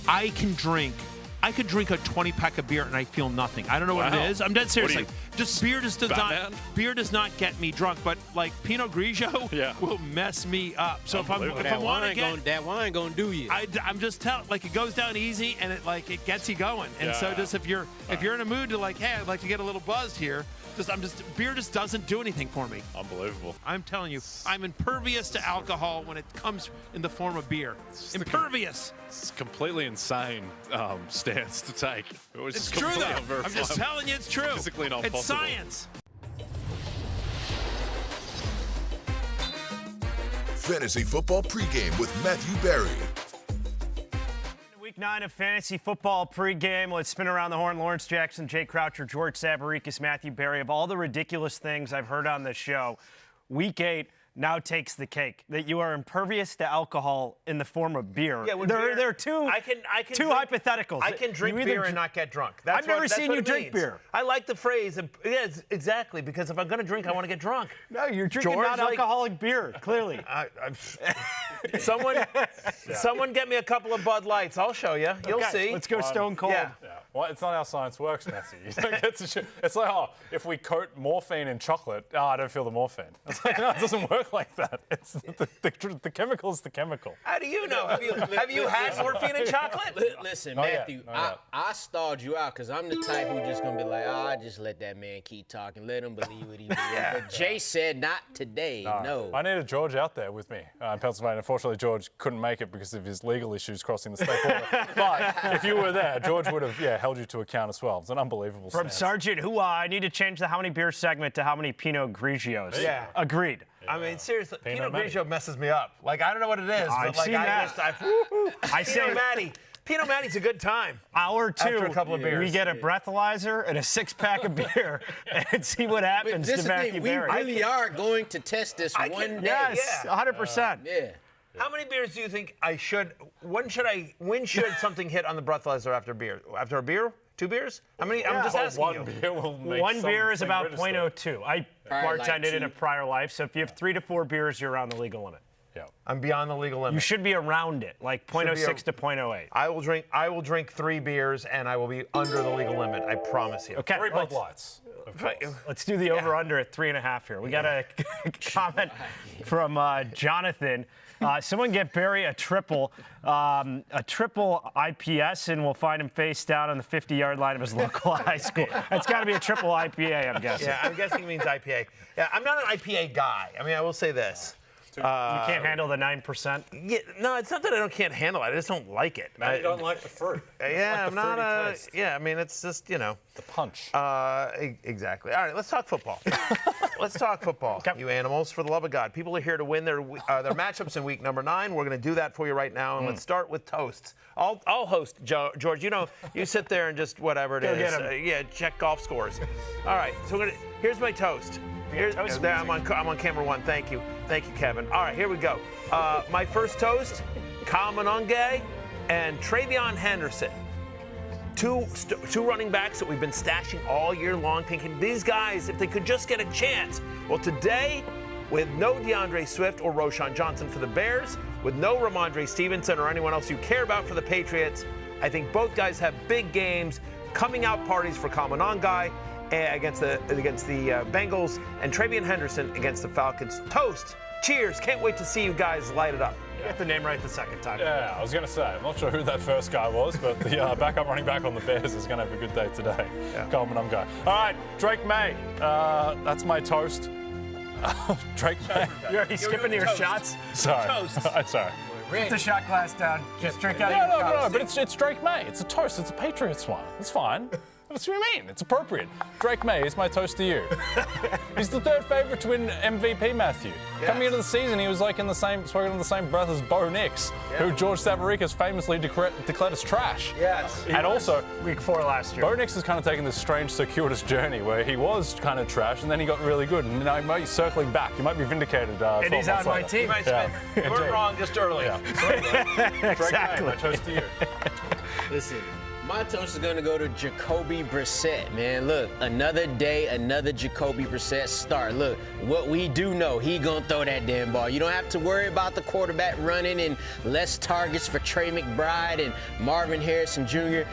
I could drink a 20-pack of beer and I feel nothing. I don't know what it is. I'm dead serious. Like, just beer does not get me drunk, but like Pinot Grigio will mess me up. So if I want to get that wine gonna do you. I'm just telling, like, it goes down easy and it gets you going. And so just if you're in a mood to like, hey, I'd like to get a little buzzed here. Beer just doesn't do anything for me. Unbelievable. I'm telling you, I'm impervious to alcohol when it comes in the form of beer. Impervious. It's a completely insane stance to take. It's true, though. I'm just telling you, it's true. Physically not possible. It's science. Fantasy Football Pregame with Matthew Berry. Week 9 of Fantasy Football Pregame. Let's spin around the horn. Lawrence Jackson, Jay Croucher, George Savaricas, Matthew Berry. Of all the ridiculous things I've heard on this show, Week 8 now takes the cake. That you are impervious to alcohol in the form of beer. Yeah, there are two hypotheticals. I can drink beer and not get drunk. I've never seen you drink beer. I like the phrase. Yeah, exactly, because if I'm going to drink, I want to get drunk. No, you're drinking non-alcoholic beer, clearly. Someone get me a couple of Bud Lights. I'll show you. You'll see. Let's go stone cold. Yeah. Well, it's not how science works, Matthew. You don't get to it's like, if we coat morphine in chocolate, I don't feel the morphine. It's like, no, it doesn't work like that. It's the chemical is the chemical. How do you know? Have you had morphine in chocolate? Listen, Matthew, I stalled you out because I'm the type who's just going to be like, I just let that man keep talking. Let him believe what he believes. But Jay said not today, no. I needed George out there with me in Pennsylvania. Unfortunately, George couldn't make it because of his legal issues crossing the state border. But if you were there, George would have, held you to account as well. It's an unbelievable From stance. Sergeant Hua, I need to change the how many beer segment to how many Pinot Grigios. Yeah. Agreed. Yeah. I mean, seriously, Pinot Grigio messes me up. Like, I don't know what it is, I've but like, seen that. Pinot Matty's a good time. Hour 2, after a couple of beers. We get a breathalyzer and a 6-pack of beer and see what happens to Matthew Berry. We really are going to test this one day. Yes, 100%. Yeah. How many beers do you think I should? When should something hit on the breathalyzer after beer? After a beer? 2 beers? How many? I'm just asking one you. Beer will make one beer is about 0.02. I bartended in a prior life, so if you have 3 to 4 beers, you're around the legal limit. Yeah. I'm beyond the legal limit. You should be around it, like 0.06 to 0.08. I will drink 3 beers and I will be under the legal limit. I promise you. Okay. 3 Bud Lights. Let's do the over/under at 3.5 here. We got a comment from Jonathan. Someone get Barry a triple IPS, and we'll find him face down on the 50-yard line of his local high school. That's got to be a triple IPA, I'm guessing. Yeah, I'm guessing it means IPA. Yeah, I'm not an IPA guy. I mean, I will say this. You can't handle the 9%? Yeah, no, it's not that I can't handle it. I just don't like it. You don't like the fruit. Yeah, I'm not a. Yeah, I mean, it's just, the punch. Exactly. All right, let's talk football. Let's talk football, you animals, for the love of God. People are here to win their matchups in week number 9. We're going to do that for you right now, and let's start with toasts. I'll host, George. You sit there and just whatever it is. Check golf scores. All right, so here's my toast. I'm on camera 1. Thank you, Kevin. All right, here we go. My first toast: Kyle Monange and Travion Henderson. Two running backs that we've been stashing all year long, thinking these guys, if they could just get a chance. Well, today, with no DeAndre Swift or Roschon Johnson for the Bears, with no Ramondre Stevenson or anyone else you care about for the Patriots, I think both guys have big games, coming out parties for Kyle Monange against the Bengals, and Travion Henderson against the Falcons. Toast. Cheers. Can't wait to see you guys light it up. Get the name right the second time. Yeah, I was going to say, I'm not sure who that first guy was, but the backup running back on the Bears is going to have a good day today. Coleman, I'm going. All right, Drake May. That's my toast. Drake May. You're skipping your shots? Sorry. Toast. Sorry. Put the shot glass down. Just drink out of your cup. No, but it's Drake May. It's a toast. It's a Patriots one. It's fine. That's what you mean. It's appropriate. Drake May is my toast to you. He's the 3rd favorite to win MVP, Matthew. Yeah. Coming into the season, he was like spoken in the same breath as Bo Nix, who George Savaricas famously declared as trash. Yes. And also, week 4 last year. Bo Nix has kind of taken this strange, circuitous journey where he was kind of trash and then he got really good. And now he might be circling back. He might be vindicated. And he's on my team. You weren't wrong just early. Yeah. Exactly. Drake May, my toast to you. Listen, My toast is going to go to Jacoby Brissett, man. Look, another day, another Jacoby Brissett start. Look, what we do know, he going to throw that damn ball. You don't have to worry about the quarterback running and less targets for Trey McBride and Marvin Harrison Jr.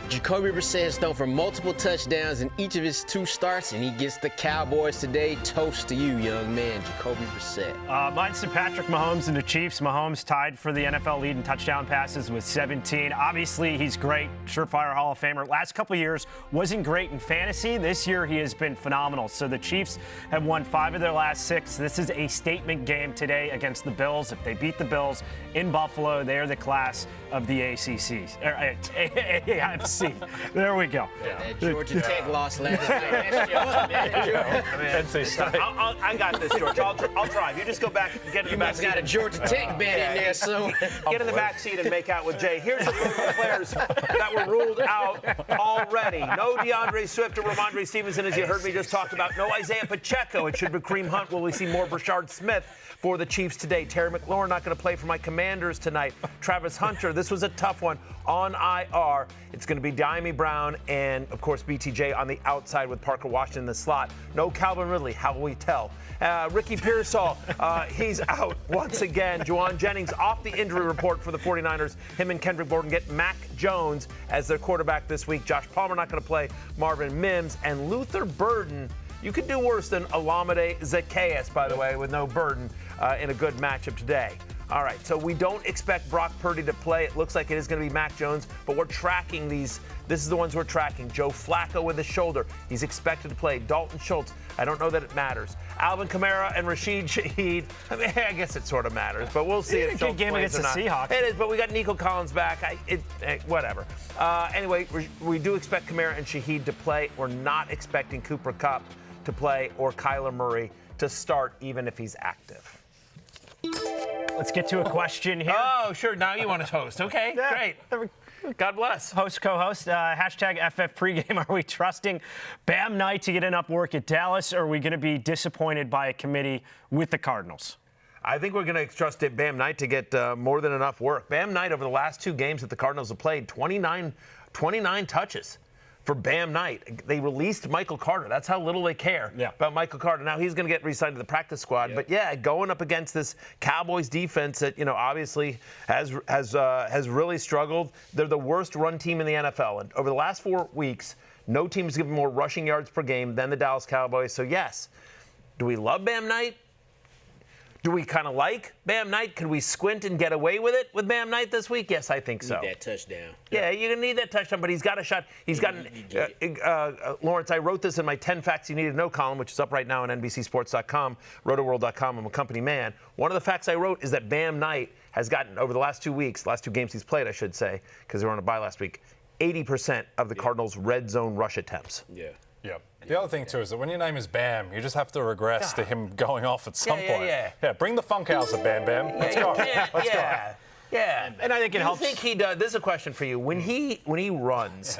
Jacoby Brissett has thrown for multiple touchdowns in each of his 2 starts, and he gets the Cowboys today. Toast to you, young man, Jacoby Brissett. Mine's to Patrick Mahomes and the Chiefs. Mahomes tied for the NFL lead in touchdown passes with 17. Obviously, he's great, surefire Hall of Famer. Last couple of years wasn't great in fantasy. This year, he has been phenomenal. So the Chiefs have won 5 of their last 6. This is a statement game today against the Bills. If they beat the Bills in Buffalo, they are the class of the ACC. AFC. There we go. That Georgia Tech loss last night. I got this, George. I'll drive. You just go back and get in the back seat. You must got a Georgia Tech bet in there soon. Get in the back seat and make out with Jay. Here's the group of players that were ruled out already. No DeAndre Swift or Ramondre Stevenson, as you heard me just talk about. No Isaiah Pacheco. It should be Kareem Hunt. Will we see more Brashard Smith for the Chiefs today? Terry McLaurin not going to play for my Commanders tonight. Travis Hunter, this was a tough one, on IR. It's going to be Diami Brown and, of course, BTJ on the outside with Parker Washington in the slot. No Calvin Ridley. How will we tell? Ricky Pearsall, he's out once again. Juwan Jennings off the injury report for the 49ers. Him and Kendrick Bourne get Mac Jones as their quarterback this week. Josh Palmer not going to play. Marvin Mims and Luther Burden. You could do worse than Olamide Zacchaeus, by the way, with no Burden in a good matchup today. All right, so we don't expect Brock Purdy to play. It looks like it is going to be Mac Jones, but we're tracking these. This is the ones we're tracking. Joe Flacco with the shoulder. He's expected to play. Dalton Schultz. I don't know that it matters. Alvin Kamara and Rashid Shaheed. I mean, I guess it sort of matters, but we'll see if Schultz game plays against or the not. Seahawks. It is, but we got Nico Collins back. Whatever. Anyway, we do expect Kamara and Shaheed to play. We're not expecting Cooper Kupp to play or Kyler Murray to start, even if he's active. Let's get to a question here. Oh, sure. Now you want to host. Okay, great. God bless. Host, co-host, hashtag FF Pregame. Are we trusting Bam Knight to get enough work at Dallas, or are we going to be disappointed by a committee with the Cardinals? I think we're going to trust Bam Knight to get more than enough work. Bam Knight, over the last 2 games that the Cardinals have played, 29 touches for Bam Knight. They released Michael Carter. That's how little they care about Michael Carter. Now he's going to get re-signed to the practice squad. But going up against this Cowboys defense that obviously has really struggled. They're the worst run team in the NFL, and over the last 4 weeks, no team has given more rushing yards per game than the Dallas Cowboys. So yes, do we love Bam Knight? Do we kind of like Bam Knight? Could we squint and get away with it with Bam Knight this week? Yes, I think so. Need that touchdown. Yeah, you're going to need that touchdown, but he's got a shot. He's got Lawrence, I wrote this in my 10 Facts You Need to Know column, which is up right now on NBCSports.com, Rotoworld.com. I'm a company man. One of the facts I wrote is that Bam Knight has gotten, over the last 2 weeks, last 2 games he's played, I should say, because they were on a bye last week, 80% of the Cardinals' red zone rush attempts. Yeah. The other thing, too, is that when your name is Bam, you just have to regress to him going off at some point. Yeah, bring the funk house at Bam Bam. Let's go. Let's go. Yeah, and I think it helps. Do you think he does? This is a question for you. When he runs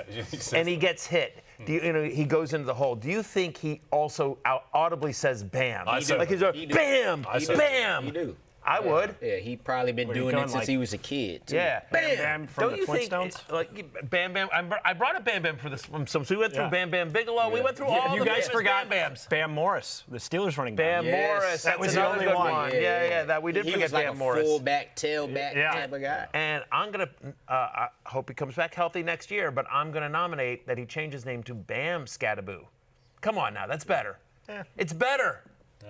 and he gets hit, he goes into the hole. Do you think he also audibly says "bam"? Like he's "bam, bam"? You do. I would. Yeah, he'd probably been doing it since he was a kid, too. Yeah. Bam Bam from the Flintstones? Bam Bam. I brought up Bam Bam for this. So we went through Bam Bam Bigelow. We went through all you the guys forgot Bam Bams. Bam Morris, the Steelers running back. Bam Morris. That was the only good one. Yeah, that we did He forget was like Bam a Morris. fullback, tailback type of guy. And I'm going to, I hope he comes back healthy next year, but I'm going to nominate that he change his name to Bam Scadaboo. Come on now, that's better. It's better.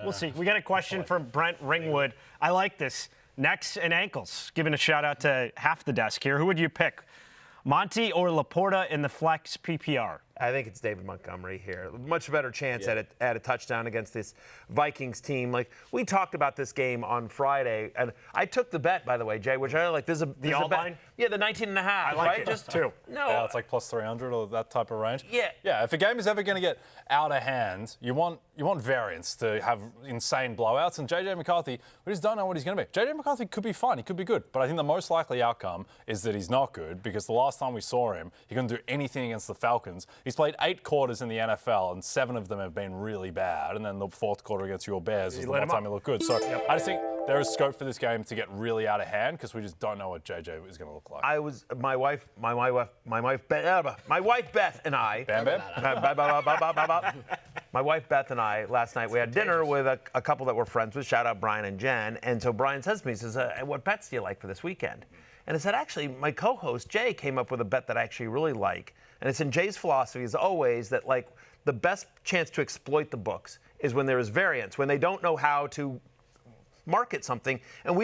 We'll see. We got a question from Brent Ringwood. I like this. Necks and ankles. Giving a shout out to half the desk here. Who would you pick? Monty or Laporta in the flex PPR? I think it's David Montgomery here. Much better chance at a touchdown against this Vikings team. Like, we talked about this game on Friday, and I took the bet, by the way, Jay, which I like. There's the all line? Yeah, the 19.5. I like right? it. Just 2. No. Yeah, it's like plus 300 or that type of range. Yeah. Yeah, if a game is ever going to get out of hand, you want variance to have insane blowouts. And J.J. McCarthy, we just don't know what he's going to be. J.J. McCarthy could be fine. He could be good. But I think the most likely outcome is that he's not good, because the last time we saw him, he couldn't do anything against the Falcons. He's played 8 quarters in the NFL, and 7 of them have been really bad. And then the 4th quarter against your Bears was the one time he looked good. So I just think there is scope for this game to get really out of hand because we just don't know what JJ is going to look like. My wife Beth and I. Bam, bam. My wife Beth and I last night we had dinner with a couple that we're friends with. Shout out Brian and Jen. And so Brian says to me, he says, "What bets do you like for this weekend?" And I said, actually, my co-host Jay came up with a bet that I actually really like. And it's in Jay's philosophy is always that like the best chance to exploit the books is when there is variance, when they don't know how to market something. And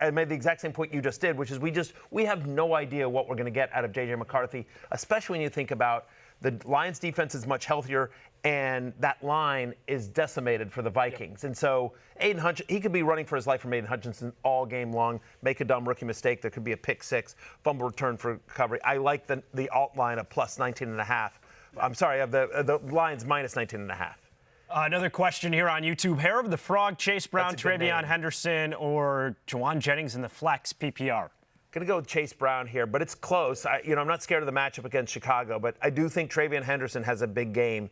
I made the exact same point you just did, which is we have no idea what we're going to get out of J.J. McCarthy, especially when you think about the Lions defense is much healthier and that line is decimated for the Vikings. Yep. And so Aiden Hutchinson, he could be running for his life from Aiden Hutchinson all game long, make a dumb rookie mistake. There could be a pick six, fumble return for recovery. I like the alt line of plus 19.5. I'm sorry, of the Lions minus 19.5. Another question here on YouTube. Hair of the Frog, Chase Brown, Travion Henderson, or Jawan Jennings in the flex PPR? Going to go with Chase Brown here, but it's close. I'm not scared of the matchup against Chicago, but I do think Travion Henderson has a big game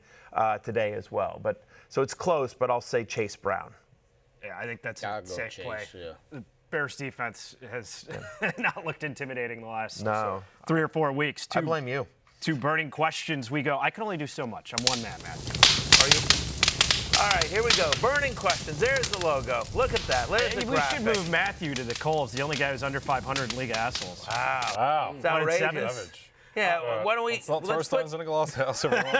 today as well. So it's close, but I'll say Chase Brown. Yeah, I think that's a safe play. Yeah. The Bears defense has not looked intimidating the last 3 or 4 weeks. I blame you. 2 burning questions we go. I can only do so much. I'm one man, Matt. Are you? All right, here we go. Burning questions. There's the logo. Look at that. There's the graphic. We should move Matthew to the Coles, the only guy who's under 500 in League of Assholes. Wow. It's outrageous. Yeah, why don't we... Let's not throw stones in a glass house, everyone.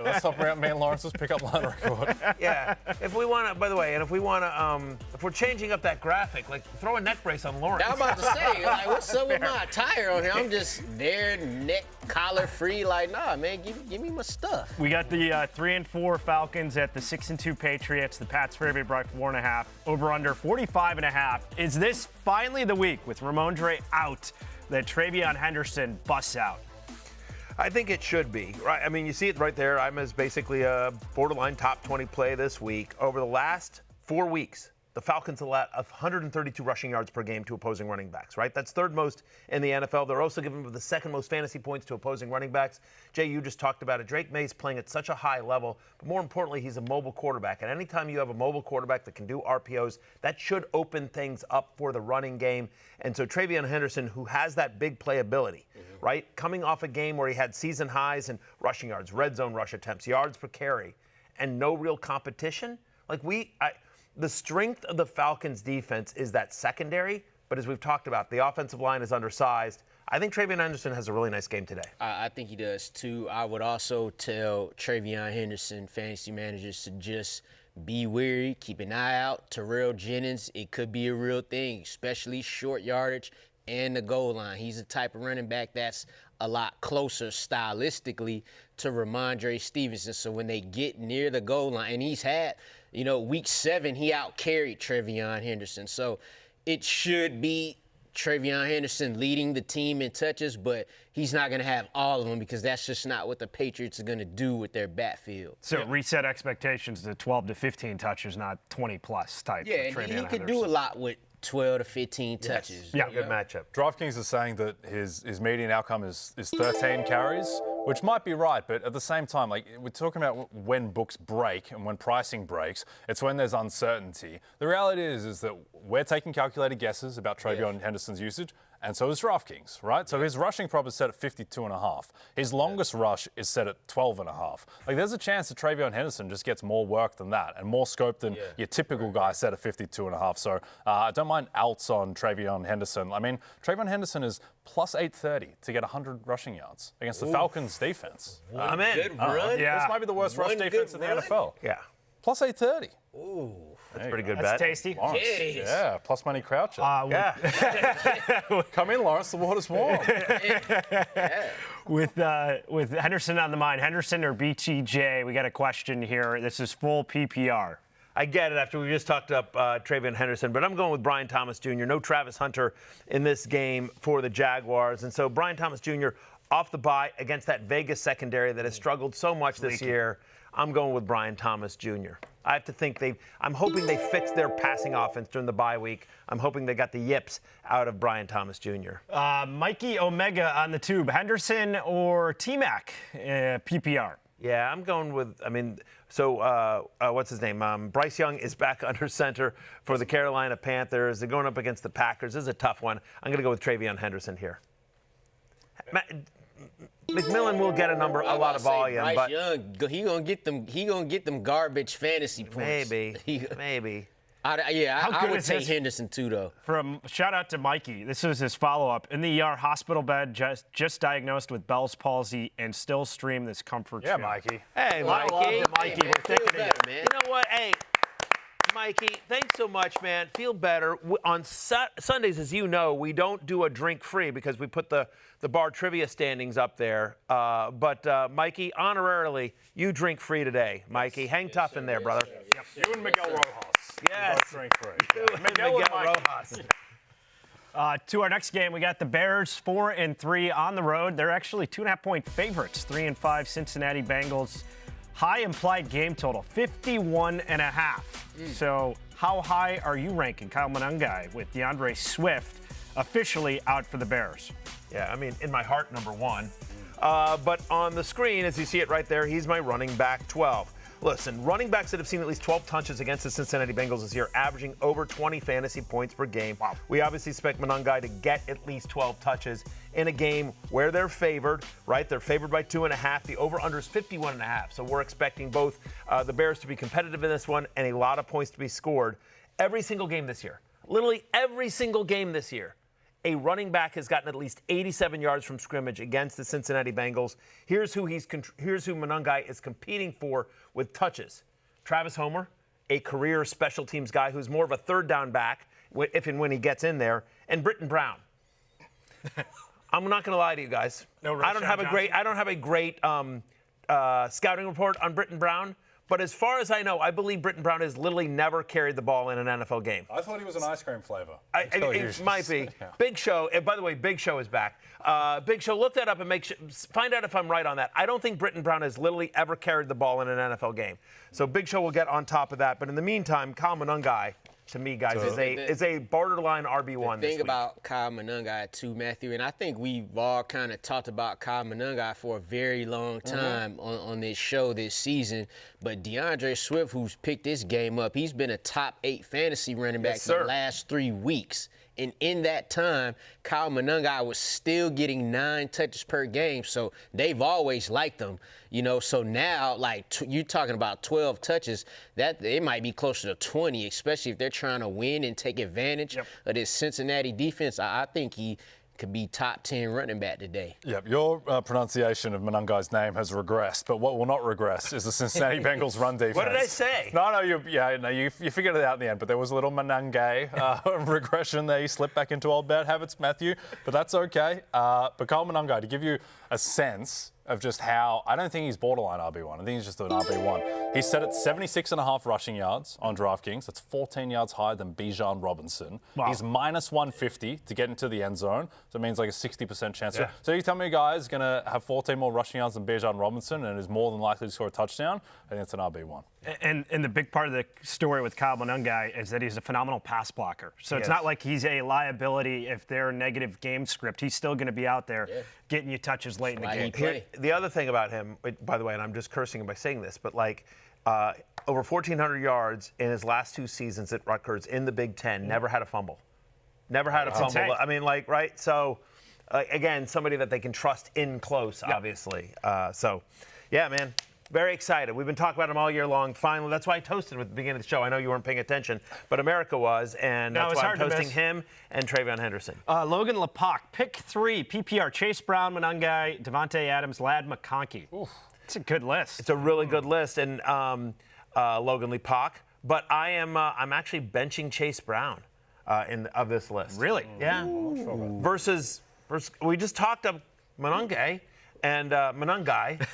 Let's talk about Man Lawrence's pickup line record. Yeah. If we want to, by the way, and if we're changing up that graphic, like throw a neck brace on Lawrence. I'm about to say, like, what's up with my attire on here? I'm just there, neck, collar free, like, nah, man, give me my stuff. We got the 3-4 Falcons at the 6-2 Patriots. The Pats favorite by 4.5. Over under 45.5. Is this finally the week with Ramondre out that Travion Henderson busts out? I think it should be. Right? I mean, you see it right there. I'm as basically a borderline top 20 play this week. Over the last 4 weeks, the Falcons allowed 132 rushing yards per game to opposing running backs, right? That's third most in the NFL. They're also giving the second most fantasy points to opposing running backs. Jay, you just talked about it. Drake May's playing at such a high level, but more importantly, he's a mobile quarterback. And anytime you have a mobile quarterback that can do RPOs, that should open things up for the running game. And so Travion Henderson, who has that big playability, right? Coming off a game where he had season highs in rushing yards, red zone rush attempts, yards per carry, and no real competition. The strength of the Falcons' defense is that secondary, but as we've talked about, the offensive line is undersized. I think Travion Henderson has a really nice game today. I think he does, too. I would also tell Travion Henderson fantasy managers to just be wary, keep an eye out. Terrell Jennings, it could be a real thing, especially short yardage and the goal line. He's the type of running back that's a lot closer stylistically to Ramondre Stevenson. So when they get near the goal line, and he's had, week 7, he out-carried Travion Henderson. So it should be Travion Henderson leading the team in touches, but he's not going to have all of them because that's just not what the Patriots are going to do with their backfield. So reset expectations to 12 to 15 touches, not 20-plus type. Yeah, and he could do a lot with 12 to 15 touches. Yeah, good matchup. DraftKings is saying that his median outcome is 13 carries, which might be right, but at the same time, like we're talking about when books break and when pricing breaks, it's when there's uncertainty. The reality is that we're taking calculated guesses about Travion Henderson's usage, and so is DraftKings, right? So his rushing prop is set at 52.5. His longest rush is set at 12.5. Like there's a chance that Travion Henderson just gets more work than that and more scope than your typical guy set at 52.5. So I don't mind outs on Travion Henderson. I mean, Travion Henderson is plus 830 to get 100 rushing yards against the Falcons defense. I'm in. Good run. This might be the worst rush defense in the NFL. Yeah. Plus 830. Ooh. That's a pretty good That's bet. tasty. Jeez. Yeah, plus money croucher. Yeah. Come in, Lawrence. The water's warm. With Henderson on the mind, Henderson or BTJ, we got a question here. This is full PPR. I get it after we just talked up Travion Henderson, but I'm going with Brian Thomas Jr. No Travis Hunter in this game for the Jaguars. And so Brian Thomas Jr. off the bye against that Vegas secondary that has struggled so much this year. I'm going with Brian Thomas Jr. I have to think I'm hoping they fixed their passing offense during the bye week. I'm hoping they got the yips out of Brian Thomas Jr. Mikey Omega on the tube. Henderson or T-Mac, PPR? Yeah, I'm going with, so what's his name? Bryce Young is back under center for the Carolina Panthers. They're going up against the Packers. This is a tough one. I'm going to go with Travion Henderson here. McMillan will get a lot of volume, Bryce but Young, he gonna get them garbage fantasy points. Maybe. I would take Henderson too, though. Shout out to Mikey. This was his follow-up. In the ER, hospital bed, just diagnosed with Bell's palsy, and still stream this comfort show. Mikey. Hey, Mikey. Mikey, we're thinking of you. man. You know what? Hey, Mikey, thanks so much, man. Feel better. On Sundays, as you know, we don't do a drink-free because we put the bar trivia standings up there. But Mikey, honorarily, you drink-free today. Mikey, hang tough in there, brother. Yep. You and Miguel Rojas. Yes. Both drink-free. Miguel Rojas. To our next game, we got the Bears 4-3 on the road. They're actually 2.5-point favorites. 3-5 Cincinnati Bengals. High implied game total, 51.5. So how high are you ranking Kyle Monangai with DeAndre Swift officially out for the Bears? Yeah, in my heart, number one. But on the screen, as you see it right there, he's my running back 12. Listen, running backs that have seen at least 12 touches against the Cincinnati Bengals this year, averaging over 20 fantasy points per game. Wow. We obviously expect Monangai to get at least 12 touches in a game where they're favored, right? They're favored by 2.5. The over-under is 51.5. So we're expecting both the Bears to be competitive in this one and a lot of points to be scored. Every single game this year, literally every single game this year, a running back has gotten at least 87 yards from scrimmage against the Cincinnati Bengals. Here's who Monangai is competing for with touches. Travis Homer, a career special teams guy who's more of a third down back if and when he gets in there, and Britton Brown. I'm not going to lie to you guys. I don't have a great scouting report on Britton Brown. But as far as I know, I believe Britton Brown has literally never carried the ball in an NFL game. I thought he was an ice cream flavor. It might be. Yeah. Big Show, and by the way, Big Show is back. Big Show, look that up and find out if I'm right on that. I don't think Britton Brown has literally ever carried the ball in an NFL game. So Big Show will get on top of that. But in the meantime, Kyle Monangai, to me, guys, is a borderline RB1 The thing about Kyle Monangai, too, Matthew, and I think we've all kind of talked about Kyle Monangai for a very long time on this show this season. But DeAndre Swift, who's picked this game up, he's been a top 8 fantasy running back the last 3 weeks. And in that time, Kyle Monangai was still getting 9 touches per game. So they've always liked him, So now, you're talking about 12 touches, that it might be closer to 20, especially if they're trying to win and take advantage of this Cincinnati defense. I think he could be top 10 running back today. Yep, your pronunciation of Monangai's name has regressed, but what will not regress is the Cincinnati Bengals run defense. What did I say? No, you figured it out in the end, but there was a little Monangai regression there. You slipped back into old bad habits, Matthew, but that's okay. But Kyle Monangai, to give you a sense of just how, I don't think he's borderline RB1. I think he's just an RB1. He's set at 76.5 rushing yards on DraftKings. That's 14 yards higher than Bijan Robinson. Wow. He's minus 150 to get into the end zone. So it means like a 60% chance. Yeah. So you tell me a guy is going to have 14 more rushing yards than Bijan Robinson and is more than likely to score a touchdown. I think it's an RB1. And the big part of the story with Kyle Monangai is that he's a phenomenal pass blocker. So it's not like he's a liability if they're negative game script. He's still going to be out there getting you touches late in the game. The other thing about him, by the way, and I'm just cursing him by saying this, but over 1,400 yards in his last 2 seasons at Rutgers in the Big Ten, never had a fumble. Never had a fumble. Right? So, again, somebody that they can trust in close, obviously. Yeah, man. Very excited. We've been talking about him all year long. Finally, that's why I toasted him at the beginning of the show. I know you weren't paying attention, but America was, and that's why I'm toasting him and Travion Henderson. Logan Lepak, pick 3, PPR, Chase Brown, Monangai, Devontae Adams, Ladd McConkey. It's a good list. It's a really good list, and Logan Lepak. But I'm actually benching Chase Brown of this list. Really? Yeah. Versus we just talked of Monangai and Monangai.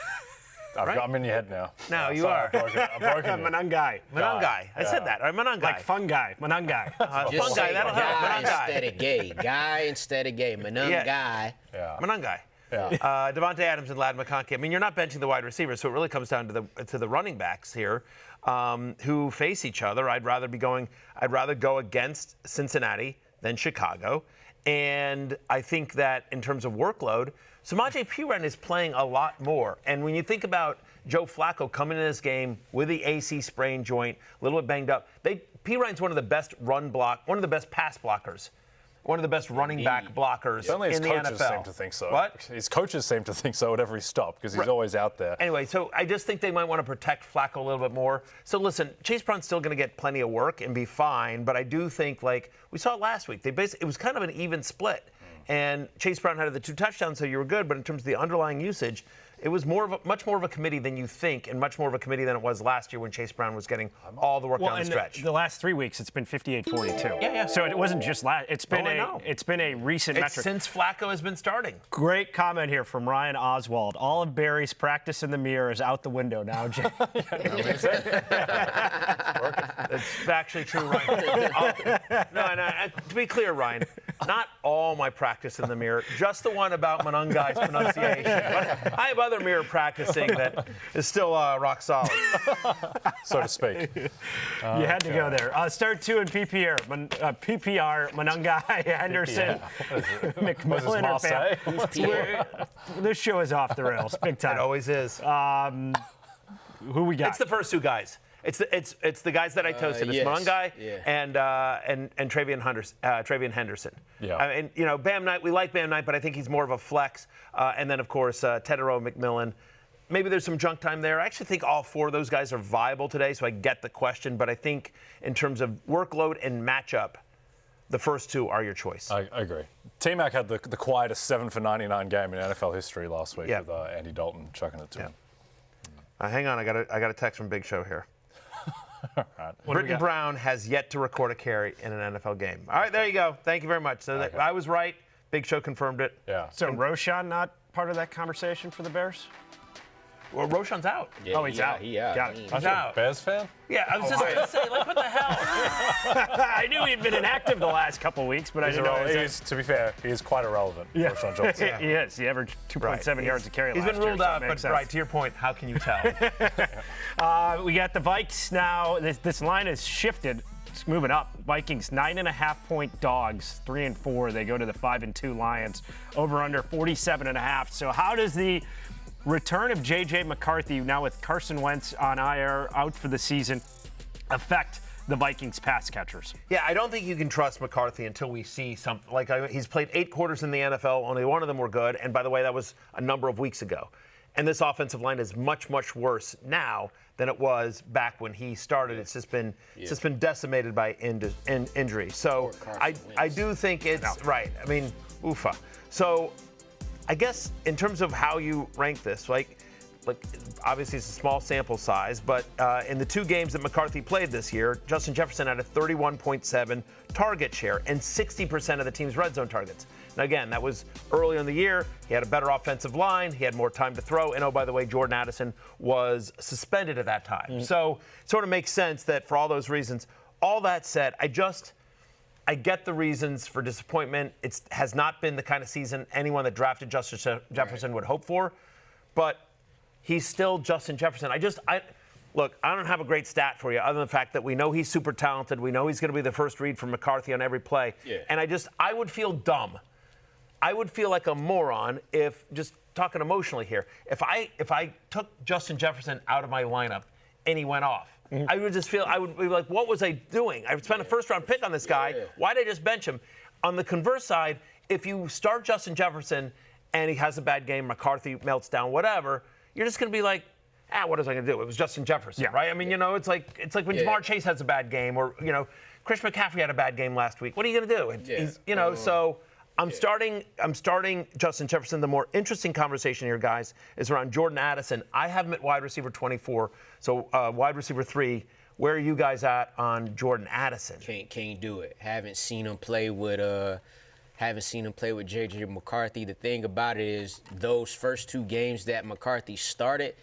I'm in your head now. No, you are. I'm broken. Monangai. I said that, right? Monangai. Like fun guy. Monangai. Just fun guy. That'll help. Instead of gay. Guy instead of gay. Monangai. Monangai. Devontae Adams and Ladd McConkey. You're not benching the wide receivers, so it really comes down to the running backs here who face each other. I'd rather go against Cincinnati than Chicago. And I think that in terms of workload, Samaje Perine is playing a lot more. And when you think about Joe Flacco coming in this game with the AC sprain joint, a little bit banged up. P. Ryan's one of the best one of the best pass blockers. One of the best running back blockers in the NFL. His coaches seem to think so. What? His coaches seem to think so at every stop because he's always out there. Anyway, so I just think they might want to protect Flacco a little bit more. So listen, Chase Brown's still going to get plenty of work and be fine, but I do think, like we saw it last week, it was kind of an even split. And Chase Brown had the 2 touchdowns, so you were good, but in terms of the underlying usage, it was much more of a committee than you think, and much more of a committee than it was last year when Chase Brown was getting all the work down the stretch. The last 3 weeks, it's been 58-42. Yeah. So it wasn't just last. It's been a recent metric Since Flacco has been starting. Great comment here from Ryan Oswald. All of Barry's practice in the mirror is out the window now, Jay. It's actually true, Ryan. No, to be clear, Ryan, not all my practice in the mirror, just the one about Manungai's pronunciation. But I have other mirror practicing that is still rock solid. So to speak. You had to go there. Start 2 in PPR. PPR, Manungai, Henderson, McMillan. This show is off the rails, big time. It always is. Who we got? It's the first 2 guys. It's the guys that I toasted. It's Manungai and Travian Henderson. Yeah. And Bam Knight. We like Bam Knight, but I think he's more of a flex. And then of course Tirico, McMillan. Maybe there's some junk time there. I actually think all 4 of those guys are viable today, so I get the question. But I think in terms of workload and matchup, the first 2 are your choice. I agree. T-Mac had the quietest 7 for 99 game in NFL history last week with Andy Dalton chucking it to him. Hang on, I got a text from Big Show here. Right. Britton Brown has yet to record a carry in an NFL game. All right, there you go. Thank you very much. So I was right. Big Show confirmed it. Yeah. So Roshan not part of that conversation for the Bears? Well, Roshan's out. Yeah, he's out. He out. Got it. He's out. A Bears fan? Yeah, I was just going to say, like, what the hell? I knew he'd been inactive the last couple of weeks, but I didn't know. To be fair, he is quite irrelevant. Yeah. Roshan Johnson. He is. He averaged 2.7 yards a carry last year. He's been ruled out, but sense. to your point, how can you tell? We got the Vikes now. This line has shifted. It's moving up. Vikings 9.5-point dogs, 3-4. They go to the 5-2 Lions. Over under 47.5. So how does the return of J.J. McCarthy, now with Carson Wentz on IR, out for the season, affect the Vikings pass catchers? Yeah, I don't think you can trust McCarthy until we see something. He's played 8 quarters in the NFL. Only one of them were good. And by the way, that was a number of weeks ago. And this offensive line is much, much worse now than it was back when he started. It's just been decimated by injury. So I do think it's right. I mean, oofa. So I guess in terms of how you rank this, like obviously it's a small sample size, but in the 2 games that McCarthy played this year, Justin Jefferson had a 31.7 target share and 60% of the team's red zone targets. Now again, that was earlier in the year. He had a better offensive line. He had more time to throw. And oh, by the way, Jordan Addison was suspended at that time. So it sort of makes sense that for all those reasons. All that said, I get the reasons for disappointment. It has not been the kind of season anyone that drafted Justin Jefferson would hope for, but he's still Justin Jefferson. Look, I don't have a great stat for you other than the fact that we know he's super talented. We know he's going to be the first read from McCarthy on every play. Yeah. And I would feel dumb. I would feel like a moron if, just talking emotionally here, if I took Justin Jefferson out of my lineup and he went off. I would just I would be like, what was I doing? I spent a first-round pick on this guy. Why did I just bench him? On the converse side, if you start Justin Jefferson and he has a bad game, McCarthy melts down, whatever, you're just going to be like, what was I going to do? It was Justin Jefferson, right? I mean, it's like when Jamar Chase has a bad game, or Chris McCaffrey had a bad game last week. What are you going to do? So I'm starting Justin Jefferson. The more interesting conversation here, guys, is around Jordan Addison. I have him at wide receiver 24, so wide receiver 3. Where are you guys at on Jordan Addison? Can't do it. Haven't seen him play with J.J. McCarthy. The thing about it is those first 2 games that McCarthy started,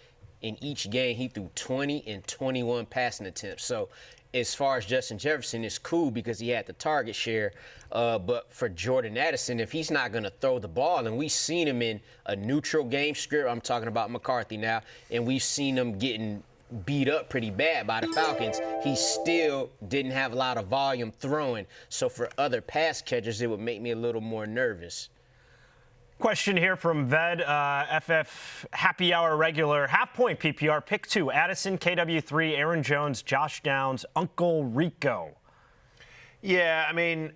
in each game he threw 20 and 21 passing attempts. So as far as Justin Jefferson, it's cool because he had the target share. But for Jordan Addison, if he's not going to throw the ball, and we've seen him in a neutral game script, I'm talking about McCarthy now, and we've seen him getting beat up pretty bad by the Falcons, he still didn't have a lot of volume throwing. So for other pass catchers, it would make me a little more nervous. Question here from Ved, FF Happy Hour regular, half-point PPR, pick 2, Addison, KW3, Aaron Jones, Josh Downs, Uncle Rico. Yeah, I mean,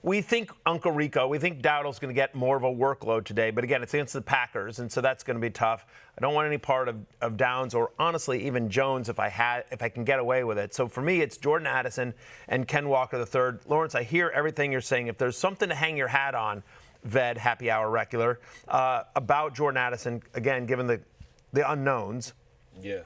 we think Uncle Rico, we think Dowdle's going to get more of a workload today, but again, it's against the Packers, and so that's going to be tough. I don't want any part of Downs or honestly even Jones if I can get away with it. So for me, it's Jordan Addison and Ken Walker III. Lawrence, I hear everything you're saying. If there's something to hang your hat on, Ved, Happy Hour regular, about Jordan Addison, again, given the unknowns. Yeah.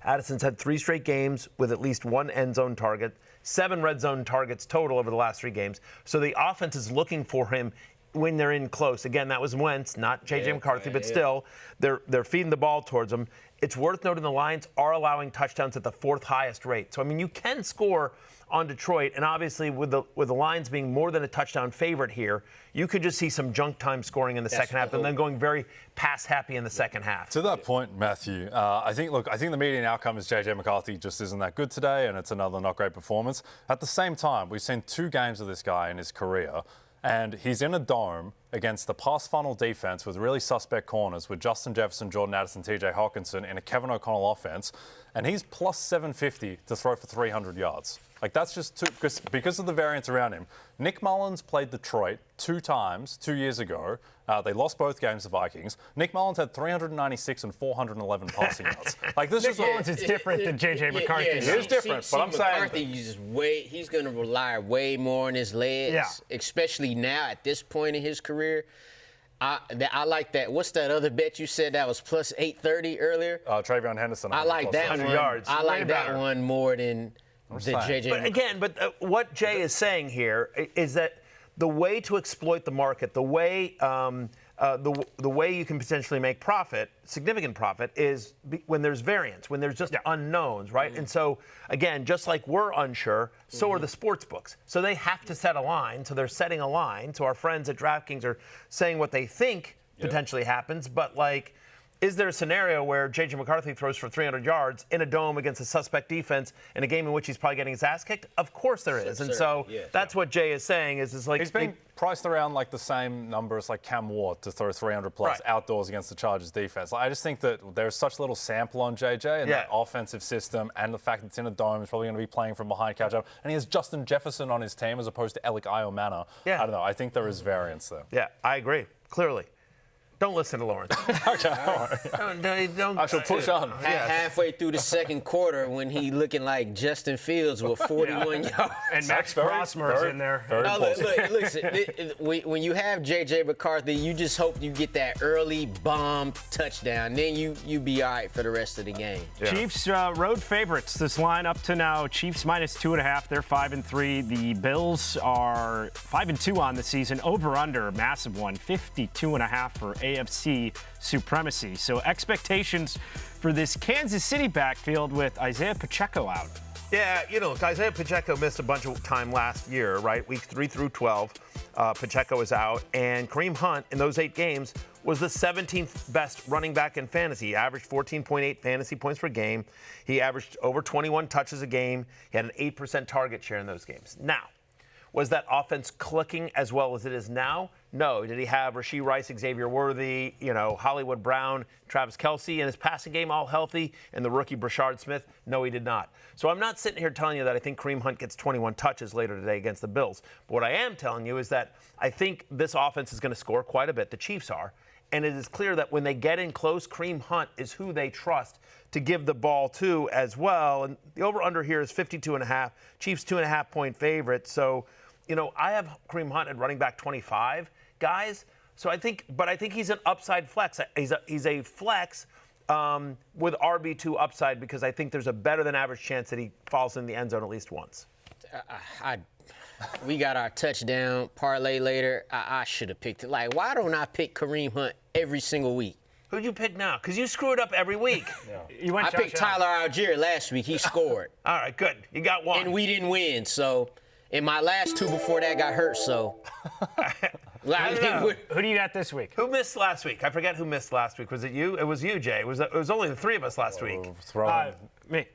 Addison's had 3 straight games with at least 1 end zone target, 7 red zone targets total over the last 3 games. So the offense is looking for him when they're in close. Again, that was Wentz, not J.J. McCarthy, but still, they're feeding the ball towards him. It's worth noting the Lions are allowing touchdowns at the 4th highest rate. So, I mean, you can score on Detroit, and obviously with the Lions being more than a touchdown favorite here, you could just see some junk time scoring in the second half and then going very pass happy in the second half. To that point, Matthew, I think the median outcome is J.J. McCarthy just isn't that good today, and it's another not great performance. At the same time, we've seen 2 games of this guy in his career, and he's in a dome against the pass funnel defense with really suspect corners with Justin Jefferson, Jordan Addison, TJ Hawkinson in a Kevin O'Connell offense, and he's plus 750 to throw for 300 yards. Like, that's just because of the variance around him. Nick Mullins played Detroit 2 times 2 years ago. They lost both games to Vikings. Nick Mullins had 396 and 411 passing yards. Like, this Nick Mullins is different than J.J. McCarthy. Yeah, It is different, but I'm McCarthy saying he's going to rely way more on his legs, especially now at this point in his career. I like that. What's that other bet you said that was plus 830 earlier? Travion Henderson. I like that 100 one. yards. I like that one more than J.J. But again, what Jay is saying here is that the way to exploit the market, the way the way you can potentially make profit, significant profit, is when there's variance, when there's just unknowns, right? Mm-hmm. And so, again, just like we're unsure, so are the sports books. So they have to set a line. So they're setting a line. So our friends at DraftKings are saying what they think potentially happens, but like, is there a scenario where J.J. McCarthy throws for 300 yards in a dome against a suspect defense in a game in which he's probably getting his ass kicked? Of course there is. And so that's what Jay is saying is like... He's being priced around like the same number as like Cam Ward to throw 300 plus outdoors against the Chargers defense. Like, I just think that there's such little sample on J.J. and that offensive system and the fact that it's in a dome, he's probably going to be playing from behind catch up. And he has Justin Jefferson on his team as opposed to Alec Iomana. I don't know. I think there is variance there. Yeah, I agree. Clearly. Don't listen to Lawrence. Okay. Don't, I shall push on. Halfway through the second quarter when he looking like Justin Fields with 41 yards. And Max Prosper's in there. No, look, listen, when you have J.J. McCarthy, you just hope you get that early bomb touchdown. Then you be all right for the rest of the game. Yeah. Chiefs road favorites. This line up to now, Chiefs minus 2.5. They're 5-3. The Bills are 5-2 on the season. Over/under, massive one, 52.5 for AFC supremacy. So expectations for this Kansas City backfield with Isaiah Pacheco out. Yeah, Isaiah Pacheco missed a bunch of time last year, right? Weeks 3 through 12, Pacheco was out. And Kareem Hunt, in those 8 games, was the 17th best running back in fantasy. He averaged 14.8 fantasy points per game. He averaged over 21 touches a game. He had an 8% target share in those games. Now, was that offense clicking as well as it is now? No. Did he have Rashee Rice, Xavier Worthy, Hollywood Brown, Travis Kelce, and his passing game all healthy, and the rookie Brashard Smith? No, he did not. So I'm not sitting here telling you that I think Kareem Hunt gets 21 touches later today against the Bills. But what I am telling you is that I think this offense is going to score quite a bit. The Chiefs are. And it is clear that when they get in close, Kareem Hunt is who they trust to give the ball to as well. And the over-under here is 52.5. Chiefs 2.5-point favorite. So, I have Kareem Hunt at running back 25, guys. So I think he's an upside flex. He's a flex with RB2 upside because I think there's a better than average chance that he falls in the end zone at least once. We got our touchdown parlay later. I should have picked it. Like, why don't I pick Kareem Hunt every single week? Who'd you pick now? Because you screw it up every week. I picked Tyler Algier last week. He scored. All right, good. You got one. And we didn't win, so... And my last 2 before that got hurt, so. Who do you got this week? Who missed last week? I forget who missed last week. Was it you? It was you, Jay. It was only the 3 of us last week. Me.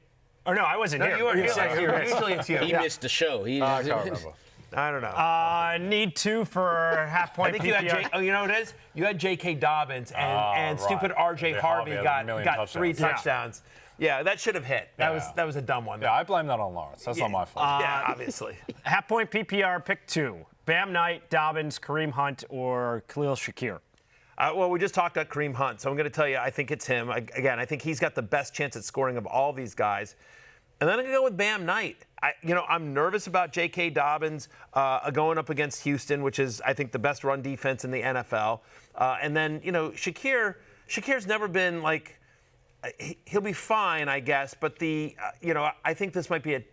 Oh, no, I wasn't here. You were here. Usually it's you. He missed the show. I can't remember. I don't know. Need 2 for half-point I think PPR. you know what it is? You had J.K. Dobbins and stupid R.J. Harvey got 3 touchdowns. Yeah, that should have hit. That was a dumb one. Yeah, I blame that on Lawrence. That's not my fault. Yeah, obviously. Half-point PPR, pick 2. Bam Knight, Dobbins, Kareem Hunt, or Khalil Shakir. Well, we just talked about Kareem Hunt, so I'm going to tell you I think it's him. Again, I think he's got the best chance at scoring of all these guys. And then I'm going to go with Bam Knight. I'm nervous about J.K. Dobbins going up against Houston, which is, I think, the best run defense in the NFL. And then, Shakir's never been like, he'll be fine, I guess. But I think this might be a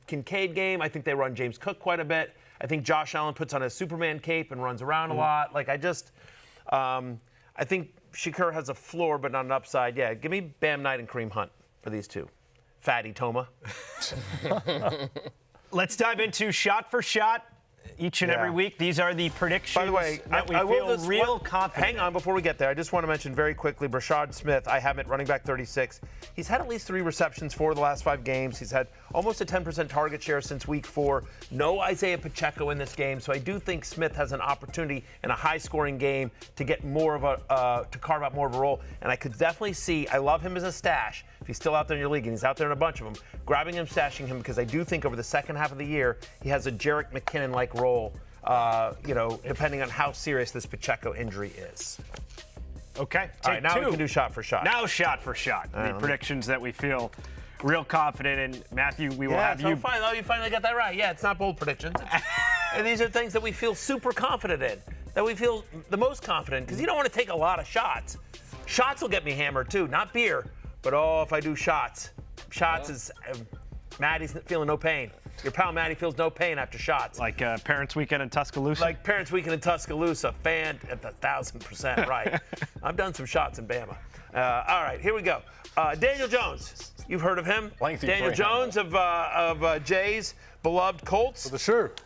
Kincaid game. I think they run James Cook quite a bit. I think Josh Allen puts on a Superman cape and runs around a lot. I think Shakir has a floor, but not an upside. Yeah, give me Bam Knight and Kareem Hunt for these 2. Fatty Toma. Let's dive into shot for shot each and every week. These are the predictions. By the way, that we feel real confident. Hang on, before we get there, I just want to mention very quickly Brashad Smith. I have him at running back 36. He's had at least 3 receptions for the last 5 games. He's had almost a 10% target share since week 4. No Isaiah Pacheco in this game, so I do think Smith has an opportunity in a high-scoring game to get more of to carve out more of a role. And I could definitely see. I love him as a stash. If he's still out there in your league, and he's out there in a bunch of them, grabbing him, stashing him, because I do think over the second half of the year, he has a Jerick McKinnon-like role, depending on how serious this Pacheco injury is. Okay, all right, now we can do shot for shot. Now shot for shot. The predictions that we feel real confident in. Matthew, we will have you. Fine. Oh, you finally got that right. Yeah, it's not bold predictions. And these are things that we feel super confident in, that we feel the most confident, because you don't want to take a lot of shots. Shots will get me hammered, too, not beer. But, if I do shots is Maddie's feeling no pain. Your pal Maddie feels no pain after shots. Like Parents' Weekend in Tuscaloosa? Like Parents' Weekend in Tuscaloosa. Fan at 1,000% right. I've done some shots in Bama. All right, here we go. Daniel Jones. You've heard of him. Lengthy Daniel Jones of Jay's beloved Colts.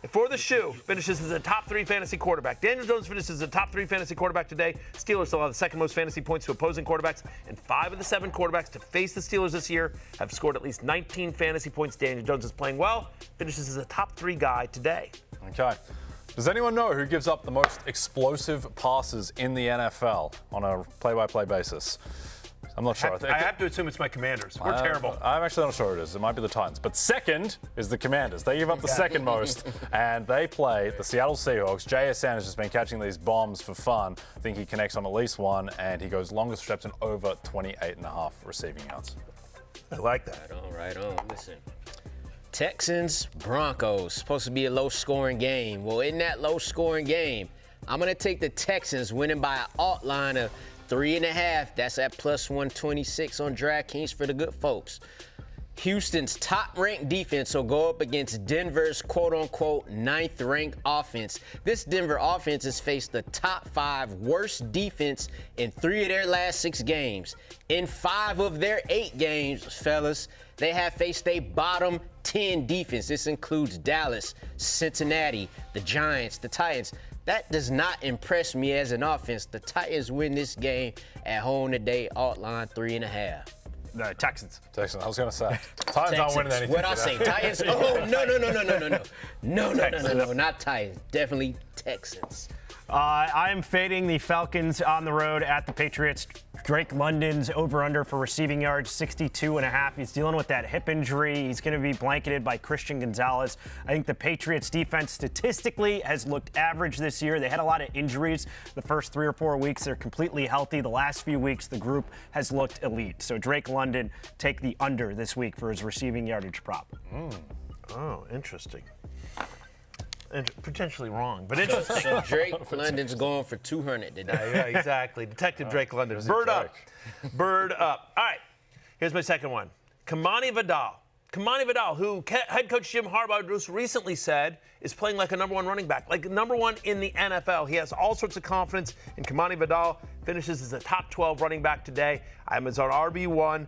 For the shoe. Finishes as a top 3 fantasy quarterback. Daniel Jones finishes as a top 3 fantasy quarterback today. Steelers still have the second most fantasy points to opposing quarterbacks, and 5 of the 7 quarterbacks to face the Steelers this year have scored at least 19 fantasy points. Daniel Jones is playing well. Finishes as a top 3 guy today. Okay. Does anyone know who gives up the most explosive passes in the NFL on a play-by-play basis? I'm not sure. I have to assume it's my Commanders. We're terrible. I'm actually not sure it is. It might be the Titans. But second is the Commanders. They give up the second most, and they play the Seattle Seahawks. JSN has just been catching these bombs for fun. I think he connects on at least one, and he goes longest reception over 28.5 receiving yards. I like that. Right on. Listen. Texans, Broncos. Supposed to be a low-scoring game. Well, in that low-scoring game, I'm going to take the Texans winning by an alt line of 3.5. That's at plus 126 on DraftKings for the good folks. Houston's top-ranked defense will go up against Denver's quote-unquote 9th-ranked offense. This Denver offense has faced the top 5 worst defense in 3 of their last 6 games. In 5 of their 8 games, fellas, they have faced a bottom 10 defense. This includes Dallas, Cincinnati, the Giants, the Titans. That does not impress me as an offense. The Titans win this game at home today, alt line 3.5. The Texans. I was going to say. Titans aren't winning anything. What'd I say? Titans? Oh, no, not Titans. Definitely Texans. I am fading the Falcons on the road at the Patriots. Drake London's over-under for receiving yards, 62.5. He's dealing with that hip injury. He's going to be blanketed by Christian Gonzalez. I think the Patriots defense statistically has looked average this year. They had a lot of injuries the first 3 or 4 weeks. They're completely healthy. The last few weeks, the group has looked elite. So Drake London, take the under this week for his receiving yardage prop. Oh, interesting. And potentially wrong, but interesting. So Drake London's going for 200 today. Yeah, exactly. Detective Drake London. Bird up. Bird up. All right. Here's my second one. Kamani Vidal. Kamani Vidal, who head coach Jim Harbaugh just recently said is playing like a number 1 running back, like number 1 in the NFL. He has all sorts of confidence in Kamani Vidal. Finishes as a top 12 running back today. I'm his RB1.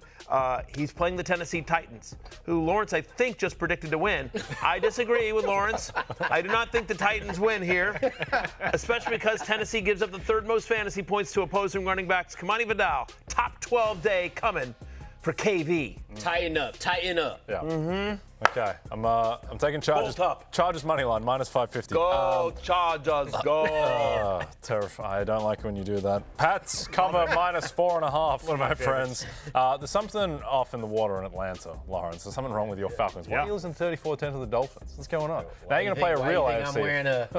He's playing the Tennessee Titans, who Lawrence, I think, just predicted to win. I disagree with Lawrence. I do not think the Titans win here, especially because Tennessee gives up the 3rd most fantasy points to opposing running backs. Kamani Vidal, top 12 day coming for KV. Tighten up. Yeah. Okay, I'm taking Chargers. Chargers money line -550. Go Chargers, go! Terrifying. I don't like it when you do that. Pats cover -4.5. One of my friends. There's something off in the water in Atlanta, Lawrence. There's something wrong with your Falcons. Why are you losing 34-10 to the Dolphins? What's going on? Now you're going to play a real AFC. I'm wearing a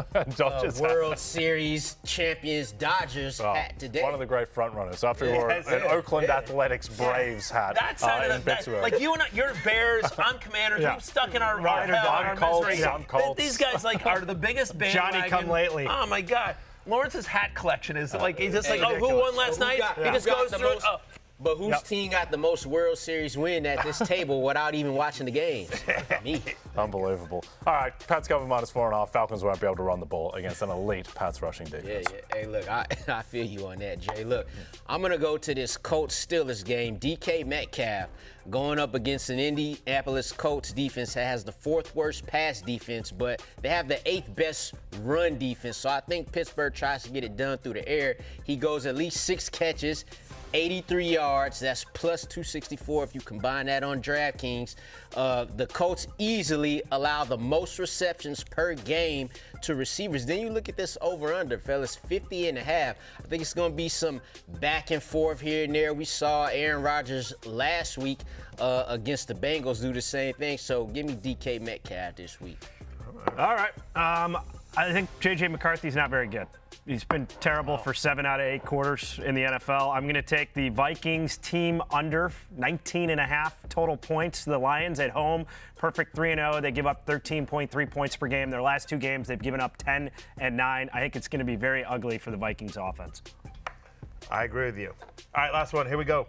World Series champions Dodgers hat today. One of the great front runners. After you wore an Oakland Athletics Braves hat in Pittsburgh. Like you and you're Bears, I'm Commanders. I'm stuck in our misery. I'm Colts. These guys are the biggest bandwagon. Johnny come lately. Oh my God. Lawrence's hat collection is like he's just like, who won last night? He just goes through it. But whose team got the most World Series win at this table without even watching the games? Me. Unbelievable. All right, Pats cover -4.5. Falcons won't be able to run the ball against an elite Pats rushing defense. Yeah. Hey, look, I feel you on that, Jay. Look, I'm going to go to this Colts-Steelers game. DK Metcalf going up against an Indianapolis Colts defense that has the 4th worst pass defense, but they have the 8th best run defense. So I think Pittsburgh tries to get it done through the air. He goes at least 6 catches, 83 yards. That's plus 264 if you combine that on DraftKings. The Colts easily allow the most receptions per game to receivers. Then you look at this over-under, fellas, 50.5. I think it's going to be some back and forth here and there. We saw Aaron Rodgers last week against the Bengals do the same thing. So give me DK Metcalf this week. All right. I think J.J. McCarthy's not very good. He's been terrible for 7 out of 8 quarters in the NFL. I'm going to take the Vikings team under 19.5 total points. The Lions at home, perfect 3-0. They give up 13.3 points per game. Their last 2 games, they've given up 10 and 9. I think it's going to be very ugly for the Vikings offense. I agree with you. All right, last one. Here we go.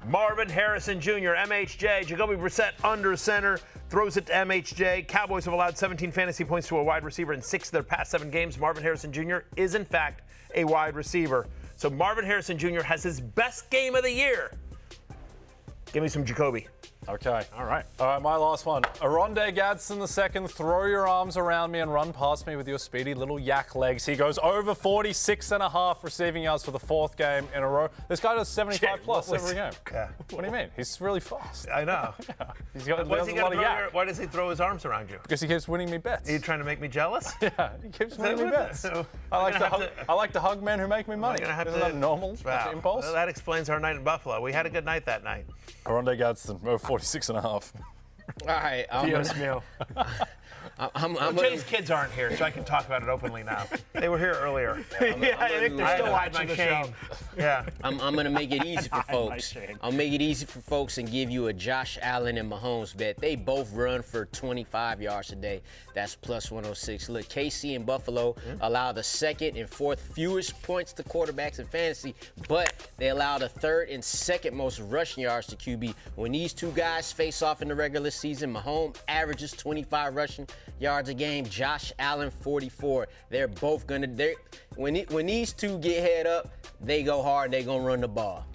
Marvin Harrison Jr., MHJ, Jacoby Brissett under center, throws it to MHJ. Cowboys have allowed 17 fantasy points to a wide receiver in 6 of their past 7 games. Marvin Harrison Jr. is, in fact, a wide receiver. So Marvin Harrison Jr. has his best game of the year. Give me some Jacoby. Okay. All right, my last one. Aronde Gadsden II, throw your arms around me and run past me with your speedy little yak legs. He goes over 46.5 receiving yards for the 4th game in a row. This guy does 75 plus every game. Yeah. What do you mean? He's really fast. I know. He's got a Why lot of yak. Why does he throw his arms around you? Because he keeps winning me bets. Are you trying to make me jealous? Yeah, he keeps winning me bets. So I like to hug men who make me money. Isn't that normal impulse? Well, that explains our night in Buffalo. We had a good night that night. Aronde Gadsden, over 46.5. All right. Jay's kids aren't here, so I can talk about it openly now. They were here earlier. I think they're still watching the show. Yeah. I'm going to make it easy for folks. I'll make it easy for folks and give you a Josh Allen and Mahomes bet. They both run for 25 yards a day. That's plus 106. Look, KC and Buffalo allow the 2nd and 4th fewest points to quarterbacks in fantasy, but they allow the 3rd and 2nd most rushing yards to QB. When these 2 guys face off in the regular season, Mahomes averages 25 rushing yards a game. Josh Allen 44. They're both gonna. When these 2 get head up, they go hard. They gonna run the ball.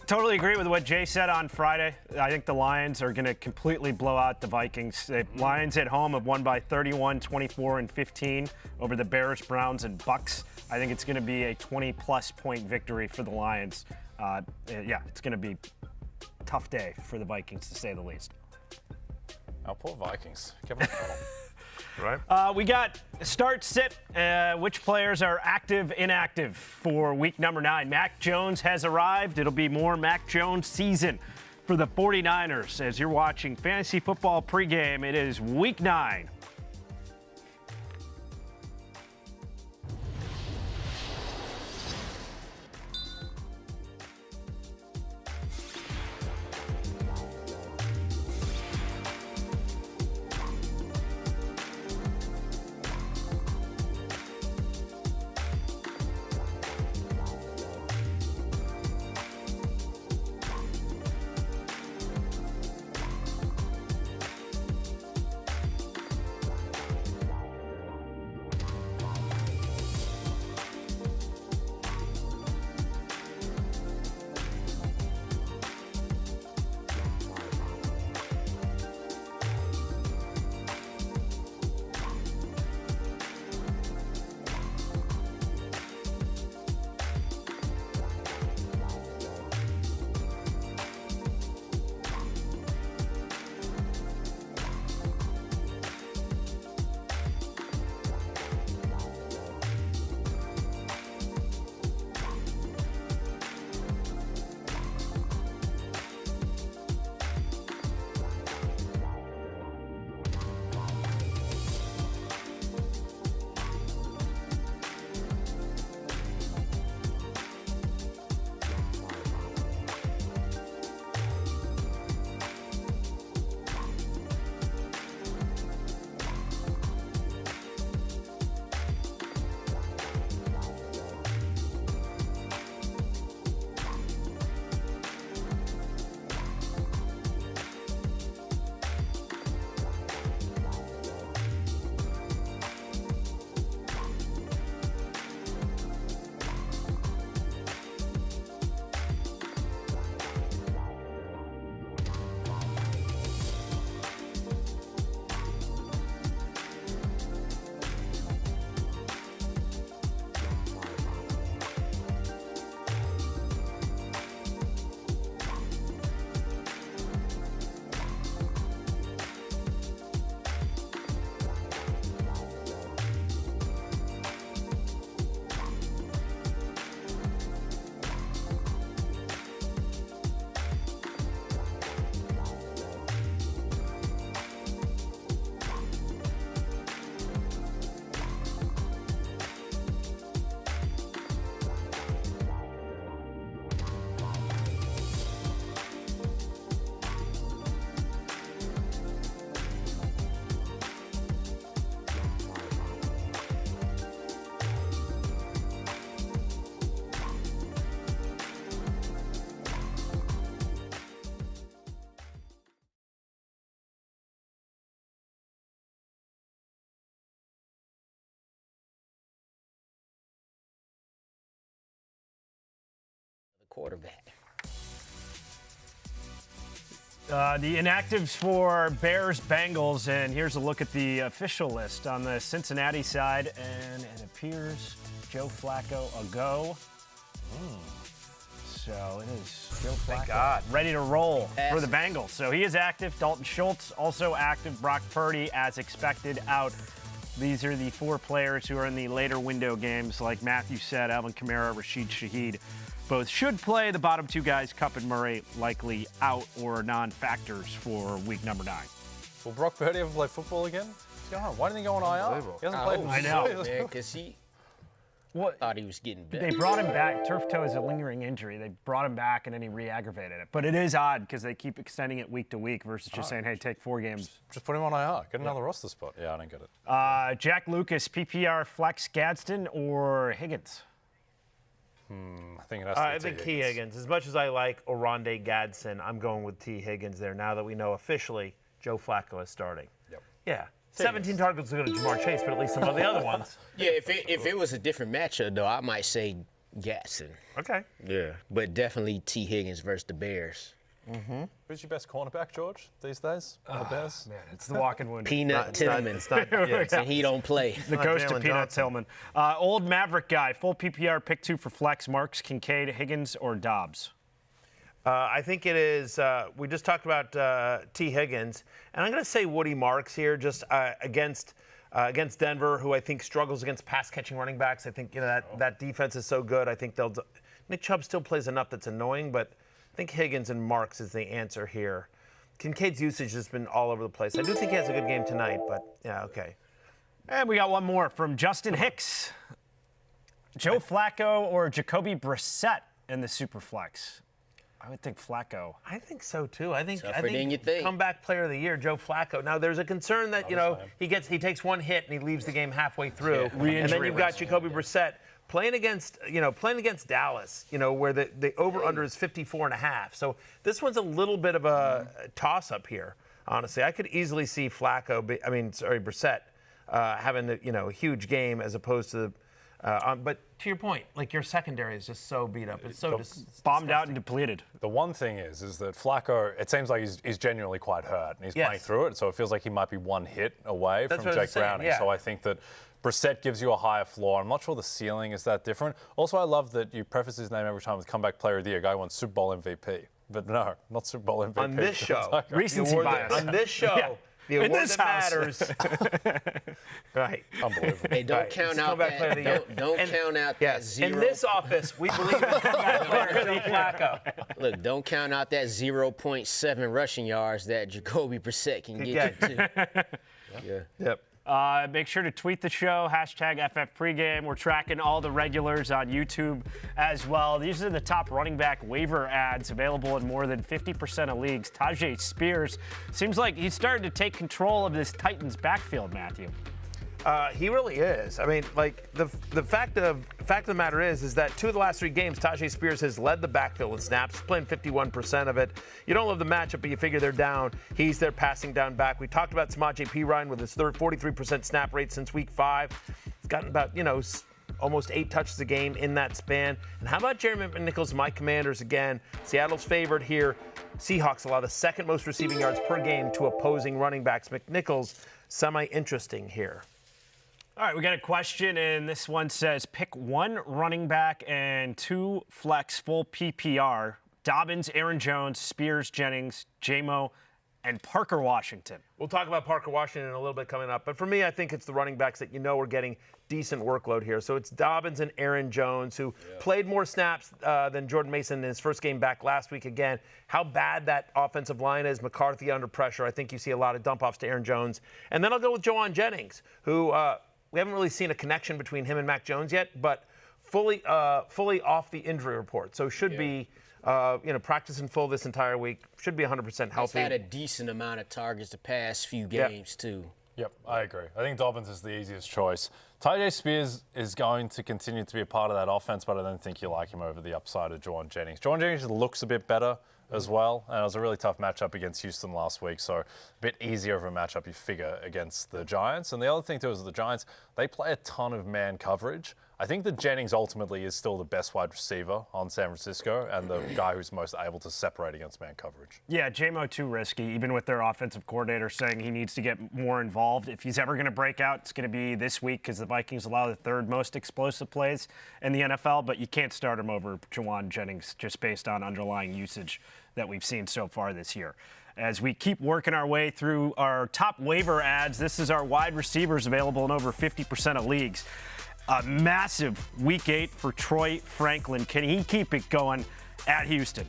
Totally agree with what Jay said on Friday. I think the Lions are going to completely blow out the Vikings. The Lions at home have won by 31, 24, and 15 over the Bears, Browns, and Bucks. I think it's going to be a 20-plus point victory for the Lions. It's going to be a tough day for the Vikings, to say the least. Our poor Vikings. Give them trouble. Right. We got start, sit, which players are active, inactive for week number 9. Mac Jones has arrived. It'll be more Mac Jones season for the 49ers. As you're watching Fantasy Football Pregame, it is week 9. quarterback. The inactives for Bears-Bengals, and here's a look at the official list on the Cincinnati side, and it appears Joe Flacco a go. So it is Joe Flacco ready to roll for the Bengals. So he is active. Dalton Schultz also active. Brock Purdy, as expected, out. These are the 4 players who are in the later window games. Like Matthew said, Alvin Kamara, Rashid Shaheed, both should play. The bottom 2 guys, Kupp and Murray, likely out or non-factors for week number 9. Will Brock Purdy ever play football again? What's going on? Why didn't he go on IR? He hasn't played in I know, man, because he thought he was getting better. They brought him back. Turf toe is a lingering injury. They brought him back, and then he re-aggravated it. But it is odd because they keep extending it week to week versus just saying, hey, take 4 games. Just put him on IR. Get another roster spot. Yeah, I don't get it. Jack Lucas, PPR flex Gadsden or Higgins? I think it has to be I think T. Higgins. As much as I like Oronde Gadsden, I'm going with T. Higgins there now that we know officially Joe Flacco is starting. Yep. Yeah. 17 targets to go to Jamar Chase, but at least some of the other ones. Yeah, if it was a different matchup, though, I might say Gadsden. Okay. Yeah, but definitely T. Higgins versus the Bears. Who's your best cornerback, George, these days on the Bears? Man, it's the walking wound. Peanut Tillman. And he don't play. The ghost of Jalen Peanut Johnson. Tillman. Old Maverick guy, full PPR, pick 2 for flex, Marks, Kincaid, Higgins, or Dobbs? I think it is, we just talked about T. Higgins, and I'm going to say Woody Marks here just against Denver, who I think struggles against pass-catching running backs. I think that defense is so good. I think Nick Chubb still plays enough that's annoying, but I think Higgins and Marks is the answer here. Kincaid's usage has been all over the place. I do think he has a good game tonight, but yeah, okay. And we got one more from Justin Hicks. Joe Flacco or Jacoby Brissett in the Superflex? I would think Flacco. I think so too. I think than you think. Comeback Player of the Year, Joe Flacco. Now there's a concern that he takes one hit and he leaves the game halfway through, and then you've got Jacoby Brissett playing against Dallas, where the over/under is 54.5. So this one's a little bit of a toss-up here. Honestly, I could easily see Brissett having a huge game as opposed to. But to your point, your secondary is just so beat up. It's so bombed out and depleted. The one thing is that Flacco, it seems like he's genuinely quite hurt, and he's playing through it, so it feels like he might be one hit away from Jake Browning. Yeah. So I think that Brissett gives you a higher floor. I'm not sure the ceiling is that different. Also, I love that you preface his name every time with comeback player of the year. Guy won Super Bowl MVP. But no, not Super Bowl MVP. On this show. Recency bias. On this show. The award that matters. Right. Unbelievable. Hey, don't count out that. Don't count out that 0. In this office, we believe in comeback player Joe Flacco. Look, don't count out that 0.7 rushing yards that Jacoby Brissett can get you to. Yeah. Yep. Make sure to tweet the show, #FFPregame. We're tracking all the regulars on YouTube as well. These are the top running back waiver ads available in more than 50% of leagues. Tajay Spears seems like he's starting to take control of this Titans backfield, Matthew. He really is. I mean, the fact of the matter is that 2 of the last 3 games, Tajay Spears has led the backfield in snaps, playing 51% of it. You don't love the matchup, but you figure they're down. He's their passing down back. We talked about Samaje Perine with his 43% snap rate since week 5. He's gotten about, almost 8 touches a game in that span. And how about Jeremy McNichols, my Commanders again? Seattle's favored here. Seahawks allow the 2nd most receiving yards per game to opposing running backs. McNichols, semi-interesting here. All right, we got a question, and this one says, pick 1 running back and 2 flex full PPR. Dobbins, Aaron Jones, Spears, Jennings, J-Mo, and Parker Washington. We'll talk about Parker Washington in a little bit coming up. But for me, I think it's the running backs that are getting decent workload here. So it's Dobbins and Aaron Jones, who played more snaps than Jordan Mason in his first game back last week. Again, how bad that offensive line is. McCarthy under pressure. I think you see a lot of dump-offs to Aaron Jones. And then I'll go with Juwan Jennings, who we haven't really seen a connection between him and Mac Jones yet, but fully off the injury report. So should be practicing full this entire week. Should be 100% healthy. He's had a decent amount of targets the past few games, too. Yep, I agree. I think Dobbins is the easiest choice. Tajay Spears is going to continue to be a part of that offense, but I don't think you like him over the upside of Juwan Jennings. Juwan Jennings looks a bit better as well. And it was a really tough matchup against Houston last week, so a bit easier of a matchup you figure against the Giants. And the other thing too is the Giants, they play a ton of man coverage. I think that Jennings ultimately is still the best wide receiver on San Francisco and the guy who's most able to separate against man coverage. Yeah, J-Mo too risky, even with their offensive coordinator saying he needs to get more involved. If he's ever going to break out, it's going to be this week because the Vikings allow the third most explosive plays in the NFL, but you can't start him over Juwan Jennings just based on underlying usage that we've seen so far this year. As we keep working our way through our top waiver ads, this is our wide receivers available in over 50% of leagues. A massive Week 8 for Troy Franklin. Can he keep it going at Houston?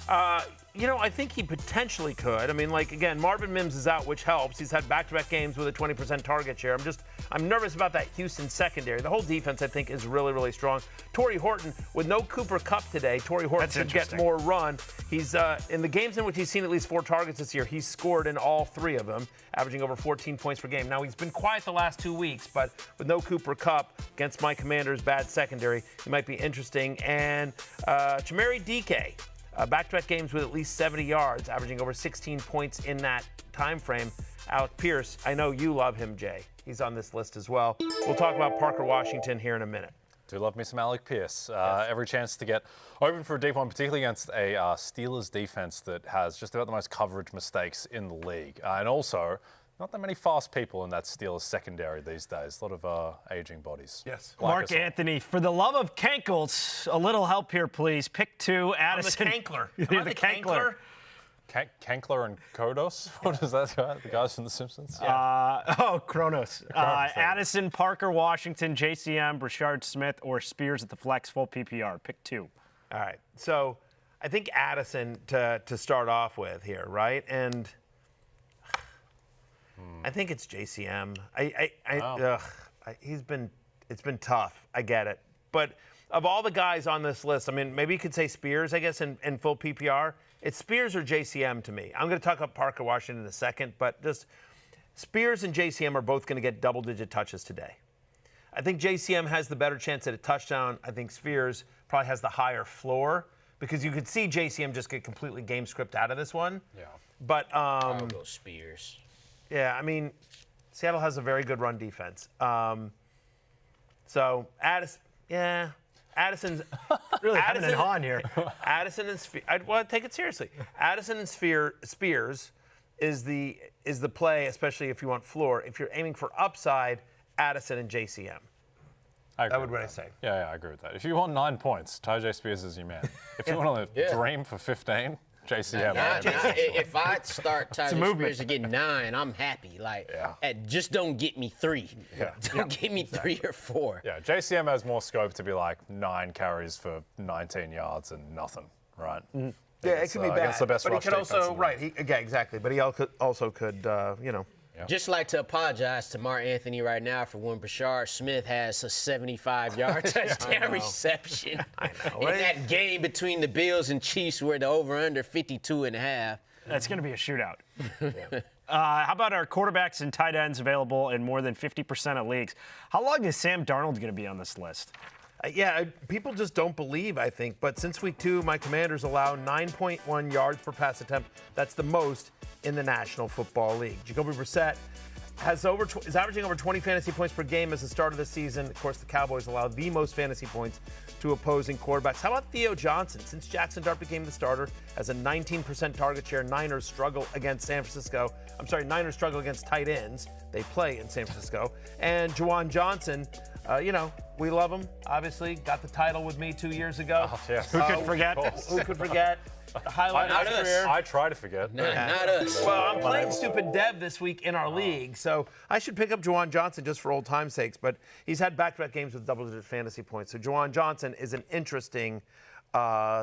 I think he potentially could. I mean, again, Marvin Mims is out, which helps. He's had back-to-back games with a 20% target share. I'm nervous about that Houston secondary. The whole defense, I think, is really, really strong. Torrey Horton, with no Cooper Kupp today, Torrey Horton should get more run. He's in the games in which he's seen at least 4 targets this year, he's scored in all 3 of them, averaging over 14 points per game. Now, he's been quiet the last 2 weeks, but with no Cooper Kupp against my Commanders' bad secondary, he might be interesting. And Chimere Dike. Back-to-back games with at least 70 yards, averaging over 16 points in that time frame. Alec Pierce, I know you love him, Jay. He's on this list as well. We'll talk about Parker Washington here in a minute. Do love me some Alec Pierce. Every chance to get open for a deep one, particularly against a Steelers defense that has just about the most coverage mistakes in the league. And also, not that many fast people in that Steelers secondary these days. A lot of aging bodies. Yes. Mark Anthony, for the love of Cankles, a little help here, please. Pick 2, Addison. I'm the Kankler. You're the Kankler. Kankler and Kodos? What is that guy? The guys from The Simpsons? Kronos. Addison, Parker, Washington, JCM, Brashard Smith, or Spears at the flex, full PPR. Pick 2. All right. So I think Addison to start off with here, right? And I think it's JCM. It's been tough. I get it. But of all the guys on this list, I mean, maybe you could say Spears, I guess, in full PPR. It's Spears or JCM to me. I'm going to talk about Parker Washington in a second, but just Spears and JCM are both going to get double-digit touches today. I think JCM has the better chance at a touchdown. I think Spears probably has the higher floor because you could see JCM just get completely game script out of this one. Yeah. But I'll go Spears. Yeah, I mean, Seattle has a very good run defense. So Addison's really having it on here. Addison and well, take it seriously. Addison and Spears is the play, especially if you want floor. If you're aiming for upside, Addison and JCM. That would be what I say. Yeah, I agree with that. If you want 9 points, Tajay Spears is your man. If you want to dream for 15, JCM. If I start Tyler Spears to get 9, I'm happy. Just don't get me 3. Don't get me 3 or 4. Yeah, JCM has more scope to be 9 carries for 19 yards and nothing, right? Mm-hmm. Yeah, it could be bad. The best but he rush could also, right? Exactly. But he also could, Just like to apologize to Mark Anthony right now for when Brashard Smith has a 75-yard touchdown reception in that game between the Bills and Chiefs where the over-under 52.5. That's going to be a shootout. How about our quarterbacks and tight ends available in more than 50% of leagues? How long is Sam Darnold going to be on this list? People just don't believe, I think. But since week 2, my Commanders allow 9.1 yards per pass attempt. That's the most in the National Football League. Jacoby Brissett is averaging over 20 fantasy points per game as the start of the season. Of course, the Cowboys allow the most fantasy points to opposing quarterbacks. How about Theo Johnson? Since Jackson Dart became the starter, has a 19% target share. Niners struggle against Niners struggle against tight ends. They play in San Francisco. And Juwan Johnson, we love him. Obviously, got the title with me 2 years ago. Oh, yes. Who could forget? Who could forget? The highlight of his career. I try to forget. Not us. Well, I'm playing Stupid Dev this week in our league, so I should pick up Juwan Johnson just for old time's sakes. But he's had back-to-back games with double-digit fantasy points. So Juwan Johnson is an interesting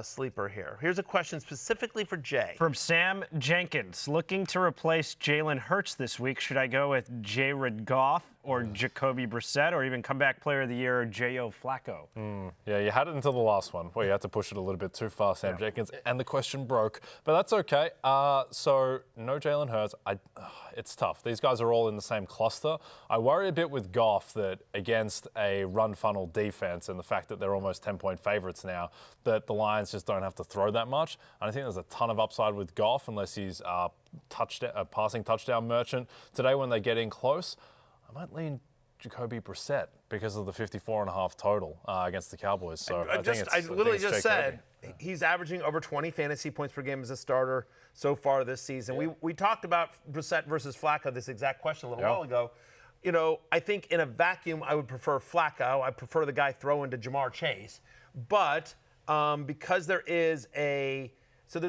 sleeper here. Here's a question specifically for Jay. From Sam Jenkins. Looking to replace Jalen Hurts this week, should I go with Jared Goff or Jacoby Brissett or even comeback player of the year, J.O. Flacco? Yeah, you had it until the last one where you had to push it a little bit too far, Sam Jenkins, and the question broke. But that's okay. So no Jalen Hurts. it's tough. These guys are all in the same cluster. I worry a bit with Goff that against a run funnel defense and the fact that they're almost 10-point favorites now, that the Lions just don't have to throw that much. And I think there's a ton of upside with Goff unless he's a passing touchdown merchant. Today when they get in close, I might lean Jacoby Brissett because of the 54.5 total against the Cowboys. So I literally just said he's averaging over 20 fantasy points per game as a starter so far this season. Yeah. We talked about Brissett versus Flacco, this exact question a little while ago. You know, I think in a vacuum, I would prefer Flacco. I prefer the guy throwing to Jamar Chase. But because there's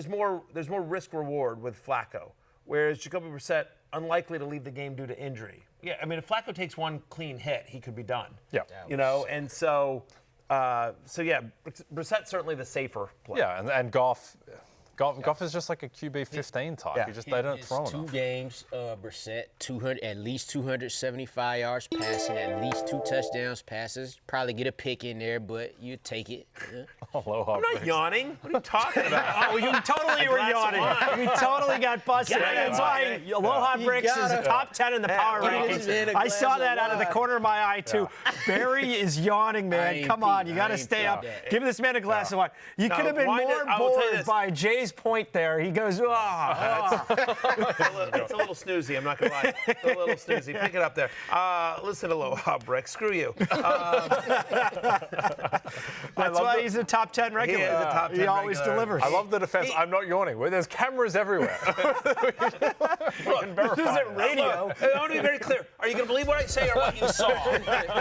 more risk reward with Flacco, whereas Jacoby Brissett unlikely to leave the game due to injury. Yeah, I mean, if Flacco takes one clean hit, he could be done. Yeah. You know, and so Brissett's certainly the safer play. Yeah, and Goff is just like a QB 15 type. Yeah. They don't throw enough. 2 games, Brissett, at least 275 yards passing, at least 2 touchdowns passes. Probably get a pick in there, but you take it. Yeah. Aloha, I'm not yawning. What are you talking about? Oh, you totally were yawning. We totally got busted. That's why Aloha Bricks is a top 10 in the power rankings. I saw that out of the corner of my eye, too. Barry is yawning, man. Come on, you got to stay up. Give this man a glass of wine. You could have been more bored by Jay's point there. He goes, It's a little snoozy, I'm not going to lie. It's a little snoozy. Pick it up there. Listen to Aloha Bricks. Screw you. That's why he's a top 10 regular. He is a top 10 He always regular. delivers. I love the defense. I'm not yawning. There's cameras everywhere. Look, this isn't radio. Look, I want to be very clear. Are you going to believe what I say or what you saw?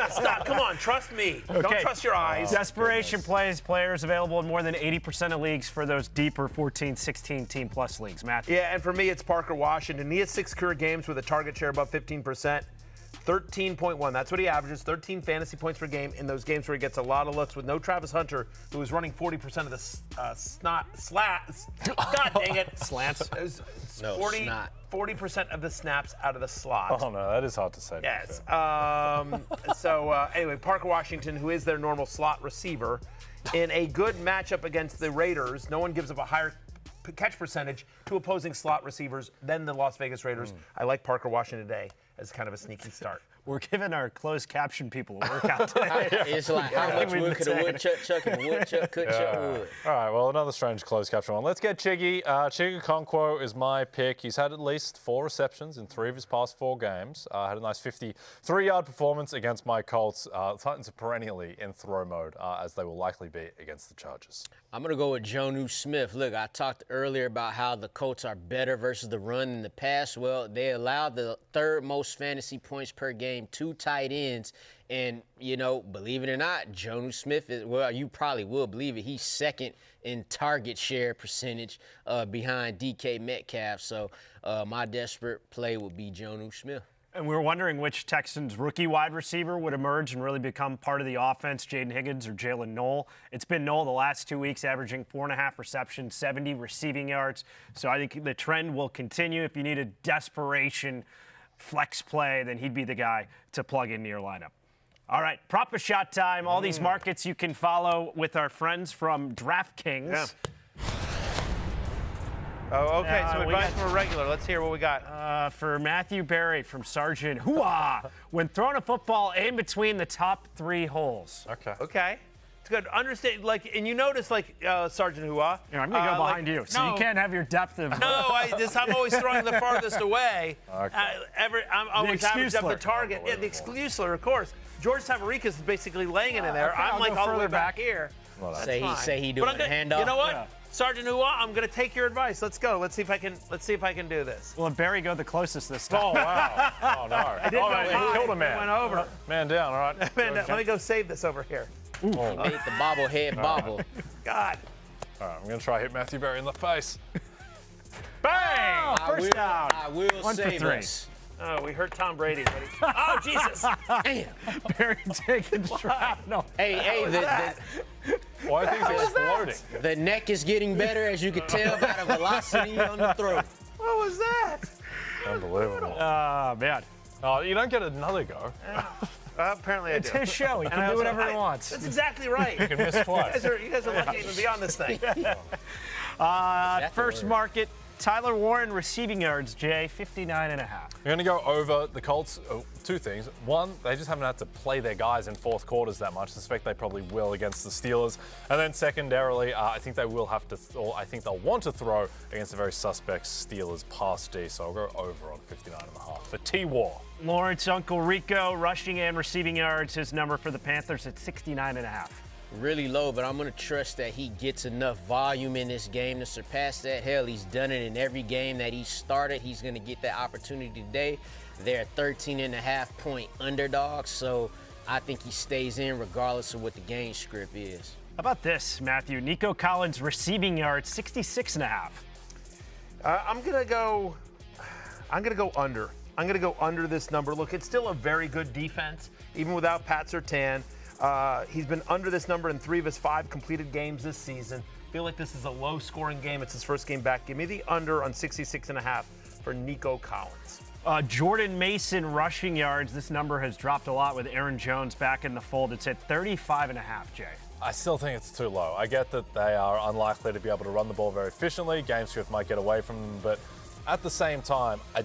Stop. Come on. Trust me. Okay. Don't trust your eyes. Desperation players available in more than 80% of leagues for those deeper 14, 16 team plus leagues. Matthew. Yeah, and for me, it's Parker Washington. He has 6 career games with a target share above 15%. 13.1. That's what he averages. 13 fantasy points per game in those games where he gets a lot of looks with no Travis Hunter, who was running 40% of the slats. God dang it. Slants. 40% of the snaps out of the slot. Oh, no, that is hard to say. Yes. Anyway, Parker Washington, who is their normal slot receiver, in a good matchup against the Raiders, no one gives up a higher catch percentage to opposing slot receivers than the Las Vegas Raiders. I like Parker Washington today as kind of a sneaky start. We're giving our closed caption people a workout today. It's like how much wood could a woodchuck chuck if a woodchuck could chuck wood. All right, well, another strange closed caption one. Let's get Chiggy. Chigga Okonkwo is my pick. He's had at least 4 receptions in 3 of his past 4 games. Had a nice 53-yard performance against my Colts. The Titans are perennially in throw mode, as they will likely be against the Chargers. I'm going to go with Jonnu Smith. Look, I talked earlier about how the Colts are better versus the run in the pass. Well, they allowed the 3rd most fantasy points per game to tight ends. And, you know, believe it or not, Jonnu Smith is, well, you probably will believe it, he's 2nd in target share percentage behind DK Metcalf. So my desperate play would be Jonnu Smith. And we were wondering which Texans rookie wide receiver would emerge and really become part of the offense, Jaden Higgins or Jalen Noel. It's been Noel the last 2 weeks, averaging 4.5 receptions, 70 receiving yards. So I think the trend will continue. If you need a desperation flex play, then he'd be the guy to plug into your lineup. All right, prop a shot time. All these markets you can follow with our friends from DraftKings. Yeah. Oh, okay. So advice from a regular. Let's hear what we got. For Matthew Berry from Sergeant Hooah, when throwing a football, aim between the top 3 holes. Okay. It's good. Understand, and you notice, Sergeant Hooah. Yeah, I'm going to go behind you, so you can't have your depth of. No, I'm always throwing the farthest away. I'm always average up the target. Yeah, the exclusive, of course. George Savaricas is basically laying it in there. Okay, I'm all the way back here. Well, say he doing a handoff. You know what? Yeah. Sergeant Hooah, I'm going to take your advice. Let's go. Let's see if I can do this. Well, Barry go the closest this time. Oh, wow. Oh, no. He killed a man. Went over. Man down, all right. Man down. Let me go save this over here. He made the bobblehead bobble. God. All right, I'm going to try hit Matthew Berry in the face. Bang! First down. I will 1 for save 3. us. Oh, we hurt Tom Brady. Oh, Jesus. Damn. Barry taking shrapnel. Hey, Well, I think it's exploding. the neck is getting better, as you can tell by the velocity on the throat. What was that? Unbelievable. Man. Oh, you don't get another go. Apparently I do. It's his show. He And can I do also- whatever he wants. That's exactly right. You can miss twice. You guys are lucky to be on this thing. First market, Tyler Warren receiving yards, Jay, 59.5. I'm going to go over the Colts. Two things. One, they just haven't had to play their guys in fourth quarters that much. I suspect they probably will against the Steelers. And then secondarily, I think they will have to, or I think they'll want to throw against a very suspect Steelers pass D. So I'll go over on 59.5 for T-War. Lawrence Uncle Rico rushing and receiving yards. His number for the Panthers at 69.5. Really low, but I'm going to trust that he gets enough volume in this game to surpass that. Hell, he's done it in every game that he started. He's going to get that opportunity today. They're 13.5-point underdogs, so I think he stays in regardless of what the game script is. How about this, Matthew? Nico Collins receiving yards, 66.5. I'm gonna go under. I'm gonna go under this number. Look, it's still a very good defense, even without Pat Surtain. He's been under this number in 3 of his 5 completed games this season. I feel like this is a low-scoring game. It's his first game back. Give me the under on 66.5 for Nico Collins. Jordan Mason rushing yards. This number has dropped a lot with Aaron Jones back in the fold. It's at 35.5, Jay. I still think it's too low. I get that they are unlikely to be able to run the ball very efficiently. Game script might get away from them, but at the same time, I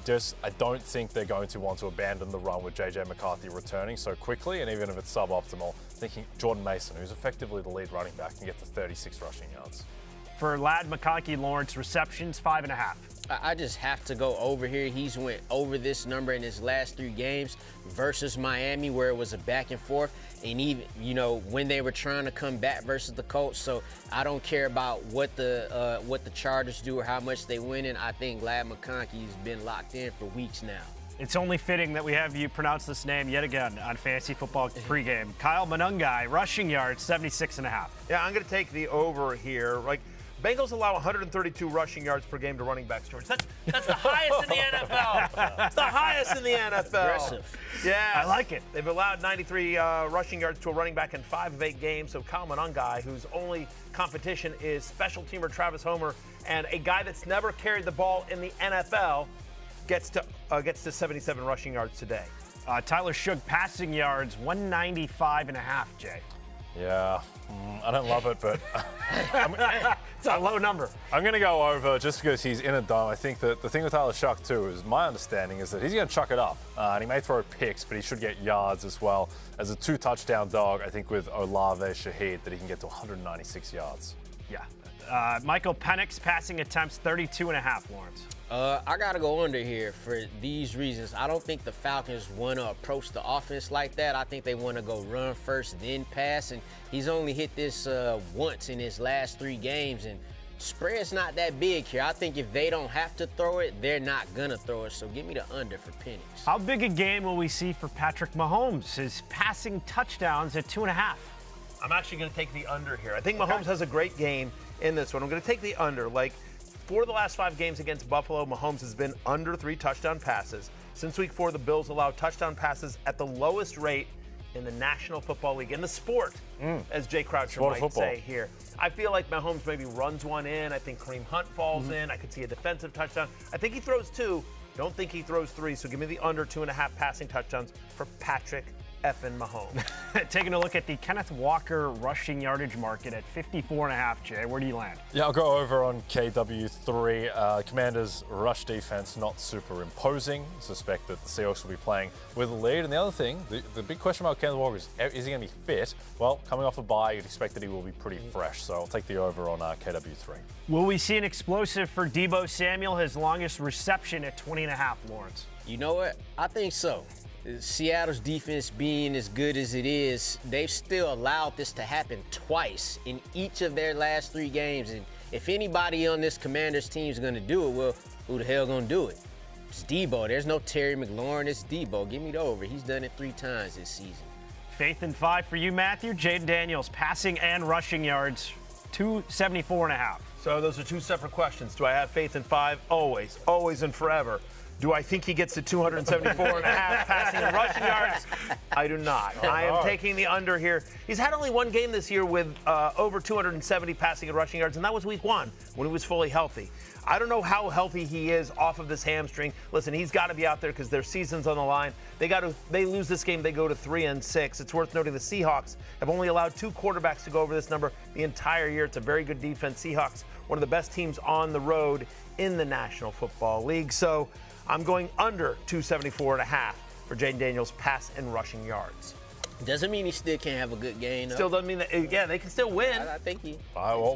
don't think they're going to want to abandon the run with J.J. McCarthy returning so quickly, and even if it's suboptimal, thinking Jordan Mason, who's effectively the lead running back, can get to 36 rushing yards. For Ladd McConkey Lawrence, receptions, 5.5. I just have to go over here. He's went over this number in his last 3 games versus Miami, where it was a back and forth, and even when they were trying to come back versus the Colts. So I don't care about what the Chargers do or how much they win in. I think Ladd McConkey's been locked in for weeks now. It's only fitting that we have you pronounce this name yet again on Fantasy Football Pregame. Kyle Monungai, rushing yards, 76.5. Yeah, I'm going to take the over here. Like, Bengals allow 132 rushing yards per game to running backs, George. That's the highest in the NFL. It's the highest in the NFL. Aggressive. Yeah, I like it. They've allowed 93 rushing yards to a running back in 5 of 8 games. So Kyle Monungai, whose only competition is special teamer Travis Homer, and a guy that's never carried the ball in the NFL, gets to 77 rushing yards today. Tyler Shough passing yards, 195.5, Jay. Yeah, I don't love it, but it's a low number. I'm going to go over just because he's in a dome. I think that the thing with Tyler Shough, too, is my understanding is that he's going to chuck it up. And he may throw picks, but he should get yards as well. As a 2-touchdown dog, I think with Olave Shaheed that he can get to 196 yards. Yeah. Michael Penix passing attempts, 32.5, Lawrence. I got to go under here for these reasons. I don't think the Falcons want to approach the offense like that. I think they want to go run first, then pass. And he's only hit this once in his last 3 games. And spread's not that big here. I think if they don't have to throw it, they're not going to throw it. So give me the under for Penix. How big a game will we see for Patrick Mahomes? His passing touchdowns at 2.5. I'm actually going to take the under here. I think Mahomes has a great game in this one. I'm going to take the under. For the last 5 games against Buffalo, Mahomes has been under 3 touchdown passes. Since week 4, the Bills allowed touchdown passes at the lowest rate in the National Football League, in the sport, as Jay Croucher might say here. I feel like Mahomes maybe runs one in. I think Kareem Hunt falls in. I could see a defensive touchdown. I think he throws 2. Don't think he throws 3. So give me the under 2.5 passing touchdowns for Patrick effing Mahomes. Taking a look at the Kenneth Walker rushing yardage market at 54.5, Jay. Where do you land? Yeah, I'll go over on KW3. Commanders' rush defense not super imposing. Suspect that the Seahawks will be playing with a lead. And the other thing, the big question about Kenneth Walker is he going to be fit? Well, coming off a bye, you'd expect that he will be pretty fresh. So I'll take the over on KW3. Will we see an explosive for Deebo Samuel, his longest reception at 20.5, Lawrence? You know what? I think so. Seattle's defense being as good as it is, they've still allowed this to happen twice in each of their last 3 games. And if anybody on this Commanders team is going to do it, well, who the hell going to do it? It's Deebo. There's no Terry McLaurin. It's Deebo. Give me the over. He's done it 3 times this season. Faith in 5 for you, Matthew. Jaden Daniels, passing and rushing yards, 274.5. So those are 2 separate questions. Do I have faith in 5? Always. Always and forever. Do I think he gets to 274 and a half passing and rushing yards? I do not. I am taking the under here. He's had only one game this year with over 270 passing and rushing yards, and that was week 1 when he was fully healthy. I don't know how healthy he is off of this hamstring. Listen, he's got to be out there because their season's on the line. They lose this game, they go to 3-6. It's worth noting the Seahawks have only allowed 2 quarterbacks to go over this number the entire year. It's a very good defense. Seahawks, one of the best teams on the road in the National Football League. So I'm going under 274.5 for Jaden Daniels pass and rushing yards. Doesn't mean he still can't have a good game. Still doesn't mean that. Yeah, they can still win. I think he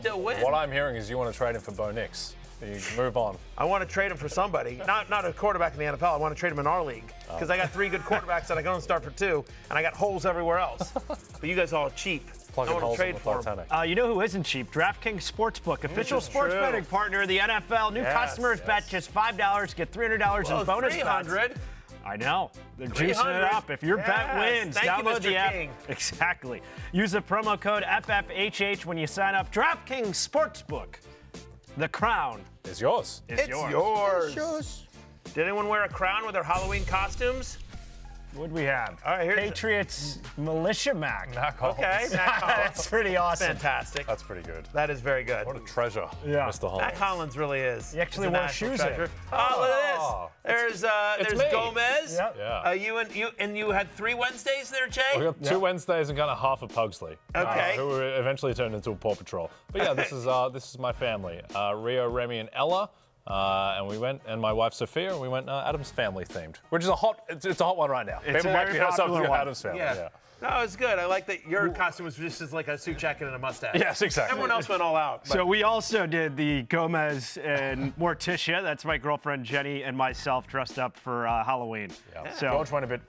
still win. What I'm hearing is you want to trade him for Bo Nix. You move on. I want to trade him for somebody, not a quarterback in the NFL. I want to trade him in our league because I got 3 good quarterbacks that I can only start for 2, and I got holes everywhere else. But you guys are all cheap. Plugging I want holes to trade in the for Titanic. You know who isn't cheap? DraftKings Sportsbook, official sports true. betting partner of the NFL. New customers bet just $5, get $300 in bonus bets. I know. They're juicing it up. If your bet wins, download the app. King. Exactly. Use the promo code FFHH when you sign up. DraftKings Sportsbook. The crown It's yours. is It's yours. Yours. Did anyone wear a crown with their Halloween costumes? What do we have? All right, here's Patriots Militia Mac. Okay, Matt Collins. That's pretty awesome. Fantastic. That's pretty good. That is very good. What a treasure, Yeah. Mr. Hollins. Matt Collins really is. He actually He's a wore national shoes treasure. in. Oh, look at this. There's me. Gomez. Yep. Yeah. You had 3 Wednesdays there, Jay? We got 2 Wednesdays and kind of half of Pugsley. Okay. Who eventually turned into a Paw Patrol. But yeah, this is my family. Rio, Remy, and Ella. And we went, and my wife Sophia, and we went Adam's Family themed, which is it's a hot one right now. It's People a might very be something popular to one. Adam's Family. Yeah. No, it's good. I like that your costume was just as like a suit jacket and a mustache. Yes, exactly. Everyone else went all out. But So we also did the Gomez and Morticia. That's my girlfriend Jenny and myself dressed up for Halloween. Yeah. So George went a bit,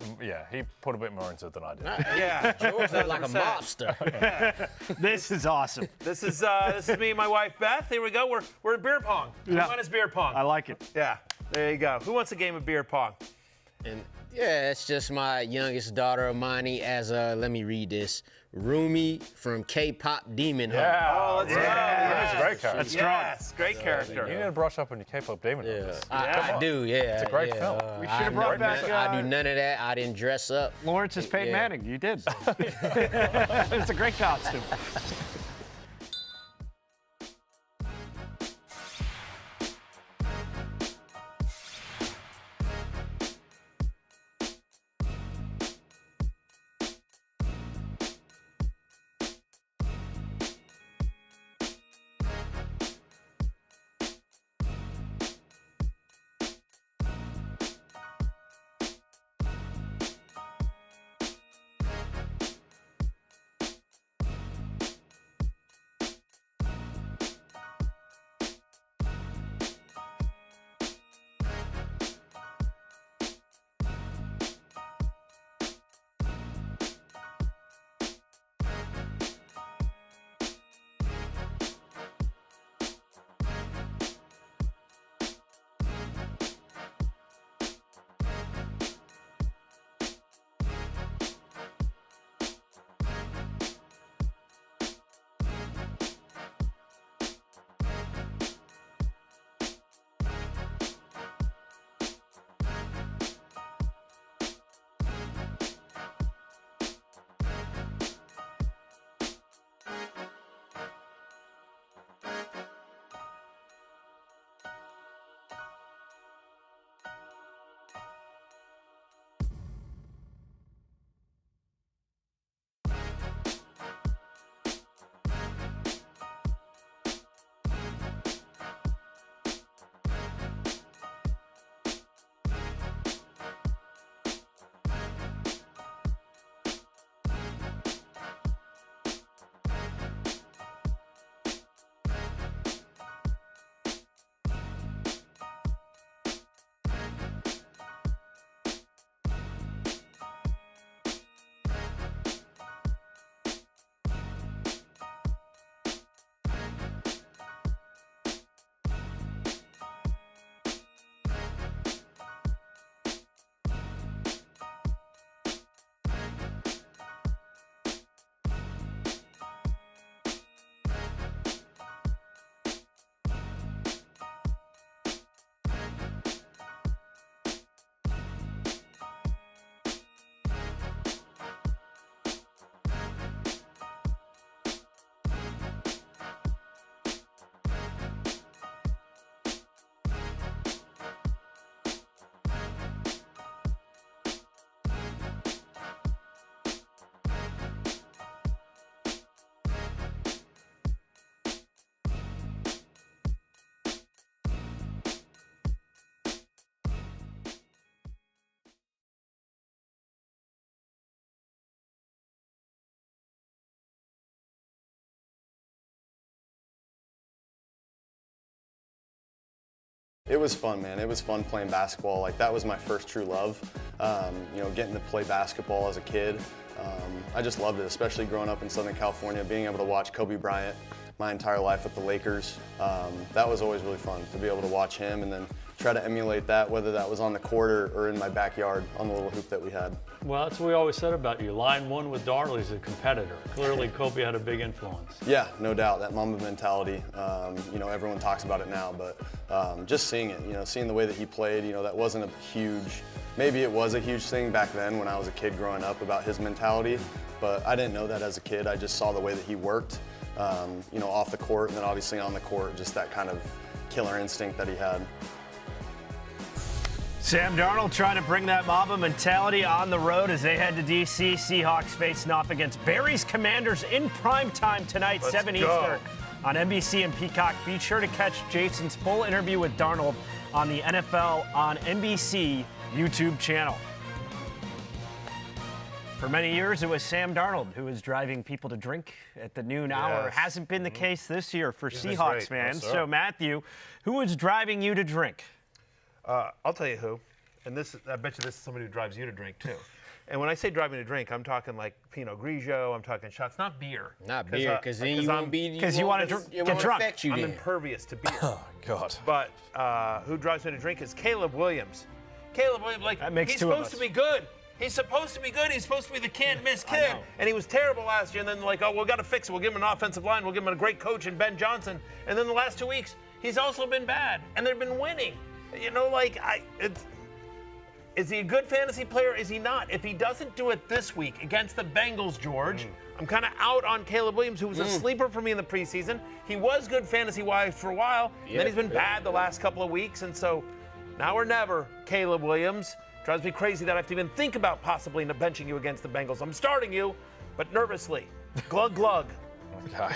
he put a bit more into it than I did. yeah, George looked like a 100%. mobster. this is awesome. This is me and my wife Beth. Here we go. We're at beer pong. Yeah. Mine is beer pong. I like it. Yeah. There you go. Who wants a game of beer pong? And yeah, it's just my youngest daughter, Amani, as let me read this. Rumi from K-pop Demon Hunter. Yeah. Oh, let's go. That's a Yes. great character. That's strong. Yes, great character. You need to brush up on your K-pop Demon Hunters. I do, yeah. It's a great film. We should have brought back. I do none of that. I didn't dress up. Lawrence is Peyton Yeah. Manning. You did. It's a great costume. It was fun, man. It was fun playing basketball. Like, that was my first true love. You know, getting to play basketball as a kid. I just loved it, especially growing up in Southern California, being able to watch Kobe Bryant my entire life with the Lakers. That was always really fun to be able to watch him and then try to emulate that, whether that was on the court or in my backyard on the little hoop that we had. Well, that's what we always said about you. Line one with Darley's a competitor. Clearly, Kobe had a big influence. Yeah, no doubt. That Mamba mentality. You know, everyone talks about it now, but just seeing it, you know, seeing the way that he played, you know, that wasn't a huge, maybe it was a huge thing back then when I was a kid growing up about his mentality, but I didn't know that as a kid. I just saw the way that he worked, you know, off the court and then obviously on the court, just that kind of killer instinct that he had. Sam Darnold trying to bring that Mamba mentality on the road as they head to D.C. Seahawks facing off against Barry's Commanders in primetime tonight, 7 Eastern on NBC and Peacock. Be sure to catch Jason's full interview with Darnold on the NFL on NBC YouTube channel. For many years, it was Sam Darnold who was driving people to drink at the noon hour. Hasn't been the case this year for Seahawks fans. So, Matthew, who was driving you to drink? I'll tell you who, and this I bet you this is somebody who drives you to drink too. And when I say driving to drink, I'm talking like Pinot Grigio, I'm talking shots, not beer. Not beer, because then you won't be. Because you want to get drunk. I'm impervious to beer. Oh, God. But who drives me to drink is Caleb Williams. Caleb Williams, like, he's supposed to be good. He's supposed to be good. He's supposed to be the can't-miss kid. And he was terrible last year. And then, like, oh, we've got to fix it. We'll give him an offensive line. We'll give him a great coach in Ben Johnson. And then the last 2 weeks, he's also been bad. And they've been winning. You know, like, is he a good fantasy player? Is he not? If he doesn't do it this week against the Bengals, George, I'm kind of out on Caleb Williams, who was a sleeper for me in the preseason. He was good fantasy-wise for a while. Then he's been bad the last couple of weeks. And so now or never, Caleb Williams. Drives me crazy that I have to even think about possibly benching you against the Bengals. I'm starting you, but nervously. Glug, glug. Okay.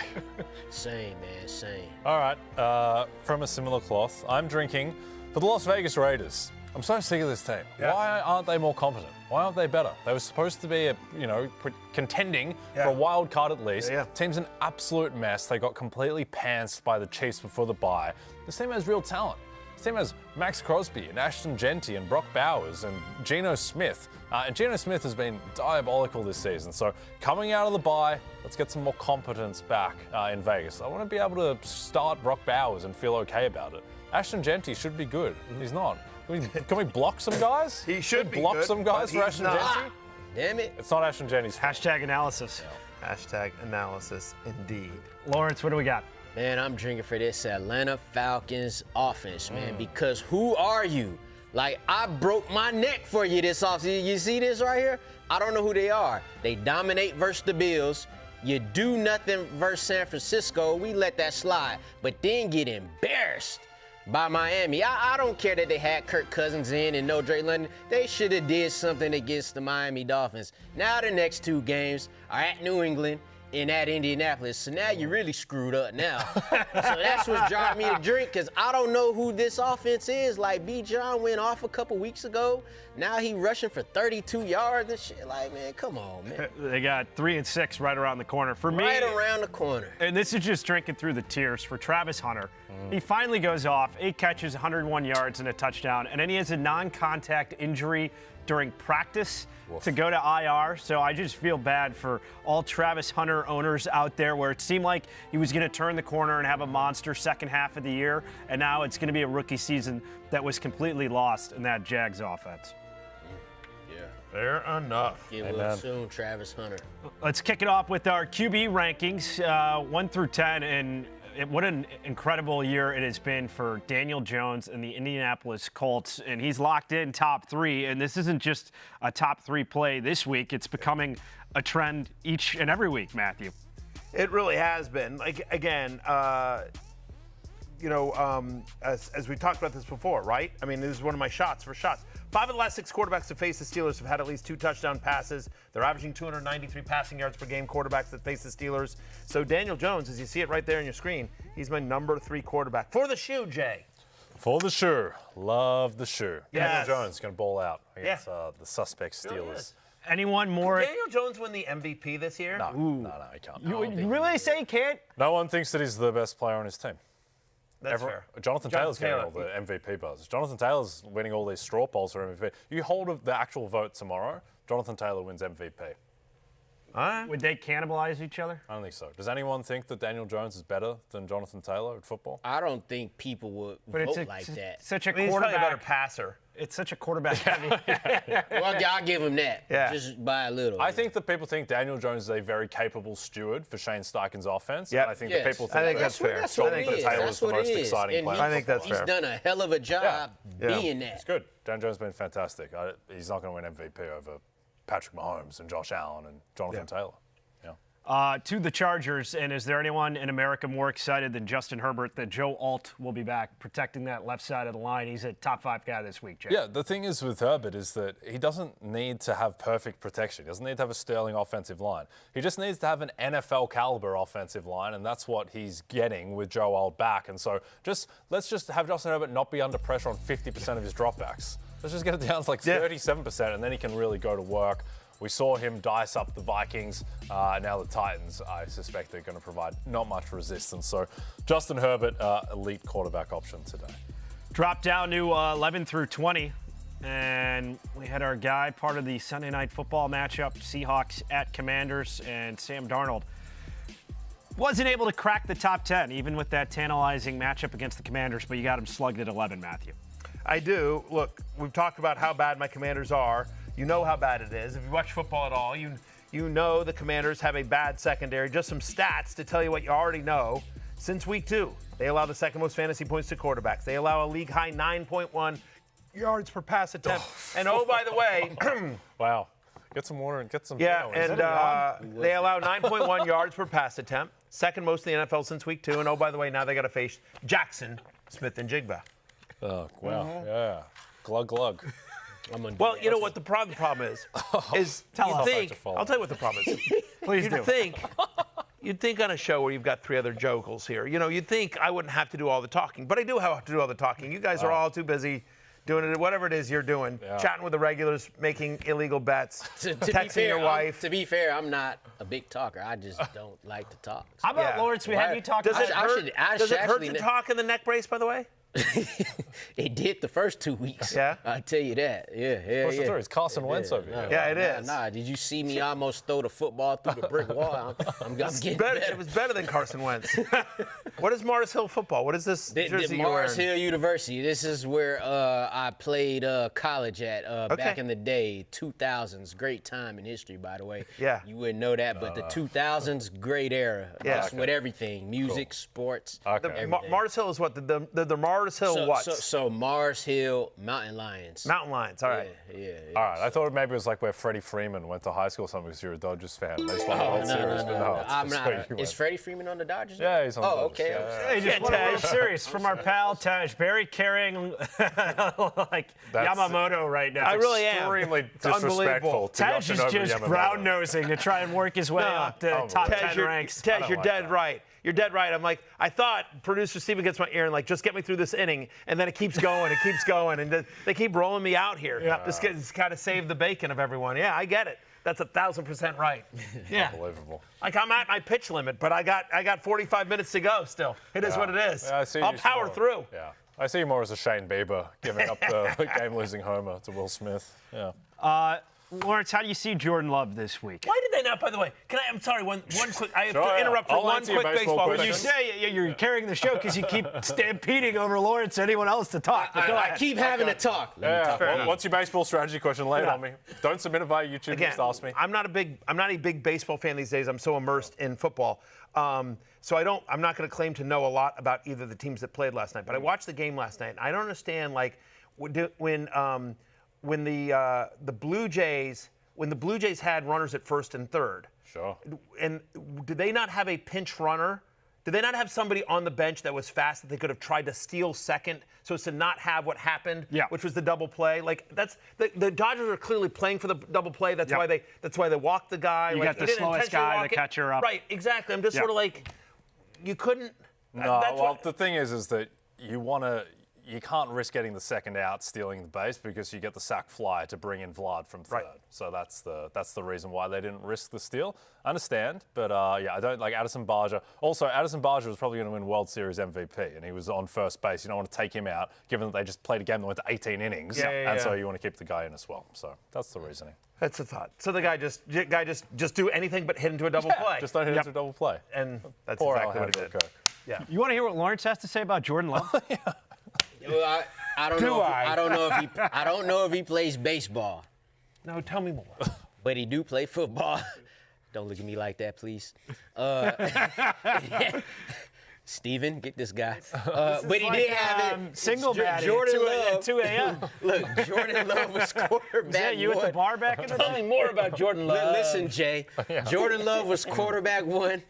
Same, man, same. All right, from a similar cloth, I'm drinking for the Las Vegas Raiders. I'm so sick of this team. Yeah. Why aren't they more competent? Why aren't they better? They were supposed to be, contending for a wild card at least. Team's an absolute mess. They got completely pantsed by the Chiefs before the bye. This team has real talent. This team has Max Crosby and Ashton Genty and Brock Bowers and Geno Smith. And Geno Smith has been diabolical this season. So coming out of the bye, let's get some more competence back in Vegas. I want to be able to start Brock Bowers and feel okay about it. Ashton Genty should be good. He's not. Can we block some guys? He should be block good, some guys for Ashton Genty? Damn it. It's not Ashton Genty's fault. Hashtag analysis. Hashtag analysis, indeed. Lawrence, what do we got? Man, I'm drinking for this Atlanta Falcons offense, man, because who are you? Like, I broke my neck for you this offseason. You see this right here? I don't know who they are. They dominate versus the Bills. You do nothing versus San Francisco. We let that slide, but then get embarrassed by Miami. I don't care that they had Kirk Cousins in and no Drake London. They should have did something against the Miami Dolphins. Now the next two games are at New England and at Indianapolis. So now you're really screwed up now. So that's what's driving me to drink, because I don't know who this offense is. Like, B. John went off a couple weeks ago. Now he rushing for 32 yards and shit. Like, man, come on, man. They got 3 and 6 right around the corner. For me, right around the corner. And this is just drinking through the tears for Travis Hunter. He finally goes off, 8 catches, 101 yards, and a touchdown. And then he has a non-contact injury during practice to go to IR. So I just feel bad for all Travis Hunter owners out there, where it seemed like he was going to turn the corner and have a monster second half of the year. And now it's going to be a rookie season that was completely lost in that Jags offense. Fair enough. Get well soon, Travis Hunter. Let's kick it off with our QB rankings, 1 through 10. And what an incredible year it has been for Daniel Jones and the Indianapolis Colts. And he's locked in top 3. And this isn't just a top 3 play this week. It's becoming a trend each and every week, Matthew. It really has been. Like, again, as we talked about this before, right? I mean, this is one of my shots for shots. 5 of the last 6 quarterbacks to face the Steelers have had at least 2 touchdown passes. They're averaging 293 passing yards per game, quarterbacks that face the Steelers. So Daniel Jones, as you see it right there on your screen, he's my number 3 quarterback. For the shoe, Jay. For the shoe. Love the shoe. Yes. Daniel Jones going to ball out against the suspect Steelers. Anyone more? Did Daniel Jones win the MVP this year? No, he can't. You really say he can't? No one thinks that he's the best player on his team. That's fair. Jonathan Taylor's getting all the MVP buzz. Jonathan Taylor's winning all these straw polls for MVP. You hold the actual vote tomorrow, Jonathan Taylor wins MVP. Would they cannibalize each other? I don't think so. Does anyone think that Daniel Jones is better than Jonathan Taylor at football? I don't think people would vote like that. Such a He's probably a quarterback. better passer. It's such a quarterback heavy. Well, I'll give him that. Yeah. Just by a little. I think that people think Daniel Jones is a very capable steward for Shane Steichen's offense. Yep. And I think that people think I think that's fair. That's what I it think is. that Taylor's That's the what most it is. exciting And player. I think that's he's fair. done a hell of a job being that. It's good. Dan Jones has been fantastic. He's not going to win MVP over Patrick Mahomes and Josh Allen and Jonathan Taylor. To the Chargers, and is there anyone in America more excited than Justin Herbert that Joe Alt will be back protecting that left side of the line? He's a top 5 guy this week, Jay. Yeah, the thing is with Herbert is that he doesn't need to have perfect protection. He doesn't need to have a sterling offensive line. He just needs to have an NFL caliber offensive line, and that's what he's getting with Joe Alt back. And so let's just have Justin Herbert not be under pressure on 50% of his dropbacks. Let's just get it down to like 37%, and then he can really go to work. We saw him dice up the Vikings. Now the Titans, I suspect they're going to provide not much resistance. So Justin Herbert, elite quarterback option today. Drop down to 11 through 20. And we had our guy, part of the Sunday Night Football matchup, Seahawks at Commanders, and Sam Darnold wasn't able to crack the top 10, even with that tantalizing matchup against the Commanders, but you got him slugged at 11, Matthew. I do. Look, we've talked about how bad my Commanders are. You know how bad it is. If you watch football at all, you know the Commanders have a bad secondary. Just some stats to tell you what you already know. Since week 2, they allow the second most fantasy points to quarterbacks. They allow a league-high 9.1 yards per pass attempt. And oh, by the way, wow. Get some water and get some. Yeah, and they allow 9.1 yards per pass attempt. Second most in the NFL since week 2. And oh, by the way, now they got to face Jackson, Smith, and Jigba. Oh, wow. Yeah. Glug, glug. Well, you know what the problem is I'll tell you what the problem is. Please do. You'd think on a show where you've got 3 other jokers here, you'd think I wouldn't have to do all the talking, but I do have to do all the talking. You guys are all too busy doing it, whatever it is you're doing, chatting with the regulars, making illegal bets, texting your wife. To be fair, I'm not a big talker. I just don't like to talk. How about Lawrence? We had you talk. Does it hurt to talk in the neck brace, by the way? It did the first 2 weeks. Yeah? I'll tell you that. Yeah. It's Carson Wentz over here. Yeah, it is. Nah, did you see me almost throw the football through the brick wall? I'm getting better. It was better than Carson Wentz. What is Mars Hill football? What is this jersey you're Mars wearing? Hill University. This is where I played college at back in the day, 2000s. Great time in history, by the way. Yeah. You wouldn't know that, but the 2000s, great era. Yeah. Just with everything, music, sports, everything. Mars Hill is what? The Mars Hill what? So Mars Hill Mountain Lions. Mountain Lions, all right. Yeah. All right, I thought maybe it was like where Freddie Freeman went to high school or something because you're a Dodgers fan. They just won the World Series, but no, I'm it's not. where you Is went. Freddie Freeman on the Dodgers? Yeah, he's on the Dodgers. Okay. Yeah. Hey, just one of serious from our pal Taj Berry carrying like Yamamoto right now. I really am. Extremely It's unbelievable. disrespectful to Taj is Yoshinobu just Yamamoto. brown nosing to try and work his way up the top 10 ranks. Tej, you're like dead that. right. You're dead right. I'm like, I thought producer Steven gets my ear and like, just get me through this inning, and then it keeps going, and they keep rolling me out here. Yeah. Just kind of save the bacon of everyone. Yeah, I get it. That's 1,000% right. Yeah. Unbelievable. Like I'm at my pitch limit, but I got 45 minutes to go still. It is what it is. Yeah, I see I'll you power more- through. Yeah. I see you more as a Shane Bieber giving up the game-losing homer to Will Smith. Yeah. Lawrence, how do you see Jordan Love this week? Why did they not, by the way? I'm sorry, one quick, I have Sure, to yeah. interrupt for I'll one answer your quick baseball baseball question. You question. say you're carrying the show because you keep stampeding over Lawrence and anyone else to talk. But go I ahead. keep having to talk. What's your baseball strategy question? Lay it on me. Don't submit it via YouTube. Again, Just ask me. I'm not a big baseball fan these days. I'm so immersed in football. So I'm not going to claim to know a lot about either of the teams that played last night. But I watched the game last night, and I don't understand like when the Blue Jays had runners at first and third. Sure. And did they not have a pinch runner? Did they not have somebody on the bench that was fast that they could have tried to steal second so as to not have what happened, which was the double play? Like that's the Dodgers are clearly playing for the double play. That's why they walked the guy. You got the slowest guy, the catcher up. Right, exactly. I'm just sort of like, you couldn't. No, the thing is that you want to. you can't risk getting the second out, stealing the base, because you get the sack fly to bring in Vlad from third. Right. So that's the reason why they didn't risk the steal. I understand, but yeah, I don't like Addison Barger. Also, Addison Barger was probably going to win World Series MVP, and he was on first base. You don't want to take him out, given that they just played a game that went to 18 innings, and so you want to keep the guy in as well. So that's the reasoning. That's the thought. So the guy just do anything but hit into a double play. Just don't hit into a double play. And that's Poor exactly what it did. Yeah. You want to hear what Lawrence has to say about Jordan Love? Well, I don't know if he plays baseball. No, tell me more. But he do play football. Don't look at me like that, please. Steven, get this guy. But he did have it. Single Jordan Love at 2 a.m. Look, Jordan Love was quarterback. Was that you at the bar back in the day? Tell me more about Jordan Love. Listen, Jay. Jordan Love was quarterback 1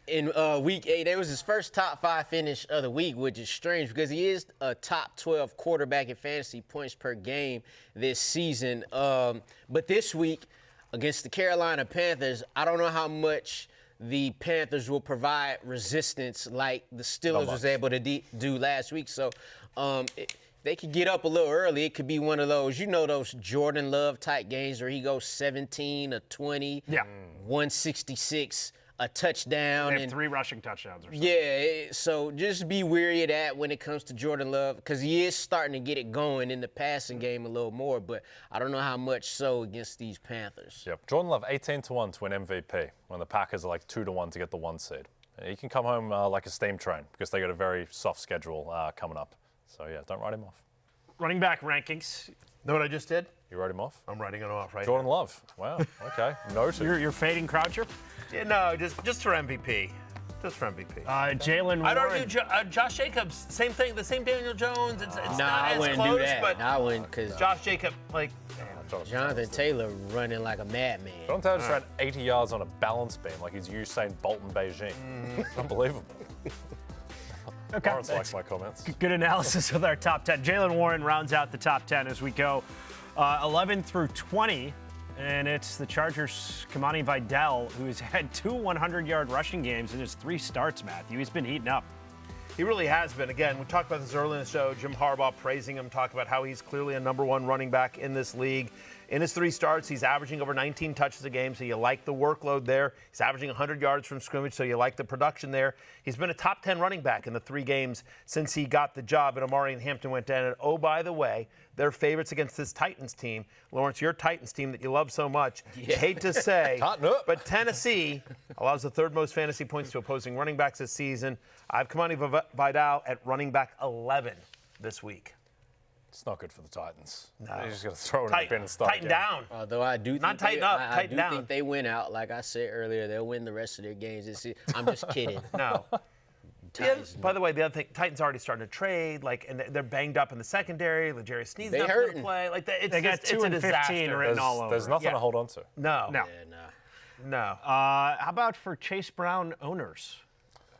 in week 8. It was his first top 5 finish of the week, which is strange because he is a top 12 quarterback in fantasy points per game this season. But this week against the Carolina Panthers, I don't know how much the Panthers will provide resistance like the Steelers was able to do last week. So if they could get up a little early, it could be one of those, those Jordan Love type games where he goes 17 or 20, 166, a touchdown. They have 3 rushing touchdowns or something. Yeah, so just be wary of that when it comes to Jordan Love because he is starting to get it going in the passing game a little more, but I don't know how much so against these Panthers. Yep, Jordan Love 18-1 to win MVP when the Packers are like 2-1 to get the 1 seed. He can come home like a steam train because they got a very soft schedule coming up. So yeah, don't write him off. Running back rankings. Know what I just did? You wrote him off? I'm writing it off right Jordan Love. Wow, okay. Noted. You're fading Croucher? Yeah, no, just for MVP. Just for MVP. Jalen Warren. I'd argue Josh Jacobs, same thing. The same Daniel Jones. It's not as wouldn't close, do that. but I wouldn't because Josh Jacobs, like, Jonathan Taylor running like a madman. Jonathan Taylor just ran 80 yards on a balance beam like he's Usain Bolt in Beijing. Unbelievable. Okay. Lawrence likes my comments. Good analysis with our top 10. Jalen Warren rounds out the top 10 as we go 11 through 20. And it's the Chargers' Kamani Vidal, who's had 2 100-yard rushing games in his 3 starts, Matthew. He's been heating up. He really has been. Again, we talked about this early in the show. Jim Harbaugh praising him, talking about how he's clearly a #1 running back in this league. In his 3 starts, he's averaging over 19 touches a game, so you like the workload there. He's averaging 100 yards from scrimmage, so you like the production there. He's been a top 10 running back in the 3 games since he got the job, and Amari and Hampton went down. And oh, by the way, they're favorites against this Titans team. Lawrence, your Titans team that you love so much. You hate to say, but Tennessee allows the 3rd most fantasy points to opposing running backs this season. I have Kamani Vidal at running back 11 this week. It's not good for the Titans. No. They're just going to throw it in the bin and start Tighten down. Although I do think not tighten up, tighten down. I do think they win out. Like I said earlier, they'll win the rest of their games this season. I'm just kidding. No. By the way, the other thing, Titans already starting to trade, and they're banged up in the secondary. L'Jarius Sneed's not going to play. They got 2 and 15 written all over. There's nothing to hold on to. No. How about for Chase Brown owners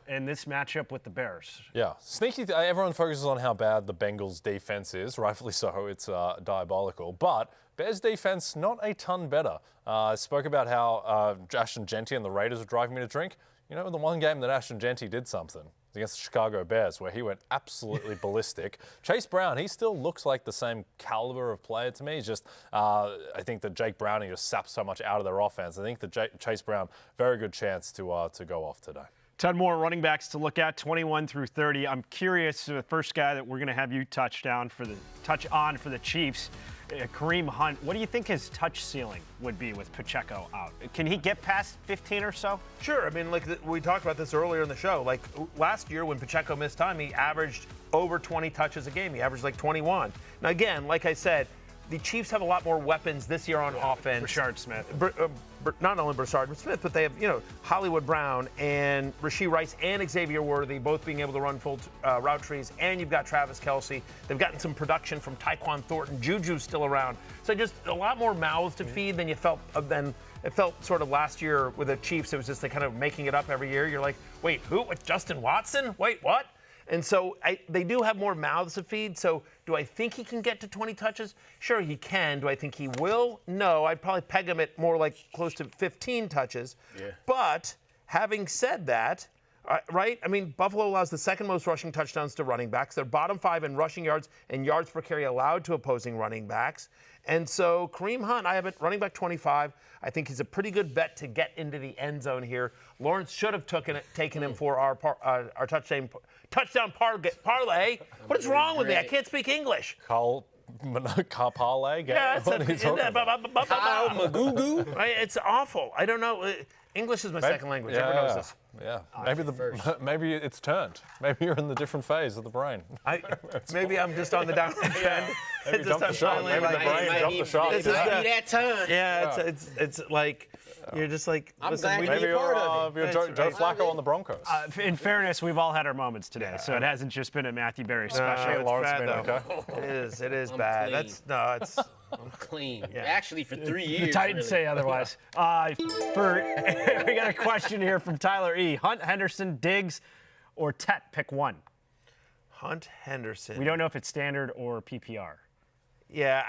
in this matchup with the Bears? Yeah, sneaky. Everyone focuses on how bad the Bengals' defense is. Rightfully so. It's diabolical. But Bears' defense not a ton better. I spoke about how Ashton Genty and the Raiders were driving me to drink. The one game that Ashton Genty did something was against the Chicago Bears, where he went absolutely ballistic. Chase Brown, he still looks like the same caliber of player to me. He's just, I think that Jake Browning just saps so much out of their offense. I think that Chase Brown, very good chance to go off today. 10 more running backs to look at, 21 through 30. I'm curious, the first guy that we're going to have you touch on for the Chiefs, Kareem Hunt. What do you think his touch ceiling would be with Pacheco out? Can he get past 15 or so? Sure. I mean, we talked about this earlier in the show. Like last year when Pacheco missed time, he averaged over 20 touches a game. He averaged like 21. Now, again, like I said, the Chiefs have a lot more weapons this year on offense. Rashard Smith. Not only Brashard Smith, but they have, Hollywood Brown and Rashee Rice and Xavier Worthy both being able to run full route trees. And you've got Travis Kelce. They've gotten some production from Tyquan Thornton. Juju's still around. So just a lot more mouths to feed than you felt than it felt sort of last year with the Chiefs. It was just kind of making it up every year. You're like, wait, who? With Justin Watson? Wait, what? And so they do have more mouths to feed. So do I think he can get to 20 touches? Sure, he can. Do I think he will? No. I'd probably peg him at more like close to 15 touches. Yeah. But having said that, Right? I mean, Buffalo allows the second most rushing touchdowns to running backs. They're bottom 5 in rushing yards and yards per carry allowed to opposing running backs. And so Kareem Hunt, I have it running back 25. I think he's a pretty good bet to get into the end zone here. Lawrence should have taken him for our touchdown parlay. What is wrong with me? I can't speak English. Parlay? Yeah, what are you talking about? Right? It's awful. I don't know. English is my second language. Everyone knows this. Yeah, maybe it's turned. Maybe you're in the different phase of the brain. Maybe I'm just on the downward trend. Maybe jump the shark. Maybe the brain jumped the shark. It might be that turn. Yeah, it's like you're just like. I'm listen, glad maybe you're part of it. you're Joe Flacco on the Broncos. In fairness, we've all had our moments today, so it hasn't just been a Matthew Berry special. Lawrence bad, been okay. It is bad. clean. It's. I'm clean. Actually, for 3 years. The Titans really. say otherwise. We got a question here from Tyler E. Hunt, Henderson, Diggs, or Tet? Pick one. Hunt, Henderson. We don't know if it's standard or PPR. Yeah,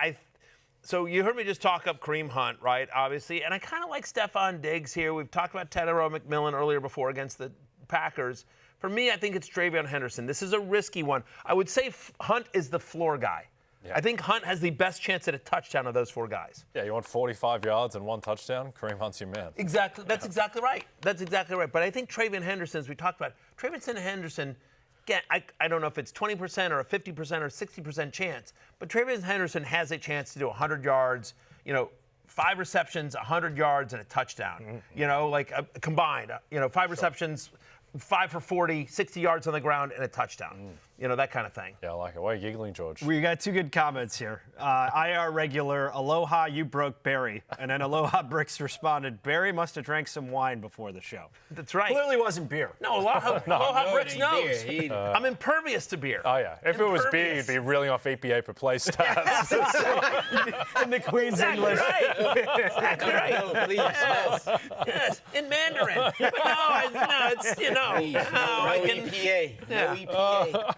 so you heard me just talk up Kareem Hunt, right? Obviously, and I kind of like Stephon Diggs here. We've talked about Tedero McMillan earlier before against the Packers. For me, I think it's Travion Henderson. This is a risky one. I would say Hunt is the floor guy. Yeah. I think Hunt has the best chance at a touchdown of those 4 guys. Yeah, you want 45 yards and 1 touchdown? Kareem Hunt's your man. Exactly. That's exactly right. But I think Travion Henderson, as we talked about, Travion Henderson, again, I don't know if it's 20% or a 50% or 60% chance, but Travion Henderson has a chance to do 100 yards, 5 receptions, 100 yards, and a touchdown. Mm-hmm. Combined. 5 receptions, 5 for 40, 60 yards on the ground, and a touchdown. That kind of thing. Yeah, I like it. Why are you giggling, George? We got 2 good comments here. IR regular, Aloha, you broke Barry. And then Aloha Bricks responded, Barry must have drank some wine before the show. That's right. Clearly wasn't beer. No, Aloha Bricks knows. I'm impervious to beer. Oh, yeah. If it was beer, you'd be reeling off EPA per play stats. In the Queen's English. Exactly right. No, please. Yes, in Mandarin. But no, it's, I can. EPA. No EPA.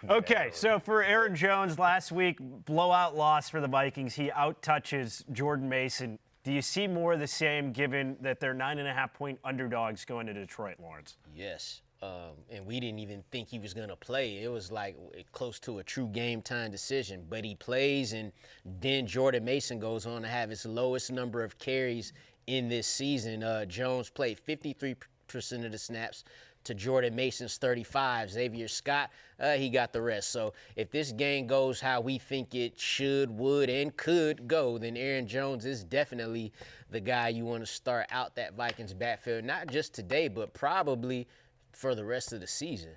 Okay, so for Aaron Jones last week, blowout loss for the Vikings. He outtouches Jordan Mason. Do you see more of the same given that they're 9.5-point underdogs going to Detroit, Lawrence? Yes. And we didn't even think he was going to play. It was like close to a true game time decision. But he plays, and then Jordan Mason goes on to have his lowest number of carries in this season. Jones played 53% of the snaps to Jordan Mason's 35. Xavier Scott, he got the rest. So if this game goes how we think it should, would, and could go, then Aaron Jones is definitely the guy you want to start out that Vikings backfield, not just today, but probably for the rest of the season.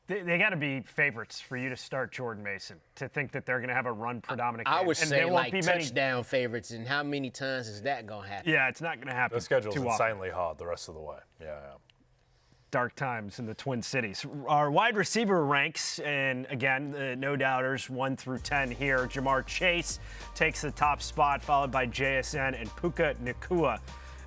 They got to be favorites for you to start Jordan Mason, to think that they're going to have a run-predominant game. I would say like be touchdown favorites, and how many times is that going to happen? Yeah, it's not going to happen. The schedule's too insanely hard the rest of the way. Yeah. Dark times in the Twin Cities. Our wide receiver ranks, and again, no doubters, 1 through 10 here. Jamar Chase takes the top spot, followed by JSN and Puka Nacua,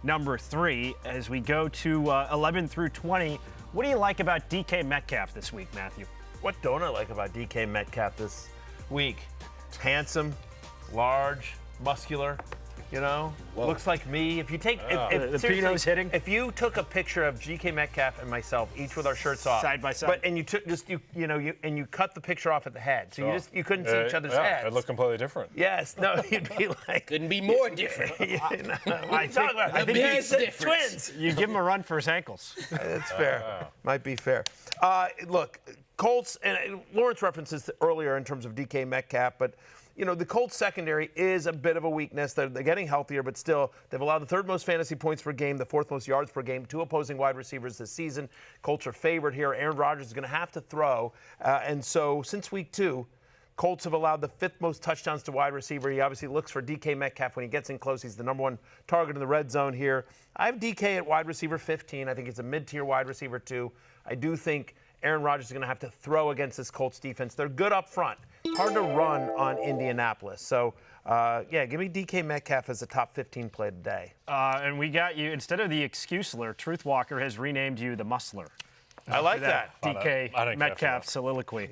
number 3. As we go to 11 through 20, what do you like about DK Metcalf this week, Matthew? What don't I like about DK Metcalf this week? Handsome, large, muscular. Looks like me. If you take the Pino's hitting. If you took a picture of DK Metcalf and myself, each with our shirts off, side by side, and you took you cut the picture off at the head, so you couldn't see each other's heads. It looked completely different. Yes, no, you'd be like, couldn't be more different. I think he's twins. You give him a run for his ankles. That's fair. Might be fair. Look, Colts, and Lawrence references earlier in terms of DK Metcalf, but the Colts secondary is a bit of a weakness. They're getting healthier, but still, they've allowed the 3rd most fantasy points per game, the 4th most yards per game to opposing wide receivers this season. Colts are favored here. Aaron Rodgers is going to have to throw. And so since week 2, Colts have allowed the 5th most touchdowns to wide receiver. He obviously looks for DK Metcalf when he gets in close. He's the number 1 target in the red zone here. I have DK at wide receiver 15. I think he's a mid-tier wide receiver 2. I do think Aaron Rodgers is going to have to throw against this Colts defense. They're good up front. Hard to run on Indianapolis. So, give me DK Metcalf as a top 15 play today. And we got you, instead of the excuseler, Truth Walker has renamed you the Musler. I like that. DK Metcalf soliloquy.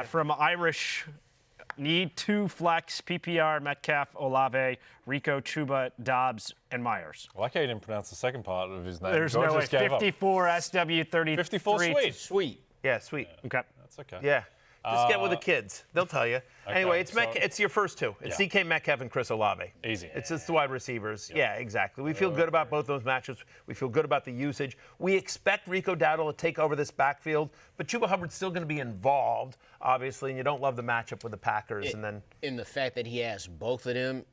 From Irish Need 2 flex, PPR, Metcalf, Olave, Rico, Chuba, Dobbs, and Myers. I like how you didn't pronounce the second part of his name. There's no way. 54 SW33. 54 sweet. Sweet. Yeah, sweet. Okay. That's okay. Yeah. Just get with the kids. They'll tell you. Okay, Anyway, it's your first 2. It's DK Metcalf and Chris Olave. Easy. It's just the wide receivers. Yeah, exactly. We feel good about both those matchups. We feel good about the usage. We expect Rico Dowdle to take over this backfield, but Chuba Hubbard's still going to be involved, obviously, and you don't love the matchup with the Packers. And the fact that he has both of them,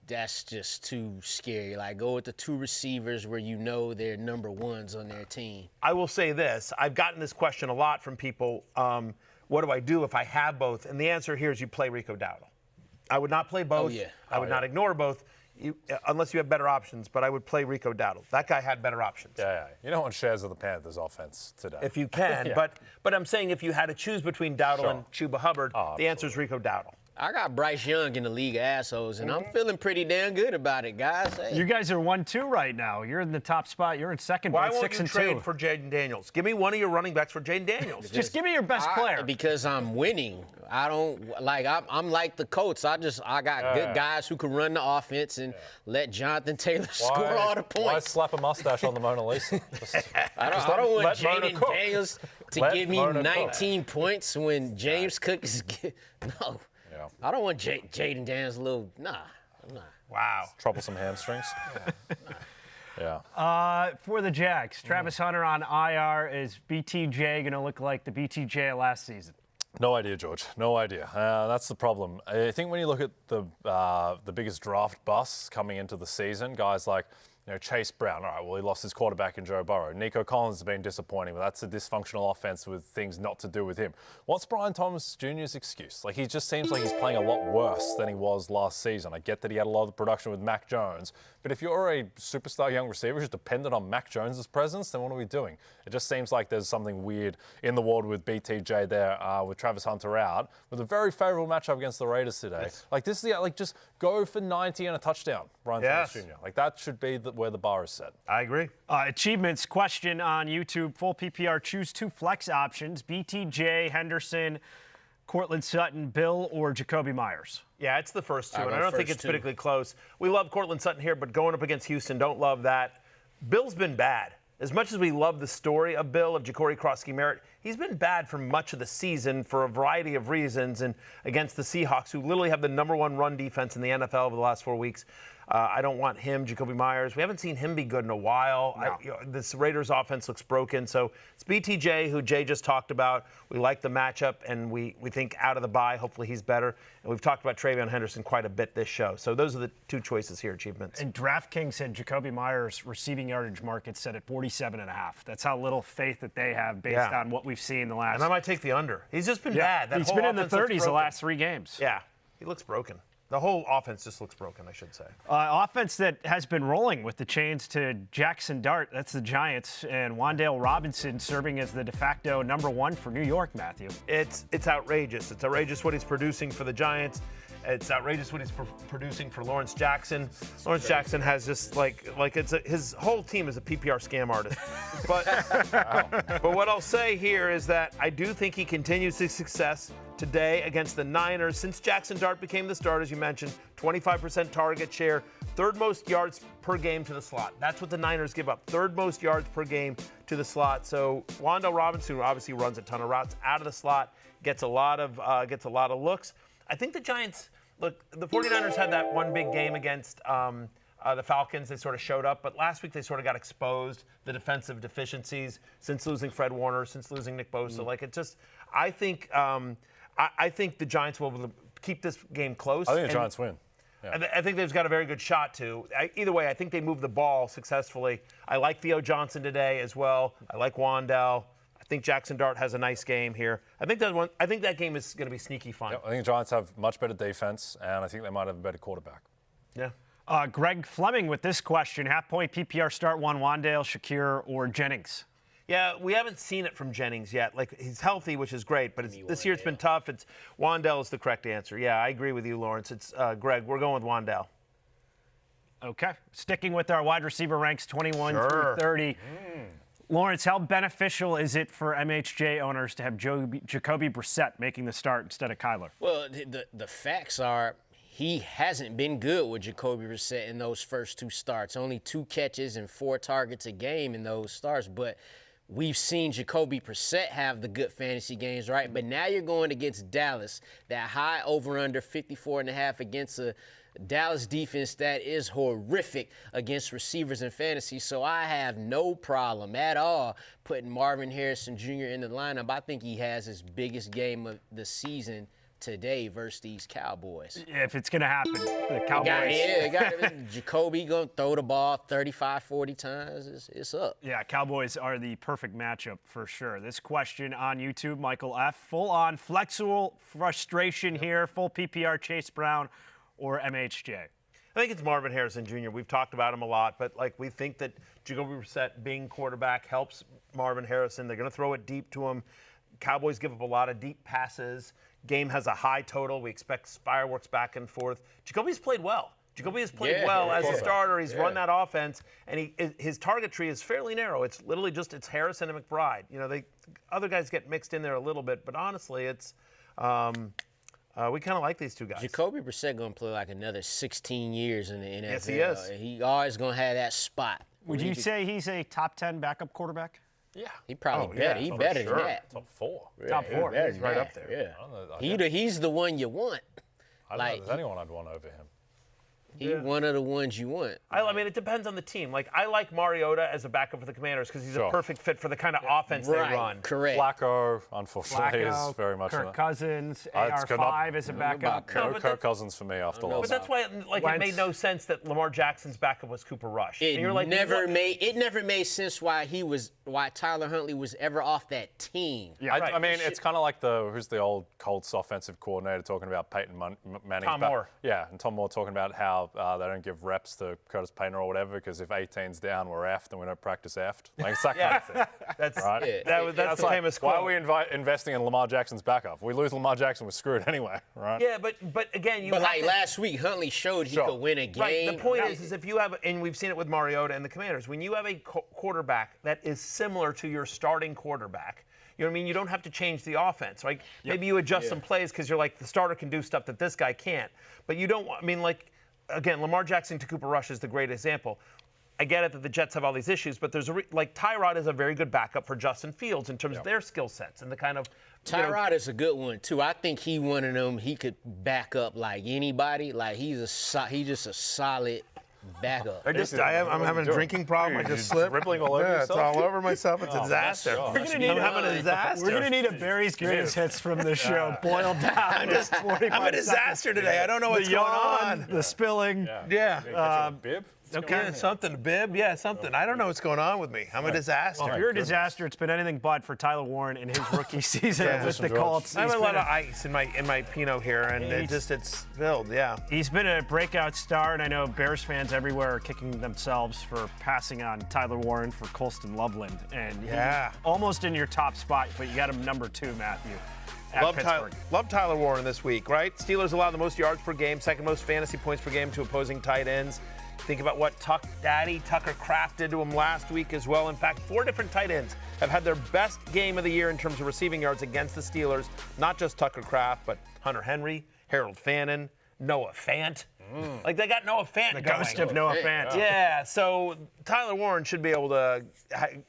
that's just too scary. Like, go with the 2 receivers where you know they're number 1s on their team. I will say this. I've gotten this question a lot from people. What do I do if I have both? And the answer here is you play Rico Dowdle. I would not play both. I would not ignore both unless you have better options, but I would play Rico Dowdle. That guy had better options. Yeah. You don't want shares of the Panthers offense today. If you can, but I'm saying if you had to choose between Dowdle and Chuba Hubbard, the answer is Rico Dowdle. I got Bryce Young in the league of assholes, and I'm feeling pretty damn good about it, guys. Hey. You guys are 1-2 right now. You're in the top spot. You're in second. Why won't 6 you and trade 2 for Jaden Daniels? Give me one of your running backs for Jaden Daniels. Just give me your best player. Because I'm winning. I don't like. I'm like the Colts. I got good guys who can run the offense and let Jonathan Taylor score all the points. Why slap a mustache on the Mona Lisa? I don't want Jaden Daniels to give me 19 points when James Cook is no. I don't want Jaden Daniels nah. Wow. Troublesome hamstrings. For the Jags, Travis Hunter on IR. Is BTJ going to look like the BTJ of last season? No idea, George. No idea. That's the problem. I think when you look at the biggest draft busts coming into the season, guys like Chase Brown. All right, well, he lost his quarterback in Joe Burrow. Nico Collins has been disappointing, but that's a dysfunctional offense with things not to do with him. What's Brian Thomas Jr.'s excuse? Like, he just seems like he's playing a lot worse than he was last season. I get that he had a lot of the production with Mac Jones, but if you're a superstar young receiver who's dependent on Mac Jones' presence, then what are we doing? It just seems like there's something weird in the world with BTJ there, with Travis Hunter out, with a very favorable matchup against the Raiders today. Yes. Like, this is just go for 90 and a touchdown, Brian Thomas Jr. Like, that should be where the bar is set. I agree. Achievements question on YouTube. Full PPR, choose 2 flex options. BTJ, Henderson, Cortland Sutton, Bill, or Jacoby Myers? Yeah, it's the first 2, and I don't think it's particularly close. We love Cortland Sutton here, but going up against Houston, don't love that. Bill's been bad. As much as we love the story of Bill, of Ja'Cory Krosky-Merritt, he's been bad for much of the season for a variety of reasons, and against the Seahawks, who literally have the #1 run defense in the NFL over the last 4 weeks. I don't want him, Jacoby Myers. We haven't seen him be good in a while. No. This Raiders offense looks broken. So it's BTJ, who Jay just talked about. We like the matchup, and we think out of the bye, hopefully he's better. And we've talked about Travion Henderson quite a bit this show. So those are the 2 choices here, achievements. And DraftKings said Jacoby Myers' receiving yardage market set at 47.5. That's how little faith that they have based on what we've seen the last. And I might take the under. He's just been bad. He's been in the 30s the last 3 games. Yeah, he looks broken. The whole offense just looks broken, I should say. Offense that has been rolling with the chains to Jackson Dart. That's the Giants. And Wan'Dale Robinson serving as the de facto #1 for New York, Matthew. It's outrageous. It's outrageous what he's producing for the Giants. It's outrageous what he's producing for Lawrence Jackson. Lawrence Jackson has just his whole team is a PPR scam artist. But what I'll say here is that I do think he continues his success today against the Niners. Since Jackson Dart became the starter, as you mentioned, 25% target share, 3rd most yards per game to the slot. That's what the Niners give up, 3rd most yards per game to the slot. So Wan'Dale Robinson obviously runs a ton of routes out of the slot, gets a lot of looks. I think the Giants, look, the 49ers had that one big game against the Falcons. They sort of showed up, but last week they sort of got exposed, the defensive deficiencies since losing Fred Warner, since losing Nick Bosa. I think the Giants will keep this game close. I think the Giants win. Yeah. I think they've got a very good shot to. Either way, I think they move the ball successfully. I like Theo Johnson today as well. I like Wan'Dale. I think Jackson Dart has a nice game here. I think that game is going to be sneaky fun. Yeah, I think the Giants have much better defense, and I think they might have a better quarterback. Yeah. Greg Fleming with this question. Half-point PPR start 1, Wan'Dale, Shakir, or Jennings? Yeah, we haven't seen it from Jennings yet. Like, he's healthy, which is great, but this year it's been tough. Wan'Dale is the correct answer. Yeah, I agree with you, Lawrence. It's Greg. We're going with Wan'Dale. Okay. Sticking with our wide receiver ranks, 21 through 30. Lawrence, how beneficial is it for MHJ owners to have Jacoby Brissett making the start instead of Kyler? Well, the facts are he hasn't been good with Jacoby Brissett in those first 2 starts. Only 2 catches and 4 targets a game in those starts. But we've seen Jacoby Brissett have the good fantasy games, right? But now you're going against Dallas, that high over-under 54.5 against a Dallas defense that is horrific against receivers in fantasy. So I have no problem at all putting Marvin Harrison Jr. in the lineup. I think he has his biggest game of the season today versus these Cowboys. Yeah, if it's going to happen, the Cowboys. Jacoby going to throw the ball 35, 40 times. It's up. Yeah, Cowboys are the perfect matchup for sure. This question on YouTube, Michael F. Full-on flexible frustration here, full PPR Chase Brown or MHJ? I think it's Marvin Harrison Jr. We've talked about him a lot, but we think that Jacoby Brissett being quarterback helps Marvin Harrison. They're going to throw it deep to him. Cowboys give up a lot of deep passes. Game has a high total. We expect fireworks back and forth. Jacoby's played well. Jacoby has played well as a starter. He's run that offense, and his target tree is fairly narrow. It's literally it's Harrison and McBride. Other guys get mixed in there a little bit, but honestly, it's we kind of like these 2 guys. Jacoby Brissett going to play like another 16 years in the NFL. Yes, he is. He always going to have that spot. Would you say he's a top 10 backup quarterback? Yeah. He probably better. He better than that. Top 4. Yeah, top 4. He's right up there. Yeah. He's the one you want. I don't know if there's anyone I'd want over him. He's one of the ones you want. I mean, it depends on the team. I like Mariota as a backup for the Commanders because he's a perfect fit for the kind of offense they run. Correct. Flacco, unfortunately, is very much Kirk Cousins, AR5 as a backup. No Kirk Cousins for me after last. But that's why it made no sense that Lamar Jackson's backup was Cooper Rush. It never made sense why Tyler Huntley was ever off that team. Yeah, I mean, it's kind of like who's the old Colts offensive coordinator talking about Peyton Manning. Tom Moore. Yeah, and Tom Moore talking about how they don't give reps to Curtis Painter or whatever because if 18's down, we're effed and we don't practice effed. Like it's that kind of thing. That's right. That's the famous quote. Why are we investing in Lamar Jackson's backup? If we lose Lamar Jackson, we're screwed anyway, right? Yeah, but again, last week, Huntley showed he could win a game. Right. The point is if you have, and we've seen it with Mariota and the Commanders, when you have a quarterback that is similar to your starting quarterback. You know what I mean? You don't have to change the offense, right? Yep. Maybe you adjust some plays because you're like, the starter can do stuff that this guy can't. But you don't, again, Lamar Jackson to Cooper Rush is the great example. I get it that the Jets have all these issues, but there's Tyrod is a very good backup for Justin Fields in terms of their skill sets and the kind of. Tyrod is a good one too. I think he one of them. He could back up like anybody. Like he's just a solid backup. I'm having a drinking problem. I just slipped. Rippling all over yourself? It's all over myself. It's a disaster. I'm having a disaster. We're going to need a Barry's Greatest Hits from this show boiled down. I'm a disaster today. I don't know what's going on. The spilling. Yeah. Bib? Okay, something, bib. Yeah, something. I don't know what's going on with me. I'm a disaster. Well, if you're a disaster, it's been anything but for Tyler Warren in his rookie season with the Colts. I have a lot of ice in my Pinot here, and it's spilled. Yeah. He's been a breakout star, and I know Bears fans everywhere are kicking themselves for passing on Tyler Warren for Colston Loveland, and he's almost in your top spot, but you got him number 2, Matthew. Love Tyler Warren this week, right? Steelers allow the most yards per game, second most fantasy points per game to opposing tight ends. Think about what Tucker Kraft did to him last week as well. In fact, 4 different tight ends have had their best game of the year in terms of receiving yards against the Steelers. Not just Tucker Kraft, but Hunter Henry, Harold Fannin, Noah Fant. They got Noah Fant going. The ghost of Noah Fant. Yeah, so Tyler Warren should be able to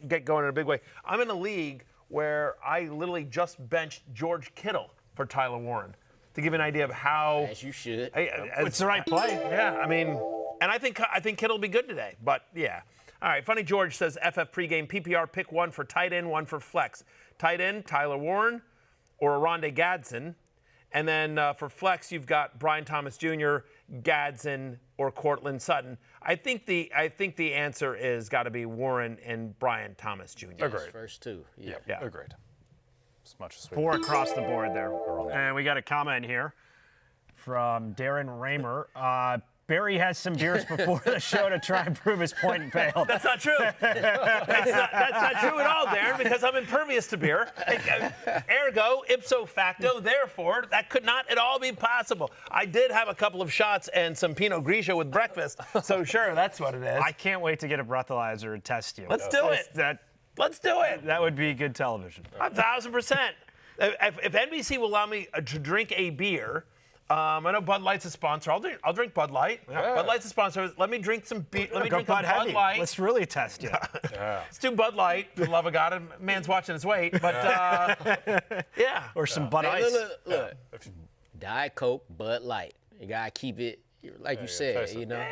get going in a big way. I'm in a league where I literally just benched George Kittle for Tyler Warren to give an idea of how. As you should. It's the right play. Yeah, I mean. And I think Kittle will be good today, but yeah. All right, Funny George says FF pregame PPR, pick one for tight end, one for flex. Tight end, Tyler Warren or Aronde Gadsden. And then for flex, you've got Brian Thomas Jr., Gadsden, or Cortland Sutton. I think the answer is got to be Warren and Brian Thomas Jr. Agreed. First 2. Yeah. Agreed. As much as 4 across the board there. And we got a comment here from Darren Raymer. Barry has some beers before the show to try and prove his point and failed. That's not true. That's not true at all, Darren, because I'm impervious to beer. Ergo, ipso facto, therefore, that could not at all be possible. I did have a couple of shots and some Pinot Grigio with breakfast, so sure, that's what it is. I can't wait to get a breathalyzer and test you. Let's do it. Let's do it. That would be good television. 1,000%. If NBC will allow me to drink a beer, I know Bud Light's a sponsor. I'll drink Bud Light. Yeah. Bud Light's a sponsor. Let me drink some beer. Let me drink a Bud Light. Let's really test you. Let's do Bud Light. For the love of God, man's watching his weight. But yeah, or some Bud Ice. Look. Diet Coke, Bud Light. You gotta keep it. Like you said, you know.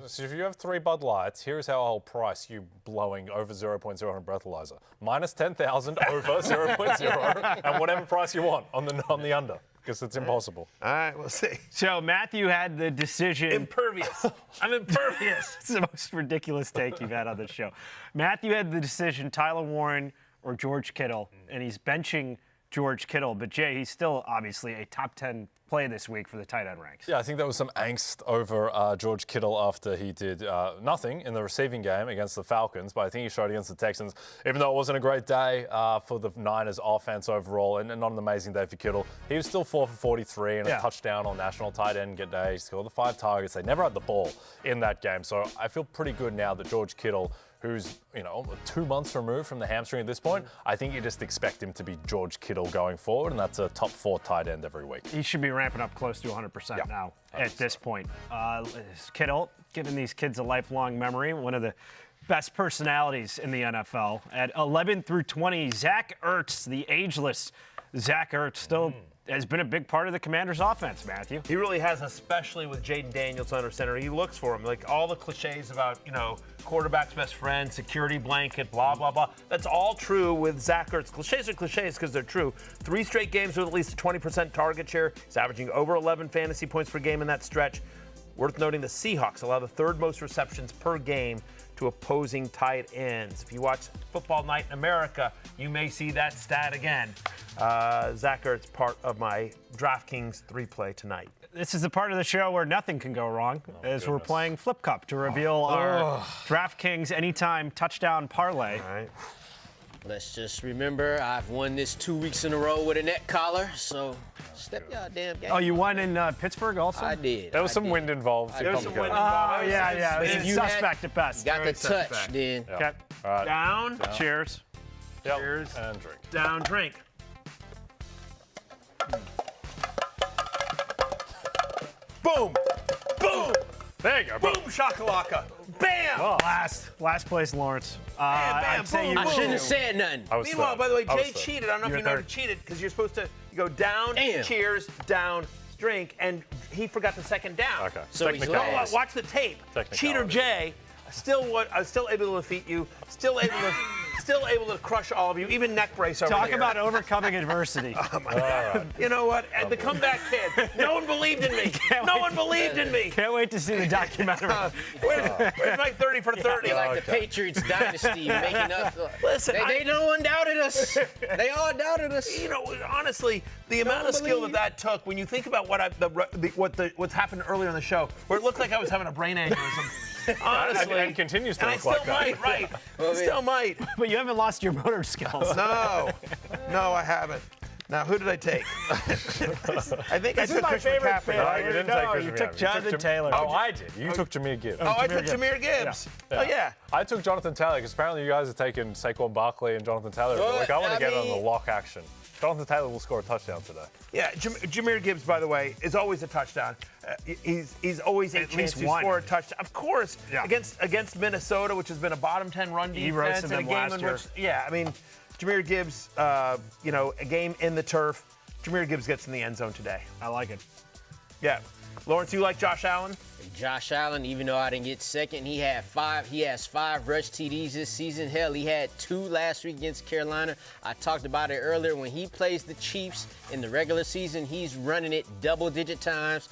So if you have 3 Bud Lights, here's how I'll price you blowing over 0.0 on a breathalyzer. Minus 10,000 over 0.0, and whatever price you want on the under, because it's impossible. All right, we'll see. So Matthew had the decision. Impervious. I'm impervious. It's the most ridiculous take you've had on this show. Matthew had the decision: Tyler Warren or George Kittle, and he's benching George Kittle. But Jay, he's still obviously a top 10 play this week for the tight end ranks. Yeah, I think there was some angst over George Kittle after he did nothing in the receiving game against the Falcons, but I think he showed against the Texans, even though it wasn't a great day for the Niners offense overall and not an amazing day for Kittle. He was still 4 for 43 and a touchdown on National Tight End Day. He scored the 5 targets. They never had the ball in that game, so I feel pretty good now that George Kittle, who's, 2 months removed from the hamstring at this point, I think you just expect him to be George Kittle going forward, and that's a top 4 tight end every week. He should be ramping up close to 100% now at this point. Kittle, giving these kids a lifelong memory, one of the best personalities in the NFL. At 11 through 20, Zach Ertz, the ageless Zach Ertz, still has been a big part of the Commanders' offense, Matthew. He really has, especially with Jaden Daniels under center. He looks for him. Like all the cliches about, quarterback's best friend, security blanket, blah, blah, blah. That's all true with Zach Ertz. Cliches are cliches because they're true. 3 straight games with at least a 20% target share. He's averaging over 11 fantasy points per game in that stretch. Worth noting, the Seahawks allow the 3rd most receptions per game to opposing tight ends. If you watch Football Night in America, you may see that stat again. Zach Ertz, part of my DraftKings 3-play tonight. This is the part of the show where nothing can go wrong, as we're playing Flip Cup to reveal our DraftKings Anytime Touchdown Parlay. All right. Let's just remember, I've won this 2 weeks in a row with a neck collar, so step y'all damn game. Oh, you won in Pittsburgh also? I did. There was some wind involved. There was some wind involved. Oh, yeah. But It's if you suspect at best. got the touch, then. Okay. All right. Down. Cheers. Yep. Cheers. And drink. Down, drink. Boom. Boom. There you go. Boom, shakalaka. Bam. Oh. Last place, Lawrence. Bam, I'd say boom, you I shouldn't have said nothing. Meanwhile, by the way, Jay cheated. I don't know if you know he cheated because you're supposed to go down, cheers, down, drink, and he forgot the second down. Okay. So he's last. Watch the tape. Cheater Jay, still able to defeat you, still able to crush all of you, even neck brace over Talk here. about overcoming adversity. Oh my God. You know what? The comeback kid. No one believed in me. No one believed in me. Can't wait to see the documentary. Where's my 30 for 30? Like the Patriots dynasty making up. Listen, they no one doubted us. They all doubted us. Honestly, the amount of skill that took, when you think about what's happened earlier in the show, where it looked like I was having a brain aneurysm. Honestly, and continues to and look like that. I still might, right? I still might. But you haven't lost your motor skills. No, I haven't. Now, who did I take? I think I took Chris McCaffrey. No, you didn't take Chris you McCaffrey. took Jonathan Taylor. Oh, I did. You took Jahmyr Gibbs. Oh, I took Jahmyr Gibbs. Yeah. Oh, yeah. I took Jonathan Taylor because apparently you guys are taking Saquon Barkley and Jonathan Taylor. Well, I want to get on the lock action. Jonathan Taylor will score a touchdown today. Yeah, Jahmyr Gibbs, by the way, is always a touchdown. He's always a chance to score a touchdown. Of course, against Minnesota, which has been a bottom 10 run defense, in a game in which, Jahmyr Gibbs, a game in the turf. Jahmyr Gibbs gets in the end zone today. I like it. Yeah. Lawrence, you like Josh Allen? Josh Allen, even though I didn't get second, he has 5 rush TDs this season. Hell, he had 2 last week against Carolina. I talked about it earlier. When he plays the Chiefs in the regular season, he's running it double-digit times.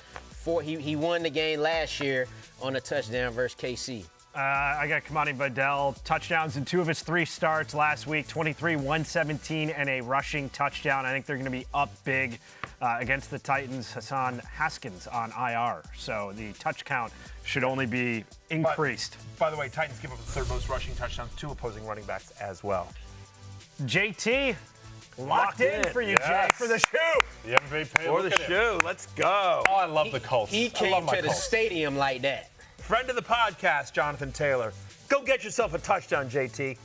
He won the game last year on a touchdown versus KC. I got Kamani Vidal, touchdowns in 2 of his 3 starts last week, 23, 117, and a rushing touchdown. I think they're going to be up big against the Titans. Hassan Haskins on IR. So the touch count should only be increased. By the way, Titans give up the 3rd most rushing touchdowns to opposing running backs as well. JT, locked in for you, Jay, for the shoe. The MVP. For the shoe. Let's go. Oh, I love the Colts. He came to the stadium like that. Friend of the podcast, Jonathan Taylor. Go get yourself a touchdown, JT.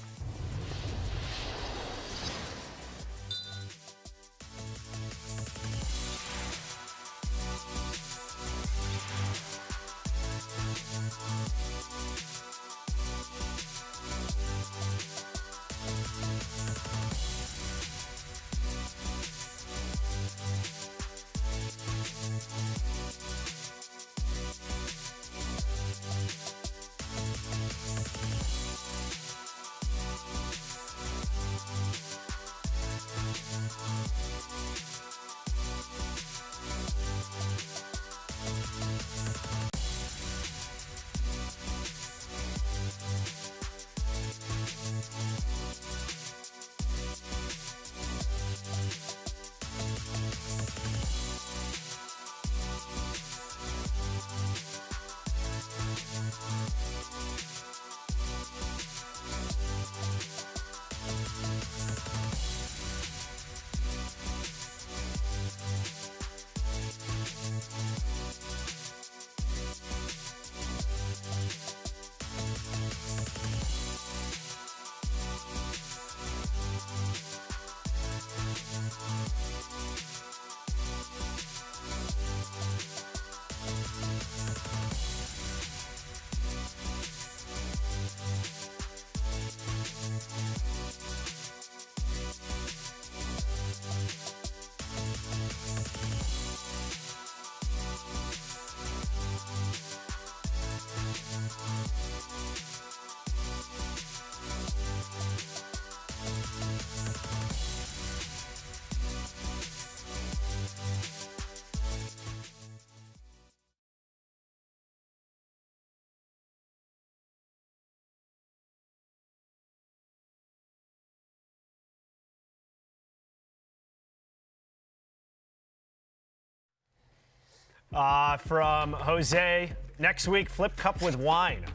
From Jose, next week, flip cup with wine.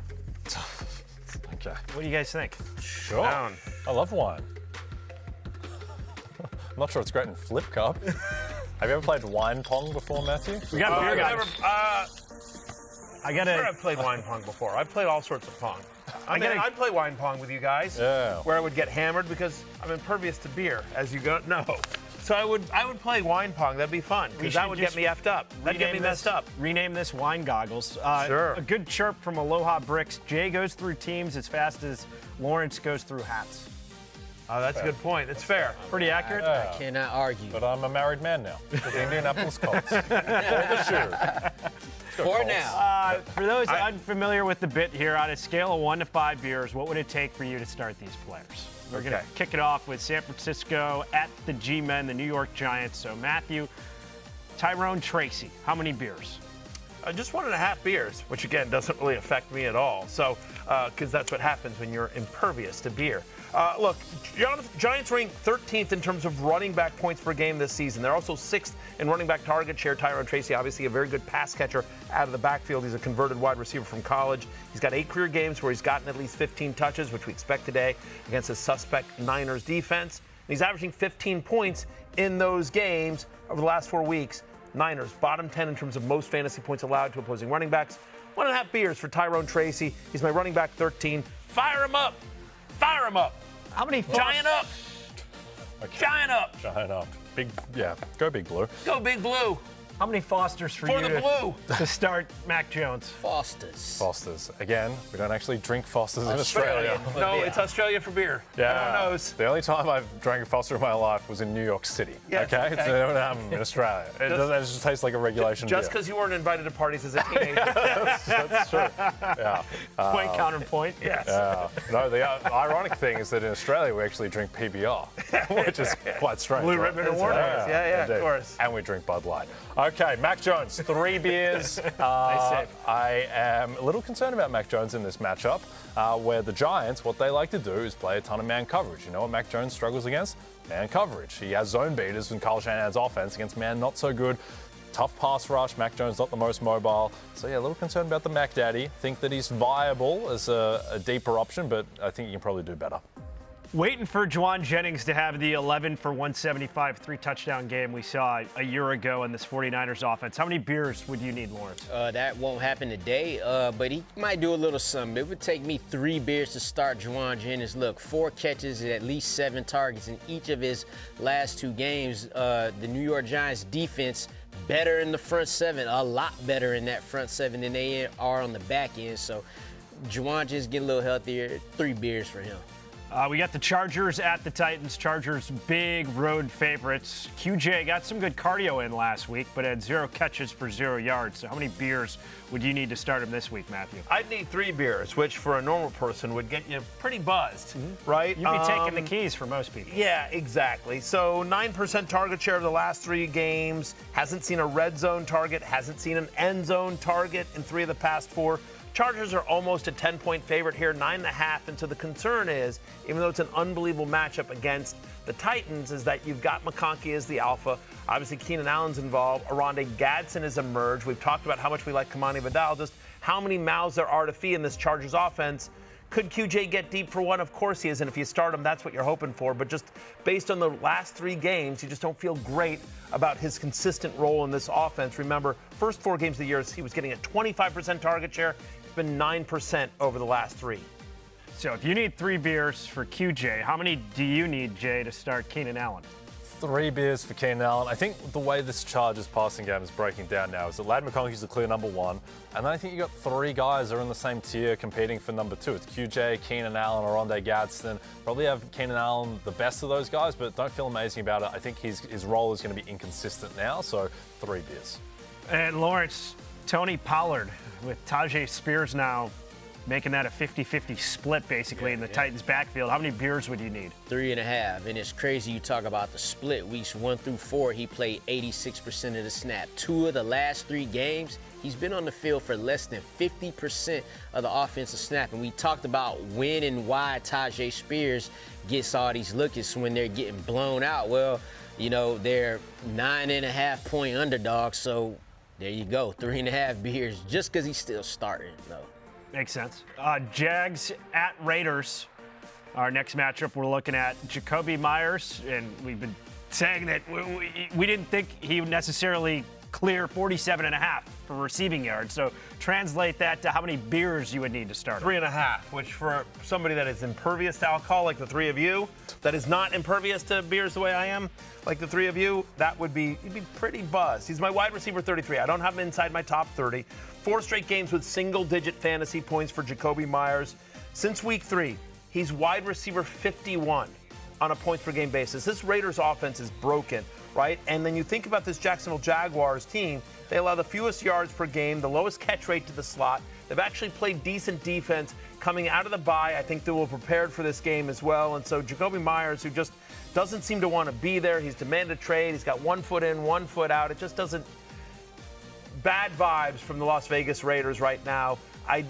Okay. What do you guys think? Sure. I love wine. I'm not sure it's great in flip cup. Have you ever played wine pong before, Matthew? We got beer guys. I've played wine pong before. I've played all sorts of pong. I'd play wine pong with you guys. Yeah. Where I would get hammered because I'm impervious to beer, as you know. So I would play wine pong. That'd be fun because that would get me effed up. That'd get me messed up. Rename this wine goggles. Sure. A good chirp from Aloha Bricks. Jay goes through teams as fast as Lawrence goes through hats. Oh, that's a good point. It's fair. Pretty accurate. Yeah. I cannot argue. But I'm a married man now. For the Indianapolis Colts. For the shoe. For now. For those unfamiliar with the bit here, on a scale of 1 to 5 beers, what would it take for you to start these players? We're going to kick it off with San Francisco at the G-Men, the New York Giants. So, Matthew, Tyrone Tracy, how many beers? Just 1.5 beers, which, again, doesn't really affect me at all. So, because that's what happens when you're impervious to beer. Look, Giants rank 13th in terms of running back points per game this season. They're also 6th in running back target share. Tyrone Tracy, obviously a very good pass catcher out of the backfield. He's a converted wide receiver from college. He's got 8 career games where he's gotten at least 15 touches, which we expect today against a suspect Niners defense. And he's averaging 15 points in those games over the last 4 weeks. Niners, bottom 10 in terms of most fantasy points allowed to opposing running backs. 1.5 beers for Tyrone Tracy. He's my running back 13. Fire him up. Fire him up. How many? Giant up. Okay. Giant up. Giant up. Big, yeah. Go Big Blue. Go Big Blue. How many Fosters for you the blue. to start Mac Jones? Fosters. Again, we don't actually drink Fosters in Australia. No, it's Australia for beer. Yeah. Everyone knows. The only time I've drank a Foster in my life was in New York City. Yes, okay? okay. So they don't have them in Australia. It just tastes like a regulation Just beer. because you weren't invited to parties as a teenager. That's true. Yeah. Point, counterpoint. Yes. No, the ironic thing is that in Australia we actually drink PBR, which is quite strange. Blue Ribbon Award. Yeah, indeed. of course. And we drink Bud Light. Okay, Mac Jones, 3 beers. I am a little concerned about Mac Jones in this matchup, where the Giants, what they like to do is play a ton of man coverage. You know what Mac Jones struggles against? Man coverage. He has zone beaters in Kyle Shanahan's offense against man not so good. Tough pass rush. Mac Jones not the most mobile. So, yeah, a little concerned about the Mac Daddy. Think that he's viable as a deeper option, but I think you can probably do better. Waiting for Juwan Jennings to have the 11 for 175 3-touchdown game we saw a year ago in this 49ers offense. How many beers would you need, Lawrence? That won't happen today, but he might do a little something. It would take me 3 beers to start Juwan Jennings. Look, 4 catches and at least 7 targets in each of his last 2 games. The New York Giants defense better in the front 7, a lot better in that front 7 than they are on the back end. So Juwan just get a little healthier. 3 beers for him. We got the Chargers at the Titans. Chargers big road favorites. QJ got some good cardio in last week, but had 0 catches for 0 yards. So how many beers would you need to start him this week, Matthew? I'd need 3 beers, which for a normal person would get you pretty buzzed, right? You'd be taking the keys for most people. Yeah, exactly. So 9% target share of the last 3 games. Hasn't seen a red zone target. Hasn't seen an end zone target in 3 of the past 4. Chargers are almost a 10-point favorite here, 9.5. And so the concern is, even though it's an unbelievable matchup against the Titans, is that you've got McConkey as the alpha. Obviously, Keenan Allen's involved. Aronde Gadsden has emerged. We've talked about how much we like Kamani Vidal, just how many mouths there are to feed in this Chargers offense. Could QJ get deep for one? Of course he is, and if you start him, that's what you're hoping for. But just based on the last 3 games, you just don't feel great about his consistent role in this offense. Remember, first 4 games of the year, he was getting a 25% target share. It's been 9% over the last 3. So if you need 3 beers for QJ, how many do you need, Jay, to start Keenan Allen? 3 beers for Keenan Allen. I think the way this Chargers passing game is breaking down now is that Ladd McConkey's the clear number 1, and then I think you got 3 guys that are in the same tier competing for number 2. It's QJ, Keenan Allen, Aronde Gadsden. Probably have Keenan Allen the best of those guys, but don't feel amazing about it. I think his role is going to be inconsistent now, so 3 beers. And Lawrence, Tony Pollard with Tajay Spears now making that a 50-50 split basically in the Titans backfield. How many beers would you need? 3.5. And it's crazy you talk about the split. Weeks 1 through 4, he played 86% of the snap. 2 of the last 3 games, he's been on the field for less than 50% of the offensive snap. And we talked about when and why Tajay Spears gets all these looks when they're getting blown out. Well, you know, they're 9.5-point underdogs, so There you go, 3.5 beers just because he's still starting, though. Makes sense. Jags at Raiders. Our next matchup, we're looking at Jakobi Meyers, and we've been saying that we didn't think he would necessarily clear 47.5 for receiving yards. So translate that to how many beers you would need to start. 3.5, which for somebody that is impervious to alcohol, like the three of you, that is not impervious to beers the way I am, like the three of you, he'd be pretty buzzed. He's my wide receiver 33. I don't have him inside my top 30. 4 straight games with single-digit fantasy points for Jakobi Meyers. Since week 3, he's wide receiver 51 on a points-per-game basis. This Raiders offense is broken, right? And then you think about this Jacksonville Jaguars team, they allow the fewest yards per game, the lowest catch rate to the slot. They've actually played decent defense coming out of the bye. I think they were prepared for this game as well. And so Jakobi Meyers, who just doesn't seem to want to be there, he's demanded a trade, he's got 1 foot in, 1 foot out. It just doesn't. Bad vibes from the Las Vegas Raiders right now. I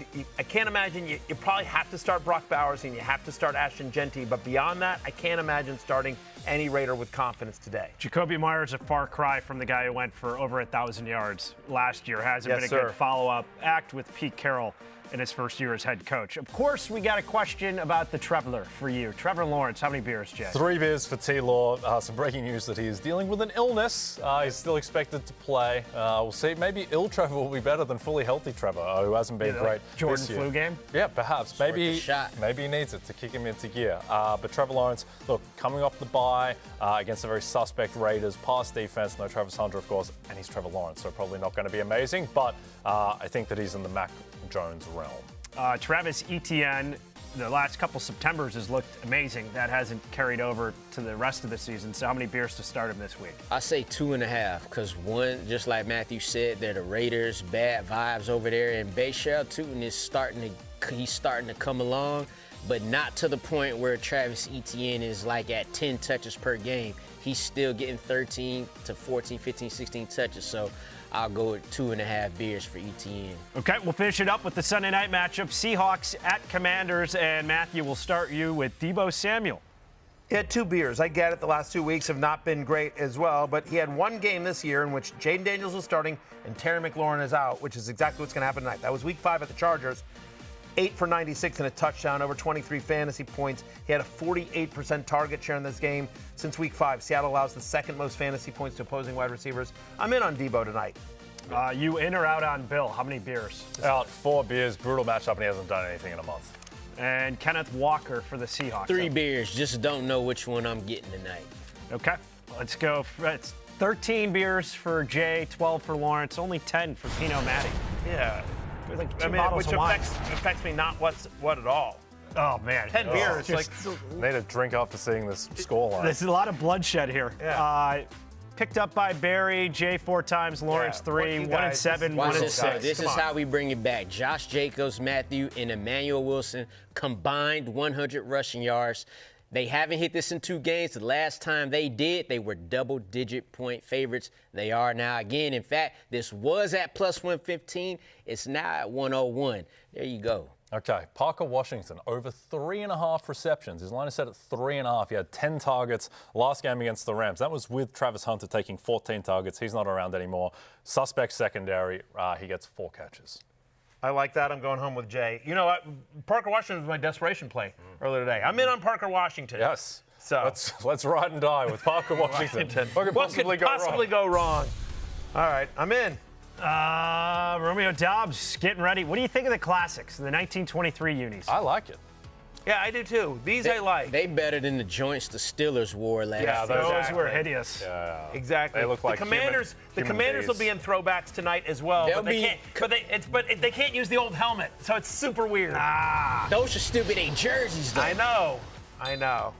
can't imagine you probably have to start Brock Bowers and you have to start Ashton Genty, but beyond that, I can't imagine starting any Raider with confidence today. Jakobi Meyers, a far cry from the guy who went for over 1,000 yards last year. Hasn't been a good follow-up act with Pete Carroll in his first year as head coach. Of course, we got a question about the Traveler for you. Trevor Lawrence, how many beers, Jay? 3 beers for T-Law. Some breaking news that he is dealing with an illness. He's still expected to play. We'll see. Maybe ill Trevor will be better than fully healthy Trevor, who hasn't been great Jordan this year. flu game? Yeah, perhaps. Maybe he needs it to kick him into gear. But Trevor Lawrence, look, coming off the bye against a very suspect Raiders pass defense. No Travis Hunter, of course, and he's Trevor Lawrence, so probably not going to be amazing. But I think that he's in the Mac Jones realm. Travis Etienne, the last couple Septembers has looked amazing. That hasn't carried over to the rest of the season. So how many beers to start him this week? I say 2.5, because one, just like Matthew said, they're the Raiders, bad vibes over there, and Bayshell Tootin is starting to come along, but not to the point where Travis Etienne is like at 10 touches per game. He's still getting 13 to 14, 15, 16 touches. So I'll go with 2.5 beers for Etienne. Okay, we'll finish it up with the Sunday night matchup. Seahawks at Commanders, and Matthew, will start you with Deebo Samuel. He had 2 beers. I get it. The last 2 weeks have not been great as well, but he had 1 game this year in which Jaden Daniels was starting and Terry McLaurin is out, which is exactly what's going to happen tonight. That was week 5 at the Chargers. 8 for 96 and a touchdown, over 23 fantasy points. He had a 48% target share in this game since week 5. Seattle allows the 2nd most fantasy points to opposing wide receivers. I'm in on Deebo tonight. You in or out on Bill? How many beers? Out 4 beers, brutal matchup, and he hasn't done anything in a month. And Kenneth Walker for the Seahawks. 3 beers, just don't know which one I'm getting tonight. Okay, let's go. It's 13 beers for Jay, 12 for Lawrence, only 10 for Pino Matty. Yeah. Like which affects me not what at all. Oh, man. 10 beers. Need a drink after seeing this scoreline. There's a lot of bloodshed here. Yeah. Picked up by Barry, Jay 4 times, Lawrence 3, 1 and 7, 1 and 6. This is how we bring it back. Josh Jacobs, Matthew, and Emmanuel Wilson combined 100 rushing yards. They haven't hit this in 2 games. The last time they did, they were double-digit point favorites. They are now again. In fact, this was at plus 115. It's now at 101. There you go. Okay, Parker Washington, over 3.5 receptions. His line is set at 3.5. He had 10 targets last game against the Rams. That was with Travis Hunter taking 14 targets. He's not around anymore. Suspect secondary. He gets 4 catches. I like that. I'm going home with Jay. You know what? Parker Washington was my desperation play earlier today. I'm in on Parker Washington. Yes. So let's ride and die with Parker Washington. What could possibly go wrong? All right, I'm in. Romeo Doubs getting ready. What do you think of the classics, the 1923 unis? I like it. Yeah, I do too. I like. They better than the joints the Steelers wore last year. Yeah, those were hideous. Yeah. Exactly. They look like the Commanders will be in throwbacks tonight as well. But they can't use the old helmet, so it's super weird. Those are stupid jerseys, though. I know.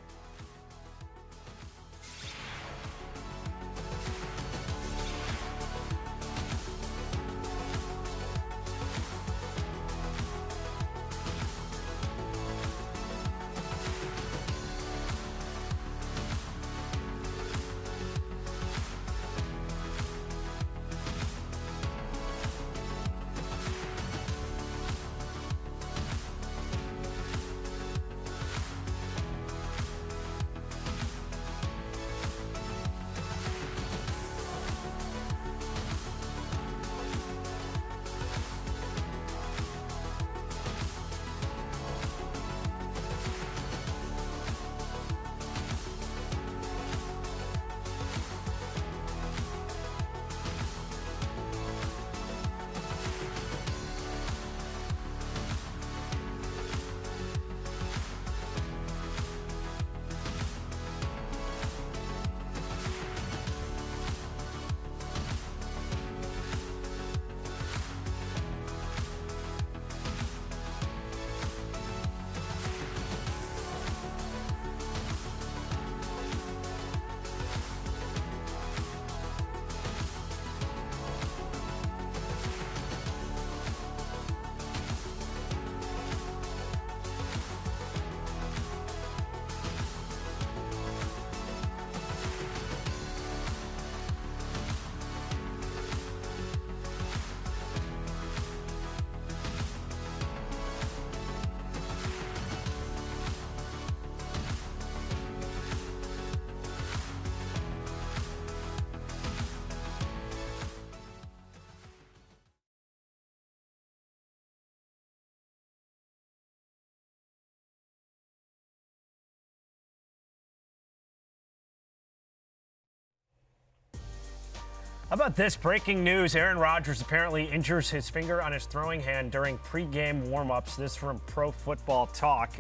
about this? Breaking news. Aaron Rodgers apparently injures his finger on his throwing hand during pregame warm-ups. This from Pro Football Talk.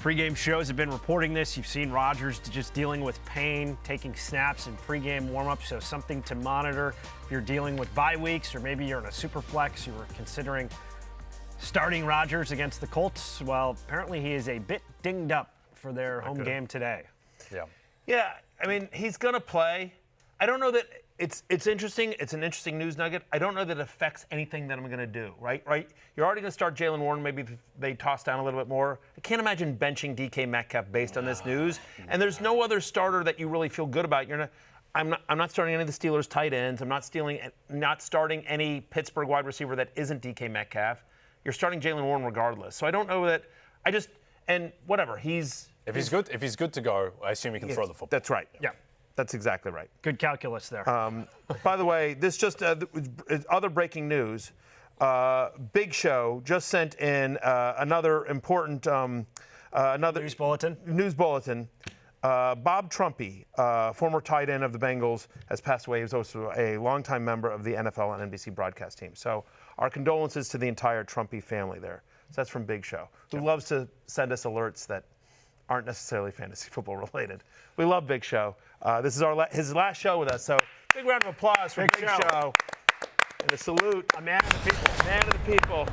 Pregame shows have been reporting this. You've seen Rodgers just dealing with pain, taking snaps in pregame warm-ups, so something to monitor if you're dealing with bye weeks or maybe you're in a super flex, you were considering starting Rodgers against the Colts. Well, apparently he is a bit dinged up for their home game today. Yeah, I mean, he's going to play. I don't know that it's interesting. It's an interesting news nugget. I don't know that it affects anything that I'm going to do, right? You're already going to start Jaylen Warren. Maybe they toss down a little bit more. I can't imagine benching DK Metcalf based on this news. And there's no other starter that you really feel good about. I'm not starting any of the Steelers tight ends. I'm not starting any Pittsburgh wide receiver that isn't DK Metcalf. You're starting Jaylen Warren regardless. So I don't know that. Whatever. If he's good to go, I assume he can throw the football. That's right. Yeah. That's exactly right. Good calculus there. By the way, this just other breaking news. Big Show just sent in another important news bulletin. Bob Trumpy, former tight end of the Bengals, has passed away. He was also a longtime member of the NFL and NBC broadcast team. So our condolences to the entire Trumpy family there. So that's from Big Show, who loves to send us alerts that aren't necessarily fantasy football related. We love Big Show. This is his last show with us, so big round of applause for Big Show. And a salute. A man of the people. Man of the people.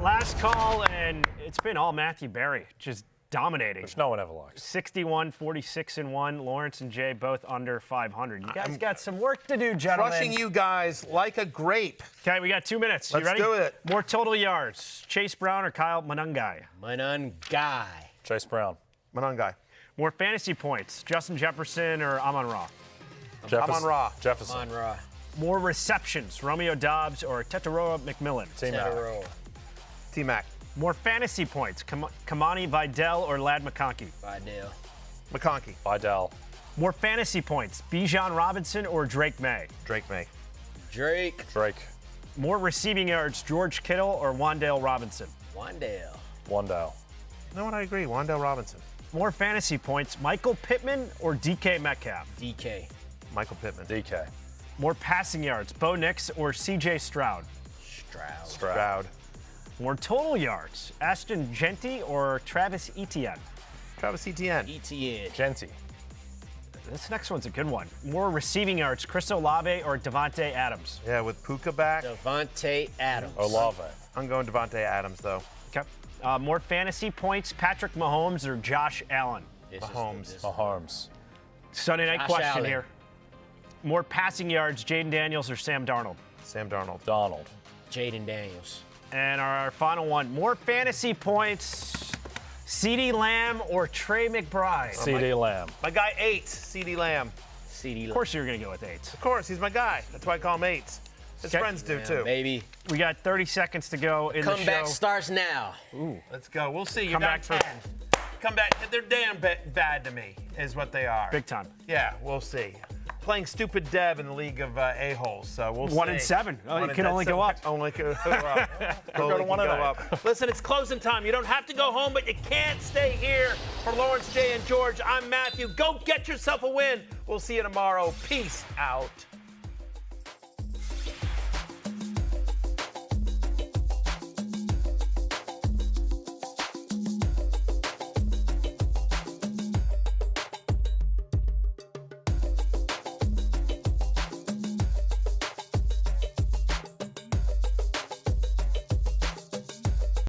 Last call, and it's been all Matthew Berry, just dominating. Which no one ever likes. 61, 46-1. Lawrence and Jay both under 500. You guys got some work to do, gentlemen. Crushing you guys like a grape. Okay, we got 2 minutes. Let's you ready? do it. More total yards. Chase Brown or Kyle Monangai? Monangai. Chase Brown. Monangai. More fantasy points. Justin Jefferson or Amon-Ra? Amon-Ra. Jefferson. Amon-Ra. More receptions. Romeo Doubs or Tetaroa McMillan? Tetaroa. T-Mac. More fantasy points. Kamani Vidal or Lad McConkey? Vidal. McConkey. Vidal. More fantasy points. Bijan Robinson or Drake May? Drake May. Drake. More receiving yards. George Kittle or Wan'Dale Robinson? Wan'Dale. You know what? I agree. Wan'Dale Robinson. More fantasy points. Michael Pittman or DK Metcalf? DK. Michael Pittman. DK. More passing yards. Bo Nix or CJ Stroud? Stroud. More total yards. Ashton Genty or Travis Etienne? Travis Etienne. Genty. This next one's a good one. More receiving yards. Chris Olave or Devontae Adams? Yeah, with Puka back. Devontae Adams. Olave. I'm going Devontae Adams, though. Okay. More fantasy points. Patrick Mahomes or Josh Allen? Mahomes. Sunday night Josh question Allen. here. More passing yards. Jaden Daniels or Sam Darnold? Sam Darnold. Jaden Daniels. And our final one. More fantasy points. CeeDee Lamb or Trey McBride? CeeDee Lamb. My guy, 8. CeeDee Lamb. Of course you're going to go with 8. Of course, he's my guy. That's why I call him 8. His friends do, too. Baby. We got 30 seconds to go in the show. Comeback starts now. Let's go. We'll see. You're Come down back for- 10. Come back. They're damn bad to me, is what they are. Big time. Yeah, we'll see. Playing stupid Dev in the league of a-holes, so we'll see. 1-7. Oh, it can only go up. Only can go up. Only can go up. Listen, it's closing time. You don't have to go home, but you can't stay here. For Lawrence, Jay, and George, I'm Matthew. Go get yourself a win. We'll see you tomorrow. Peace out.